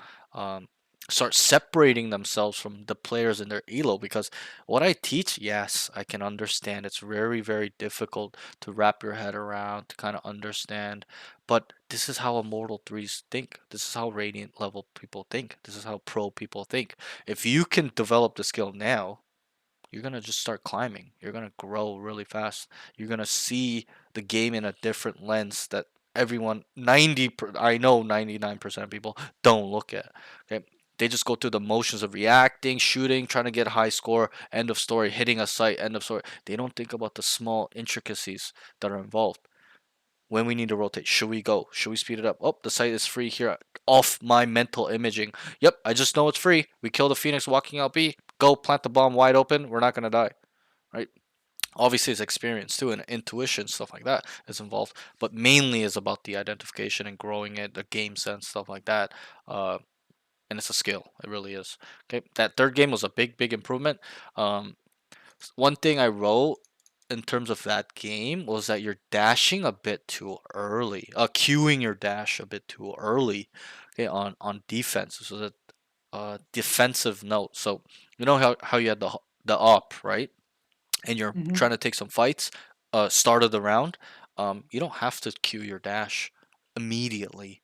start separating themselves from the players in their elo. Because what I teach, yes, I can understand, it's very, very difficult to wrap your head around, to kind of understand, but this is how Immortal 3s think. This is how Radiant level people think. This is how pro people think. If you can develop the skill now, you're gonna just start climbing. You're gonna grow really fast. You're gonna see the game in a different lens that everyone, I know 99% of people don't look at. Okay, they just go through the motions of reacting, shooting, trying to get a high score, end of story, hitting a site, end of story. They don't think about the small intricacies that are involved. when we need to rotate. Should we go? Should we speed it up? Oh, the site is free here. Off my mental imaging. Yep, I just know it's free. We kill the Phoenix walking out B. Go plant the bomb wide open. We're not gonna die, right? Obviously, it's experience too, and intuition, stuff like that is involved. But mainly is about the identification and growing it, the game sense, stuff like that. And it's a skill. It really is. Okay, that third game was a big improvement. One thing I wrote in terms of that game was that you're dashing a bit too early, queuing your dash a bit too early, okay, on defense. So that defensive note. So you know how you had the op, right? And you're trying to take some fights, start of the round. You don't have to queue your dash immediately.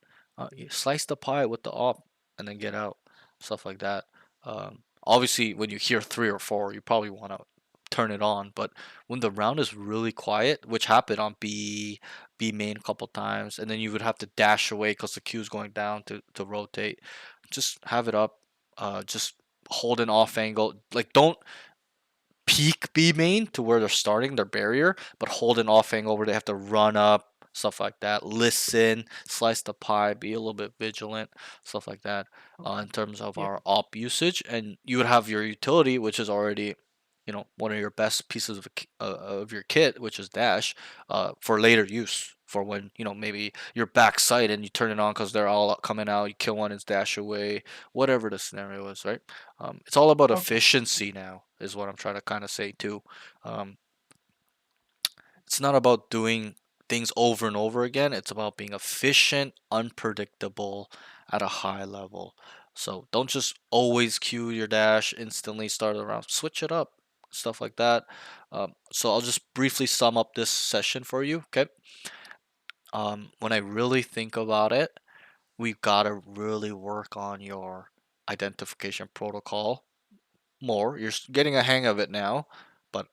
You slice the pie with the op and then get out, stuff like that. Obviously, when you hear 3 or 4, you probably want to turn it on. But when the round is really quiet, which happened on B main a couple times, and then you would have to dash away because the queue's going down to rotate. Just have it up. Just hold an off angle. Like, don't peek B main to where they're starting their barrier, but hold an off angle where they have to run up, stuff like that. Listen, slice the pie, be a little bit vigilant, stuff like that. In terms of our op usage, and you would have your utility, which is already, one of your best pieces of your kit, which is dash, for later use. For when maybe you're backside and you turn it on because they're all coming out, you kill one, it's dash away, whatever the scenario is, right? It's all about efficiency now, is what I'm trying to kind of say too. It's not about doing things over and over again. It's about being efficient, unpredictable at a high level. So don't just always queue your dash, instantly start around. Switch it up, stuff like that. So I'll just briefly sum up this session for you, okay? When I really think about it, we've got to really work on your identification protocol more. You're getting a hang of it now, but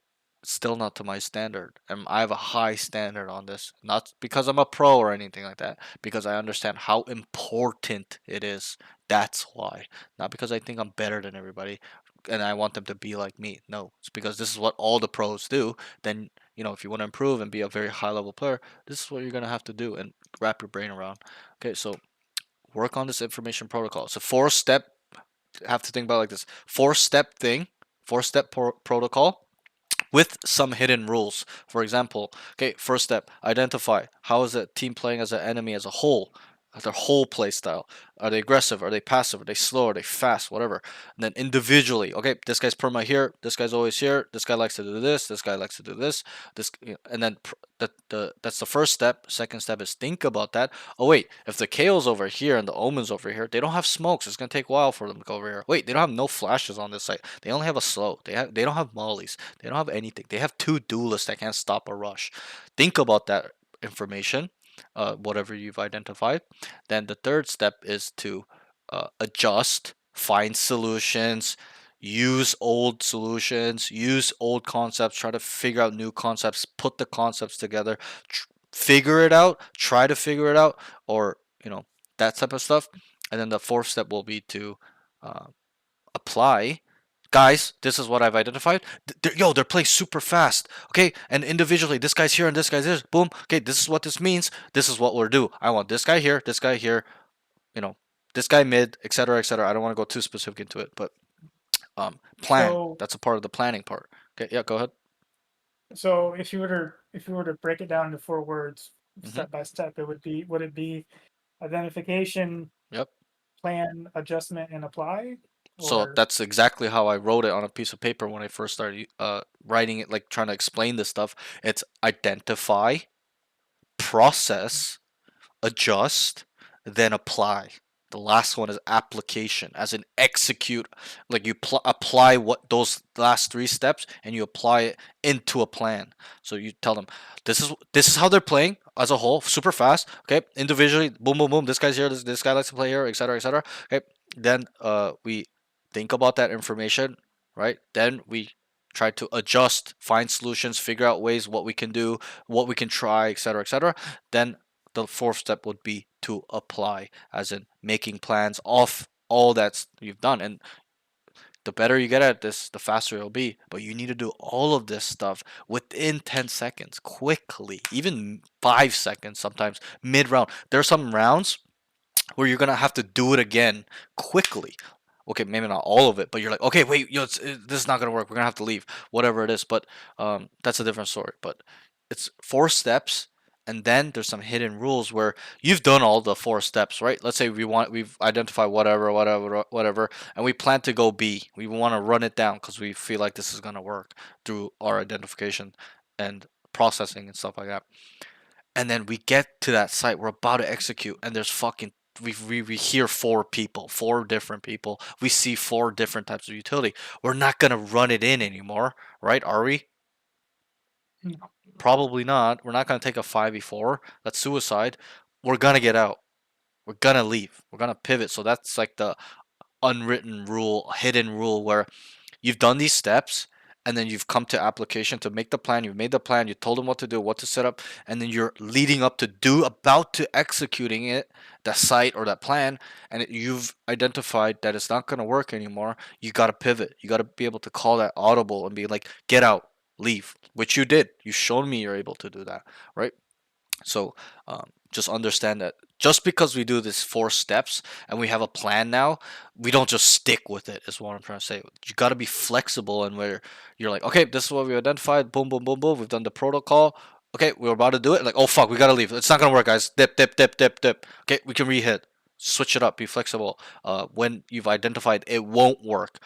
still not to my standard. And I have a high standard on this, not because I'm a pro or anything like that, because I understand how important it is. That's why. Not because I think I'm better than everybody and I want them to be like me. No, it's because this is what all the pros do. Then, if you want to improve and be a very high level player, this is what you're going to have to do and wrap your brain around. Okay, so work on this information protocol. It's a 4-step, have to think about it like this, 4-step thing, 4-step protocol with some hidden rules. For example, okay, first step, identify how is the team playing as an enemy as a whole, their whole play style. Are they aggressive? Are they passive? Are they slow? Are they fast? Whatever. And then individually, okay, this guy's perma here. This guy's always here. This guy likes to do this. This guy likes to do this. And then that's the first step. Second step is think about that. Oh wait, if the KO's over here and the Omen's over here, they don't have smokes. It's gonna take a while for them to go over here. Wait, they don't have no flashes on this site. They only have a slow. They don't have mollies. They don't have anything. They have 2 duelists that can't stop a rush. Think about that information. Whatever you've identified. Then the third step is to adjust, find solutions, use old solutions, use old concepts, try to figure out new concepts, put the concepts together, figure it out, try to figure it out, or that type of stuff. And then the 4th step will be to apply. Guys, this is what I've identified. They're playing super fast. Okay, and individually, this guy's here and this guy's there. Boom. Okay, this is what this means. This is what we'll do. I want this guy here, this this guy mid, etc., etc. I don't want to go too specific into it, but plan. So- That's a part of the planning part. Okay, yeah, go ahead. So if you were to break it down into 4 words, Mhm. step by step, would it be identification, Yep. plan, adjustment, and apply? So Or- that's exactly how I wrote it on a piece of paper when I first started writing it, like trying to explain this stuff. It's identify, process, adjust, then apply. The last one is application, as in execute. Like you apply what those last 3 steps, and you apply it into a plan. So you tell them, this is how they're playing as a whole, super fast. Okay, individually, boom, boom, boom. This guy's here. This guy likes to play here, etc., etc. Okay, then we think about that information, right? Then we try to adjust, find solutions, figure out ways what we can do, what we can try, etc., etc. Then the 4th step would be to apply, as in making plans off all that you've done. And The better you get at this, the faster it'll be. But you need to do all of this stuff within 10 seconds, quickly, even 5 seconds sometimes, mid round. There are some rounds where you're going to have to do it again quickly. Okay, maybe not all of it, but you're like, okay, wait, this is not going to work. We're going to have to leave, whatever it is. But that's a different story. But it's 4 steps. And then there's some hidden rules where you've done all the 4 steps, right? Let's say we've identified whatever, and we plan to go B. We want to run it down because we feel like this is gonna work through our identification and processing and stuff like that. And then we get to that site, we're about to execute, and there's fucking we hear 4 people, 4 different people. We see 4 different types of utility. We're not gonna run it in anymore, right? Are we? No. Probably not. We're not going to take a 5v4. That's suicide. We're going to get out. We're going to leave. We're going to pivot. So that's like the unwritten rule, hidden rule, where you've done these steps and then you've come to application to make the plan. You've made the plan. You told them what to do, what to set up, and then you're leading up to about to executing it, that site or that plan, and you've identified that it's not going to work anymore. You got to pivot. You got to be able to call that audible and be like, get out. Leave, which you did. You showed me you're able to do that, right? So just understand that just because we do this 4 steps and we have a plan now, we don't just stick with it, is what I'm trying to say. You got to be flexible, and where you're like, okay, this is what we identified, boom, boom, boom, boom, we've done the protocol, okay, we're about to do it, like, oh fuck, we got to leave, it's not gonna work, guys, dip, okay, we can re-hit, switch it up, be flexible. When you've identified it won't work,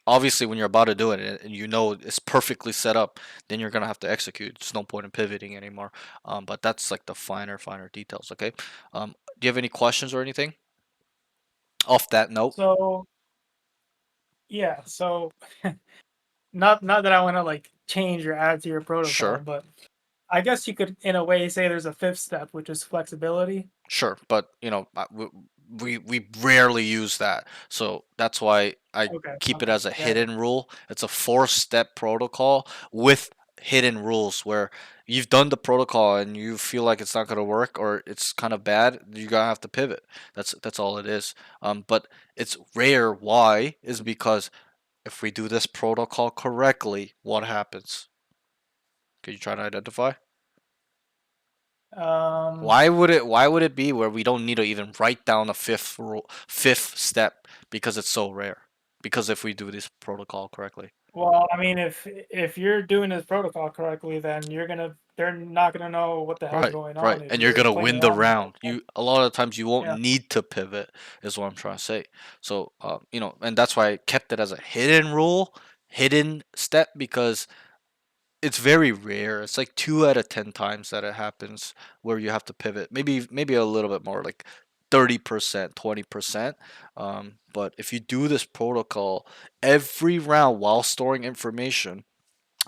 obviously when you're about to do it and you know it's perfectly set up, then you're gonna have to execute. There's no point in pivoting anymore. But that's like the finer details. Okay. Do you have any questions or anything off that note? So, yeah. So, not that I want to like change or add to your protocol, Sure. but I guess you could, in a way, say there's a 5th step, which is flexibility. Sure, but we rarely use that, so that's why I keep it as a hidden rule. It's a 4-step protocol with hidden rules where you've done the protocol and you feel like it's not going to work or it's kind of bad, you're gonna have to pivot. That's all it is. But it's rare. Why? Is because if we do this protocol correctly, what happens? Could you try to identify? Why would it be where we don't need to even write down a 5th step because it's so rare? Because if we do this protocol correctly. Well, I mean, if you're doing this protocol correctly, then they're not gonna know what the hell's going on. Right, if and you're gonna win the round. Yeah. A lot of times you won't Yeah. need to pivot, is what I'm trying to say. So, and that's why I kept it as a hidden rule, hidden step, because it's very rare. It's like 2 out of 10 times that it happens where you have to pivot. Maybe a little bit more, like 30%, 20%. But if you do this protocol every round while storing information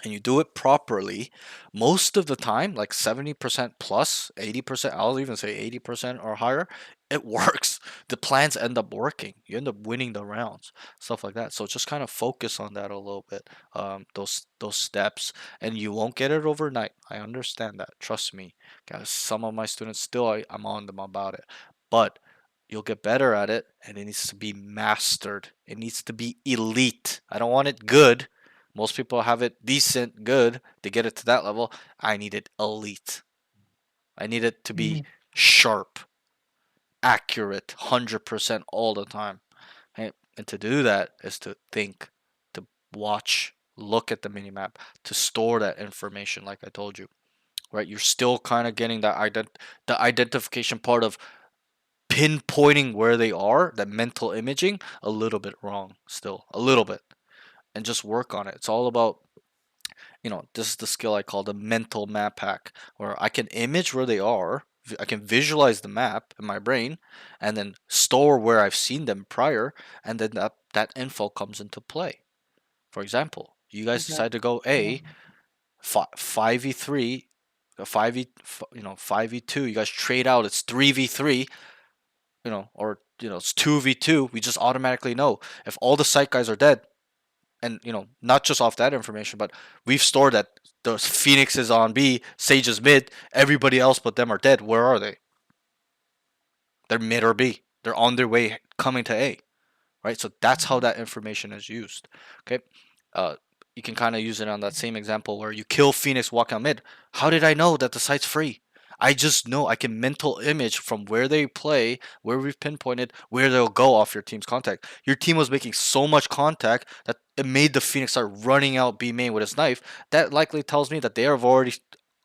and you do it properly, most of the time, like 70% plus, 80%, I'll even say 80% or higher, it works. The plans end up working. You end up winning the rounds, stuff like that. So just kind of focus on that a little bit, those steps, and you won't get it overnight. I understand that. Trust me, guys. Some of my students still, I'm on them about it, but you'll get better at it, and it needs to be mastered. It needs to be elite. I don't want it good. Most people have it decent, good. They get it to that level. I need it elite. I need it to be sharp, accurate, 100% all the time. And to do that is to think, to watch, look at the minimap, to store that information like I told you. Right? You're still kind of getting that the identification part of pinpointing where they are, that mental imaging, a little bit wrong still. A little bit. And just work on it. It's all about, this is the skill I call the mental map hack, where I can image where they are, I can visualize the map in my brain, and then store where I've seen them prior, and then that info comes into play. For example, you guys decide to go A, 5v3, 5v2, you guys trade out, it's 3v3, or it's 2v2, we just automatically know if all the site guys are dead. And not just off that information, but we've stored that the Phoenix is on B, Sage is mid, everybody else but them are dead. Where are they? They're mid or B. They're on their way coming to A. right? So that's how that information is used. Okay, you can kind of use it on that same example where you kill Phoenix, walk out mid. How did I know that the site's free? I just know I can mental image from where they play, where we've pinpointed, where they'll go off your team's contact. Your team was making so much contact that it made the Phoenix start running out B main with his knife. That likely tells me that they are already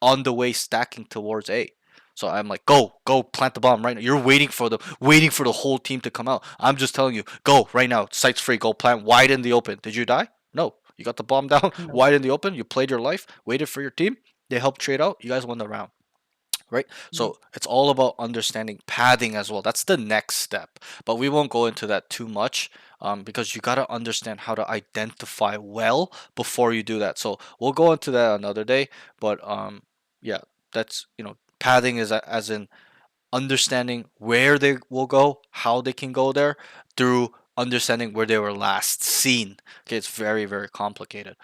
on the way stacking towards A. So I'm like, go, plant the bomb right now. You're waiting for the whole team to come out. I'm just telling you, go right now. Site's free. Go plant wide in the open. Did you die? No. You got the bomb down wide in the open. You played your life, waited for your team. They helped trade out. You guys won the round. Right? So it's all about understanding pathing as well. That's the next step. But we won't go into that too much because you got to understand how to identify well before you do that. So we'll go into that another day. But yeah, that's, pathing is as in understanding where they will go, how they can go there through understanding where they were last seen. Okay, it's very, very complicated,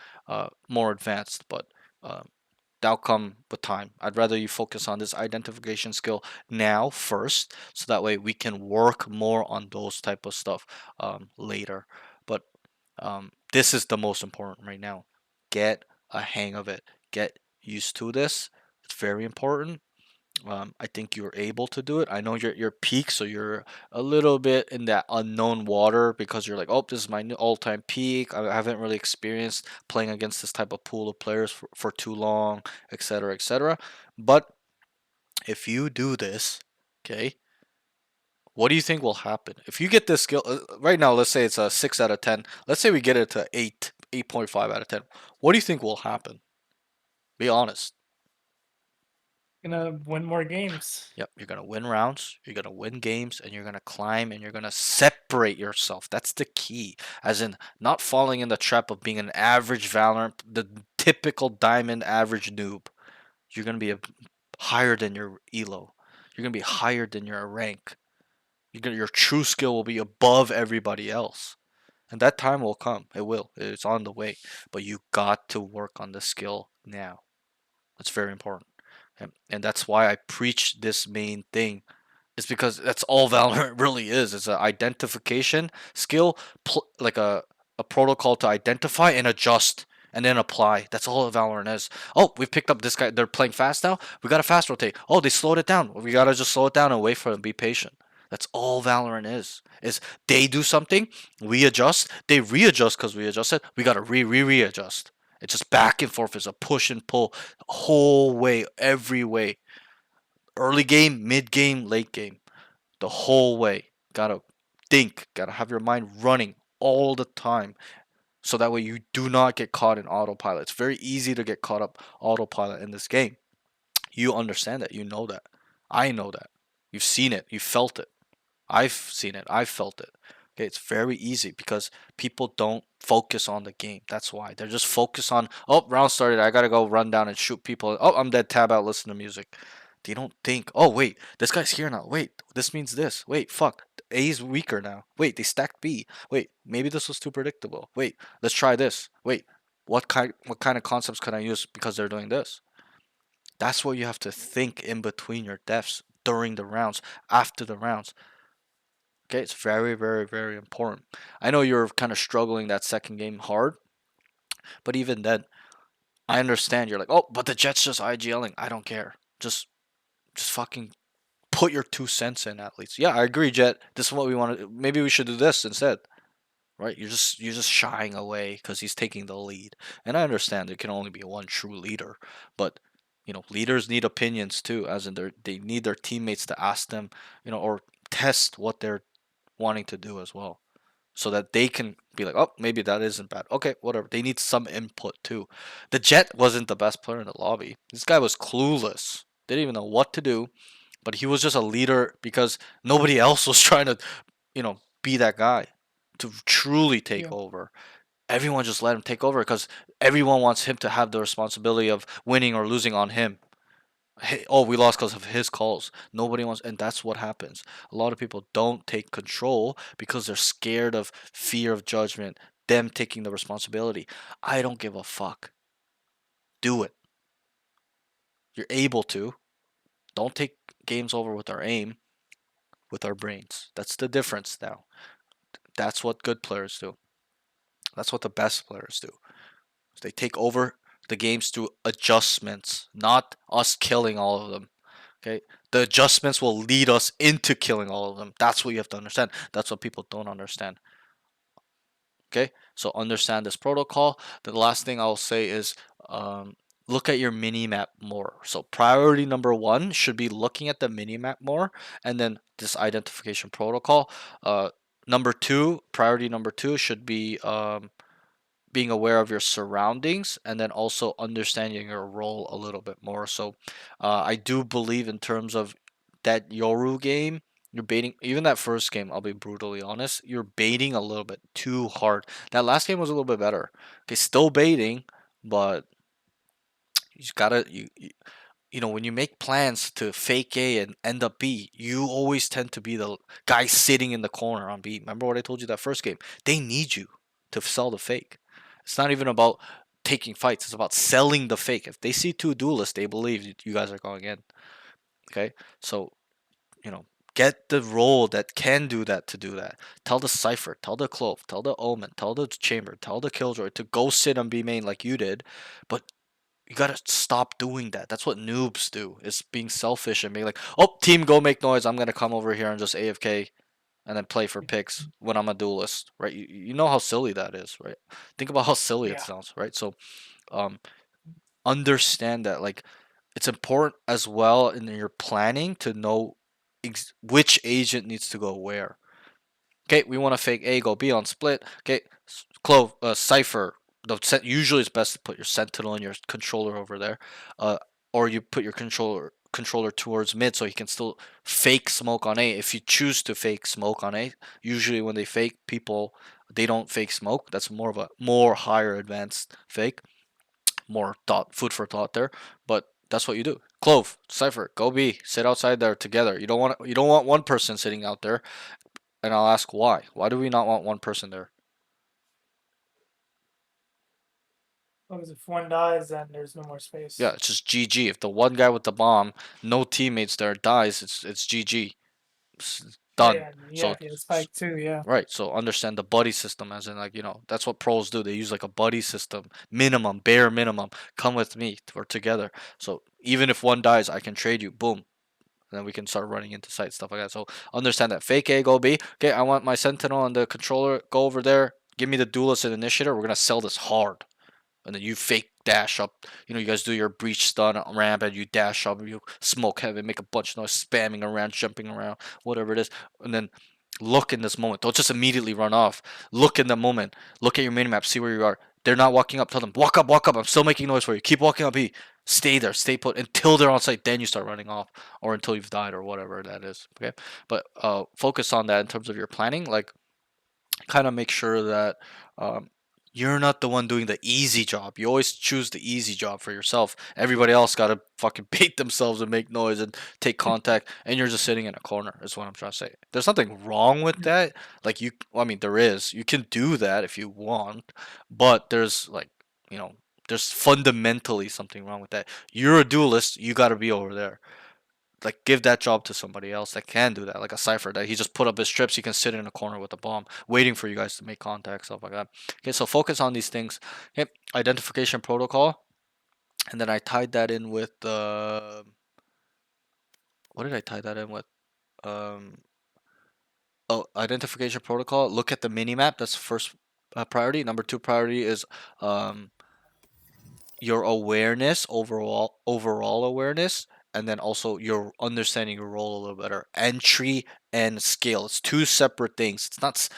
more advanced, but that'll come with time. I'd rather you focus on this identification skill now first, so that way we can work more on those type of stuff later. But this is the most important right now. Get a hang of it. Get used to this. It's very important. I think you're able to do it. I know you're peak, so you're a little bit in that unknown water because you're like, oh, this is my new all-time peak. I haven't really experienced playing against this type of pool of players for too long, etc., etc. But if you do this, okay, what do you think will happen if you get this skill? Right now, let's say it's a 6 out of 10. Let's say we get it to 8.5 out of 10. What do you think will happen? Be honest. Gonna win more games. Yep, you're gonna win rounds, you're gonna win games, and you're gonna climb and you're gonna separate yourself. That's the key. As in not falling in the trap of being an average Valorant, the typical diamond average noob. You're gonna be higher than your elo. You're gonna be higher than your rank. Your true skill will be above everybody else. And that time will come. It will. It's on the way. But you got to work on the skill now. That's very important. And that's why I preach this main thing. It's because that's all Valorant really is. It's an identification skill, like a protocol to identify and adjust and then apply. That's all Valorant is. Oh, we picked up this guy. They're playing fast now. We got to fast rotate. Oh, they slowed it down. We got to just slow it down and wait for them. Be patient. That's all Valorant is. Is they do something, we adjust. They readjust because we adjusted. We got to readjust. It's just back and forth. It's a push and pull whole way, every way. Early game, mid game, late game. The whole way. Gotta think. Gotta have your mind running all the time. So that way you do not get caught in autopilot. It's very easy to get caught up autopilot in this game. You understand that. You know that. I know that. You've seen it. You felt it. I've seen it. I've felt it. Okay, it's very easy because people don't focus on the game. That's why. They're just focused on, oh, round started. I gotta go run down and shoot people. Oh, I'm dead. Tab out, listen to music. They don't think, oh, wait, this guy's here now. Wait, this means this. Wait, fuck. A's weaker now. Wait, they stacked B. Wait, maybe this was too predictable. Wait, let's try this. Wait, what kind of concepts can I use because they're doing this? That's what you have to think in between your deaths, during the rounds, after the rounds. Okay, it's very, very, very important. I know you're kind of struggling that second game hard, but even then, I understand. You're like, oh, but the Jets just IGLing. I don't care. Just fucking put your 2 cents in at least. Yeah, I agree, Jet. This is what we want to. Maybe we should do this instead. Right? You're just shying away because he's taking the lead, and I understand there can only be one true leader, but leaders need opinions too, as in they need their teammates to ask them, or test what they're wanting to do as well, so that they can be like, oh, maybe that isn't bad. Okay, whatever. They need some input too. The Jet wasn't the best player in the lobby. This guy was clueless. Didn't even know what to do, but he was just a leader because nobody else was trying to, be that guy to truly take over. Everyone just let him take over because everyone wants him to have the responsibility of winning or losing on him. Hey, oh, we lost because of his calls. Nobody wants, and that's what happens. A lot of people don't take control because they're scared of fear of judgment, them taking the responsibility. I don't give a fuck. Do it. You're able to. Don't take games over with our aim, with our brains. That's the difference now. That's what good players do. That's what the best players do. They take over the games through adjustments, not us killing all of them. Okay, the adjustments will lead us into killing all of them. That's what you have to understand. That's what people don't understand. Okay, so understand this protocol. The last thing I'll say is look at your mini map more. So priority number 1 should be looking at the mini map more, and then this identification protocol. Priority number 2 should be being aware of your surroundings, and then also understanding your role a little bit more. So I do believe in terms of that Yoru game, you're baiting, even that first game, I'll be brutally honest, you're baiting a little bit too hard. That last game was a little bit better. Okay, still baiting, but you just gotta, you know, when you make plans to fake A and end up B, you always tend to be the guy sitting in the corner on B. Remember what I told you that first game? They need you to sell the fake. It's not even about taking fights. It's about selling the fake. If they see 2 duelists, they believe you guys are going in. Okay? So, you know, get the role that can do that to do that. Tell the Cypher, tell the Clove, tell the Omen, tell the Chamber, tell the Killjoy to go sit on B main like you did. But you gotta stop doing that. That's what noobs do, is being selfish and being like, oh, team, go make noise. I'm gonna come over here and just AFK and then play for picks when I'm a duelist, right? You know how silly that is, right? Think about how silly it sounds, right? So understand that, like, it's important as well in your planning to know which agent needs to go where. Okay, we want to fake A, go B on split. Okay, Clove, Cypher. Usually it's best to put your Sentinel and your controller over there, or you put your controller towards mid so he can still fake smoke on A if you choose to fake smoke on A. Usually when they fake people, they don't fake smoke. That's more of a more higher advanced fake. More food for thought there, but that's what you do. Clove, Cypher, go B, sit outside there together. You don't want one person sitting out there, and I'll ask why. Why do we not want one person there? Because if one dies, then there's no more space. Yeah, it's just GG. If the one guy with the bomb, no teammates there, dies, it's GG. It's done. Yeah, Spike too, yeah. Right, so understand the buddy system, as in, like, you know, that's what pros do. They use like a buddy system, minimum, bare minimum. Come with me, we're together. So even if one dies, I can trade you. Boom. And then we can start running into sites, stuff like that. So understand that. Fake A, go B. Okay, I want my Sentinel and the controller. Go over there. Give me the duelist and initiator. We're gonna sell this hard. And then you fake dash up. You know, you guys do your breach stun ramp and you dash up, you smoke heaven, make a bunch of noise, spamming around, jumping around, whatever it is. And then look in this moment. Don't just immediately run off. Look in the moment. Look at your minimap. See where you are. They're not walking up. Tell them, walk up, walk up. I'm still making noise for you. Keep walking up B. Stay there. Stay put until they're on site. Then you start running off, or until you've died, or whatever that is. Okay. But focus on that in terms of your planning. Like, kind of make sure that you're not the one doing the easy job. You always choose the easy job for yourself. Everybody else got to fucking bait themselves and make noise and take contact, and you're just sitting in a corner, is what I'm trying to say. There's nothing wrong with that. Like, I mean, there is. You can do that if you want, but there's, like, you know, there's fundamentally something wrong with that. You're a duelist. You got to be over there. Like, give that job to somebody else that can do that, like a Cypher, that he just put up his strips, he can sit in a corner with a bomb waiting for you guys to make contact, stuff like that. Okay, so focus on these things. Okay, identification protocol, and then I tied that in with what did I tie that in with? Identification protocol. Look at the minimap. That's the first priority. Number 2 priority is your awareness, overall awareness, and then also you're understanding your role a little better. Entry and scale. It's 2 separate things. It's not,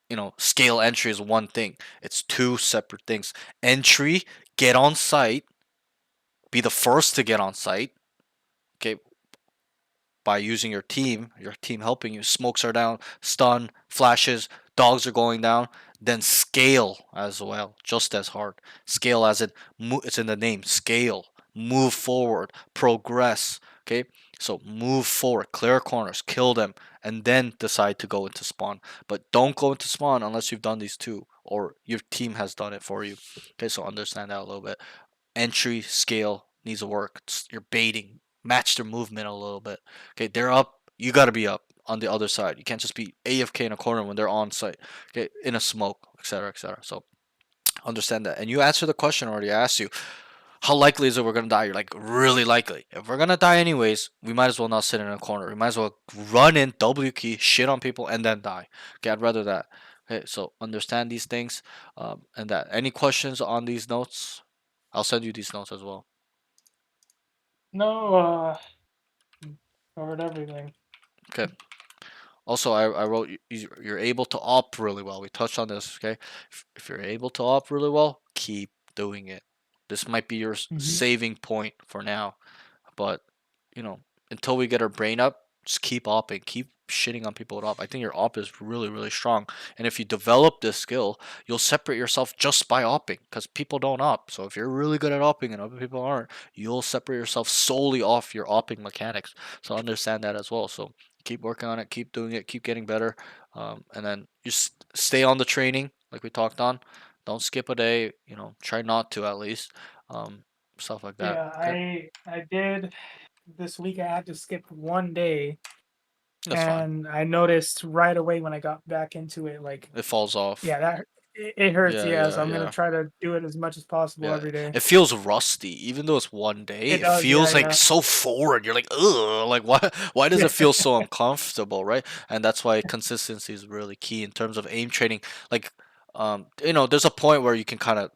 you know, scale entry is one thing. It's 2 separate things. Entry, get on site. Be the first to get on site. Okay. By using your team helping you. Smokes are down, stun, flashes, dogs are going down. Then scale as well, just as hard. Scale as it's in the name. Scale. Move forward, progress. Okay, so move forward, clear corners, kill them, and then decide to go into spawn. But don't go into spawn unless you've done these 2, or your team has done it for you. Okay, so understand that a little bit. Entry, scale needs to work. You're baiting. Match their movement a little bit. Okay, they're up. You got to be up. on the other side. You can't just be AFK in a corner when they're on site, okay, in a smoke, etc., etc. So understand that. And you answered the question already. I asked you, how likely is it we're gonna die? You're like, really likely. If we're gonna die anyways, we might as well not sit in a corner. We might as well run in, W key, shit on people, and then die. Okay, I'd rather that. Okay, so understand these things, and that. Any questions on these notes? I'll send you these notes as well. No, covered everything. Okay. Also, I wrote you're able to op really well. We touched on this. Okay, if you're able to op really well, keep doing it. This might be your saving point for now, but you know, until we get our brain up, just keep opping, keep shitting on people with op. I think your op is really, really strong, and if you develop this skill, you'll separate yourself just by opping, because people don't op. So if you're really good at opping and other people aren't, you'll separate yourself solely off your opping mechanics. So understand that as well. So keep working on it, keep doing it, keep getting better, and then just stay on the training like we talked on. Don't skip a day. You know, try not to at least. Stuff like that. Yeah, Okay? I did this week. I had to skip one day, That's fine. and I noticed right away when I got back into it, like It falls off. yeah, it hurts. Yeah, Yeah, so yeah, I'm gonna yeah. try to do it as much as possible Yeah, every day. it feels rusty, even though it's one day. It It does, feels yeah, like yeah. so foreign. You're like, ugh, like why does it feel so uncomfortable, right? And that's why consistency is really key in terms of aim training. Like, you know, there's a point where you can kind of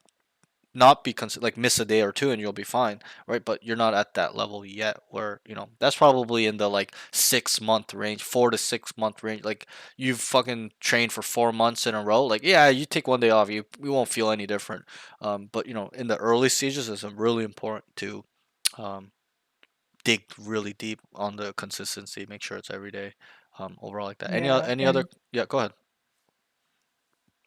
not be like miss a day or two and you'll be fine, right? But you're not at that level yet where, you know, that's probably in the like 6 month range, 4 to 6 month range. Like you've fucking trained for 4 months in a row. Like, yeah, you take one day off, you won't feel any different. But you know, in the early stages, it's really important to dig really deep on the consistency. Make sure it's every day. Overall like that. Yeah, Any other? and Yeah, go ahead.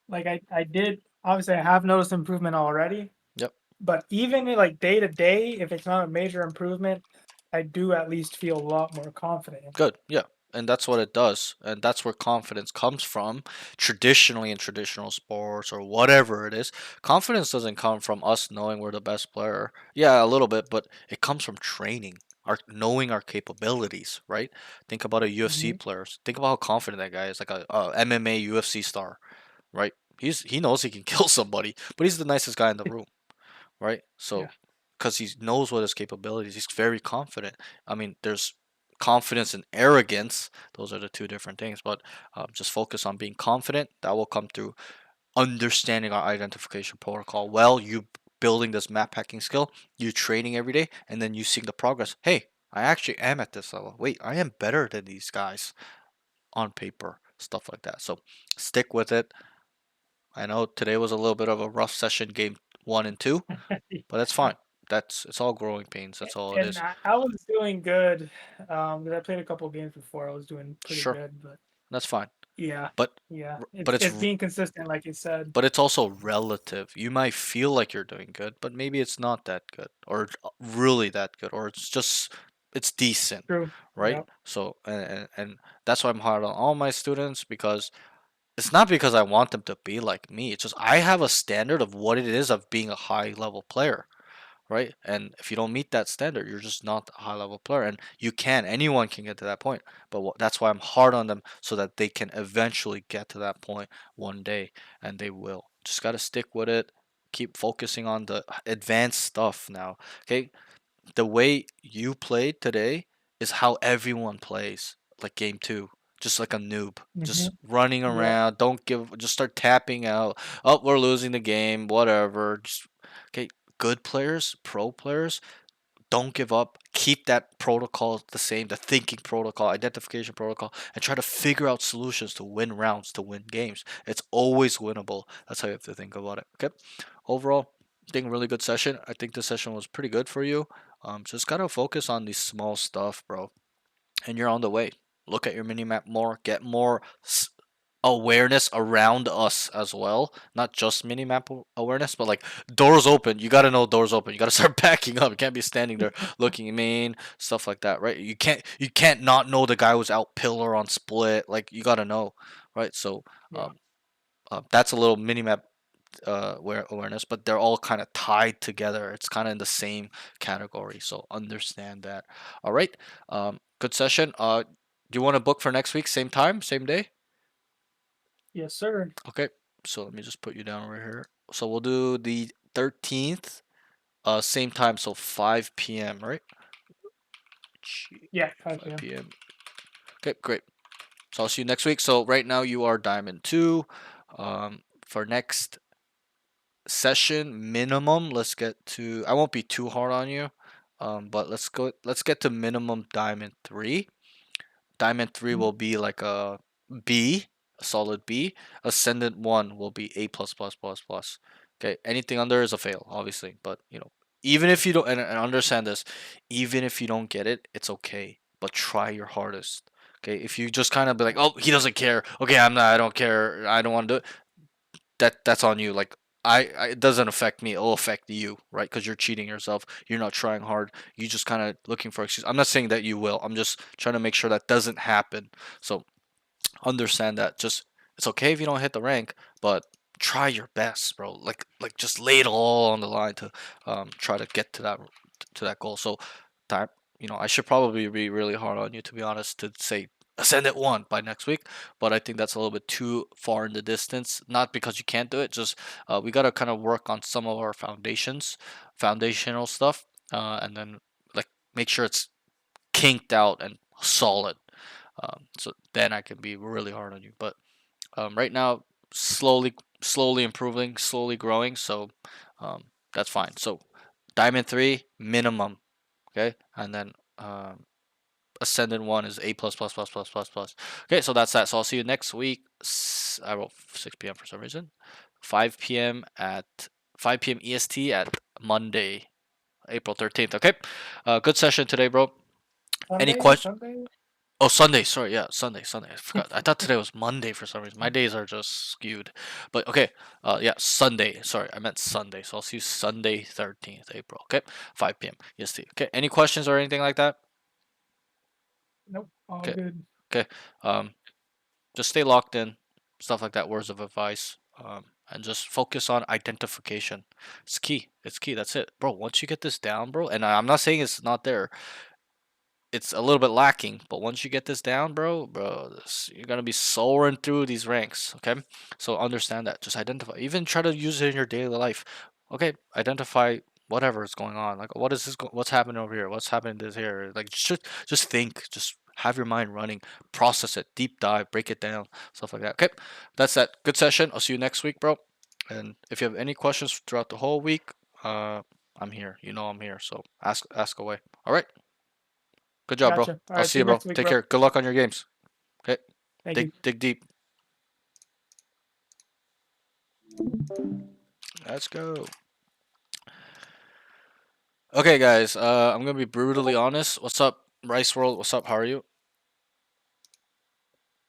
like I did obviously I have noticed improvement already, Yep. but even in, like day to day, if it's not a major improvement, I do at least feel a lot more confident. Good. Yeah. And that's what it does. And that's where confidence comes from. Traditionally in traditional sports or whatever it is, confidence doesn't come from us knowing we're the best player. Yeah, a little bit, but it comes from training, our knowing our capabilities, right? Think about a UFC player. Think about how confident that guy is, like a MMA UFC star, right? He knows he can kill somebody, but he's the nicest guy in the room, right? So because he knows what his capabilities, he's very confident. I mean, there's confidence and arrogance; those are the two different things. But just focus on being confident. That will come through understanding our identification protocol. Well, you building this map hacking skill, you training every day, and then you seeing the progress. Hey, I actually am at this level. Wait, I am better than these guys on paper. Stuff like that. So stick with it. I know today was a little bit of a rough session, game 1 and 2, but that's fine. It's all growing pains. That's all it And is. I was doing good. 'Cause I played a couple games before. I was doing pretty Sure, good, but that's fine. yeah, But yeah, but it's being consistent, like you said. but it's also relative. You might feel like you're doing good, but maybe it's not that good, or really that good, or it's decent, True. right? Yep. So and that's why I'm hard on all my students, because it's not because I want them to be like me. It's just I have a standard of what it is of being a high level player, right? And if you don't meet that standard, you're just not a high level player. And anyone can get to that point. But that's why I'm hard on them, so that they can eventually get to that point one day, and they will. Just got to stick with it. Keep focusing on the advanced stuff now. Okay? The way you played today is how everyone plays, like game 2. Just like a noob, just running Yeah. around. Just start tapping out. Oh, we're losing the game. Whatever. Just okay. Good players, pro players, don't give up. Keep that protocol the same, the thinking protocol, identification protocol, and try to figure out solutions to win rounds, to win games. It's always winnable. That's how you have to think about it. Okay. Overall, I think really good session. I think this session was pretty good for you. Just gotta focus on these small stuff, bro, and you're on the way. Look at your mini map more. Get more awareness around us as well, not just minimap awareness, but like doors open. You got to know doors open. You got to start backing up. You can't be standing there looking mean, stuff like that, right? You can't not know the guy was out pillar on split. Like you got to know, right? So that's a little minimap awareness, but they're all kind of tied together. It's kind of in the same category, so understand that. All right, good session. Do you want to book for next week? Same time, same day? Yes, sir. Okay. So let me just put you down right here. So we'll do the 13th, same time, so 5 p.m. Right? Yeah, 5 5 p.m. p.m. Okay, great. So I'll see you next week. So right now you are Diamond 2. For next session minimum, let's get to. I won't be too hard on you, but Let's get to minimum Diamond 3. Diamond 3 will be like a B, a solid B. Ascendant 1 will be A plus plus plus plus. Okay, anything under is a fail, obviously. But even if you don't, and understand this, even if you don't get it, it's okay. But try your hardest. Okay, if you just kind of be like, oh, he doesn't care. Okay, I don't care. I don't want to do it. That's on you. Like it doesn't affect me. It'll affect you, right? Because you're cheating yourself. You're not trying hard. You just kind of looking for excuses. I'm not saying that you will. I'm just trying to make sure that doesn't happen. So understand that. Just it's okay if you don't hit the rank, but try your best, bro. Like just lay it all on the line to try to get to that goal. So time, I should probably be really hard on you, to be honest, to say Ascendant 1 by next week, but I think that's a little bit too far in the distance. Not because you can't do it, just we gotta kind of work on some of our foundational stuff, and then like make sure it's kinked out and solid. So then I can be really hard on you. But right now, slowly improving, slowly growing. So that's fine. So Diamond 3 minimum, okay, and then Ascendant 1 is A plus plus plus plus plus plus. Okay, so that's that. So I'll see you next week. I wrote 6 p.m. for some reason. 5 p.m. EST at Monday, April 13th. Okay, good session today, bro. Any questions? Oh, Sunday. Sorry, yeah, Sunday. I forgot. I thought today was Monday for some reason. My days are just skewed. But okay, yeah, Sunday. Sorry, I meant Sunday. So I'll see you Sunday, 13th April. Okay, 5 p.m. EST. Okay, any questions or anything like that? Nope, all Okay. good. Okay. Just stay locked in, stuff like that. Words of advice. And just focus on identification. It's key. It's key. That's it, bro. Once you get this down, bro, and I'm not saying it's not there. It's a little bit lacking, but once you get this down, bro, you're gonna be soaring through these ranks. Okay, so understand that. Just identify. Even try to use it in your daily life. Okay, identify whatever is going on. Like, what is this? What's happening over here? What's happening this here? Like, just think. Just have your mind running. Process it. Deep dive. Break it down. Stuff like that. Okay, that's that. Good session. I'll see you next week, bro. And if you have any questions throughout the whole week, I'm here. I'm here. So ask away. All right. Good job, Gotcha. bro. All I'll right, see you, bro. next week, Take bro. care. Good luck on your games. Okay. Thank you. Dig deep. Let's go. Okay, guys. I'm gonna be brutally honest. What's up, Rice World? What's up? How are you?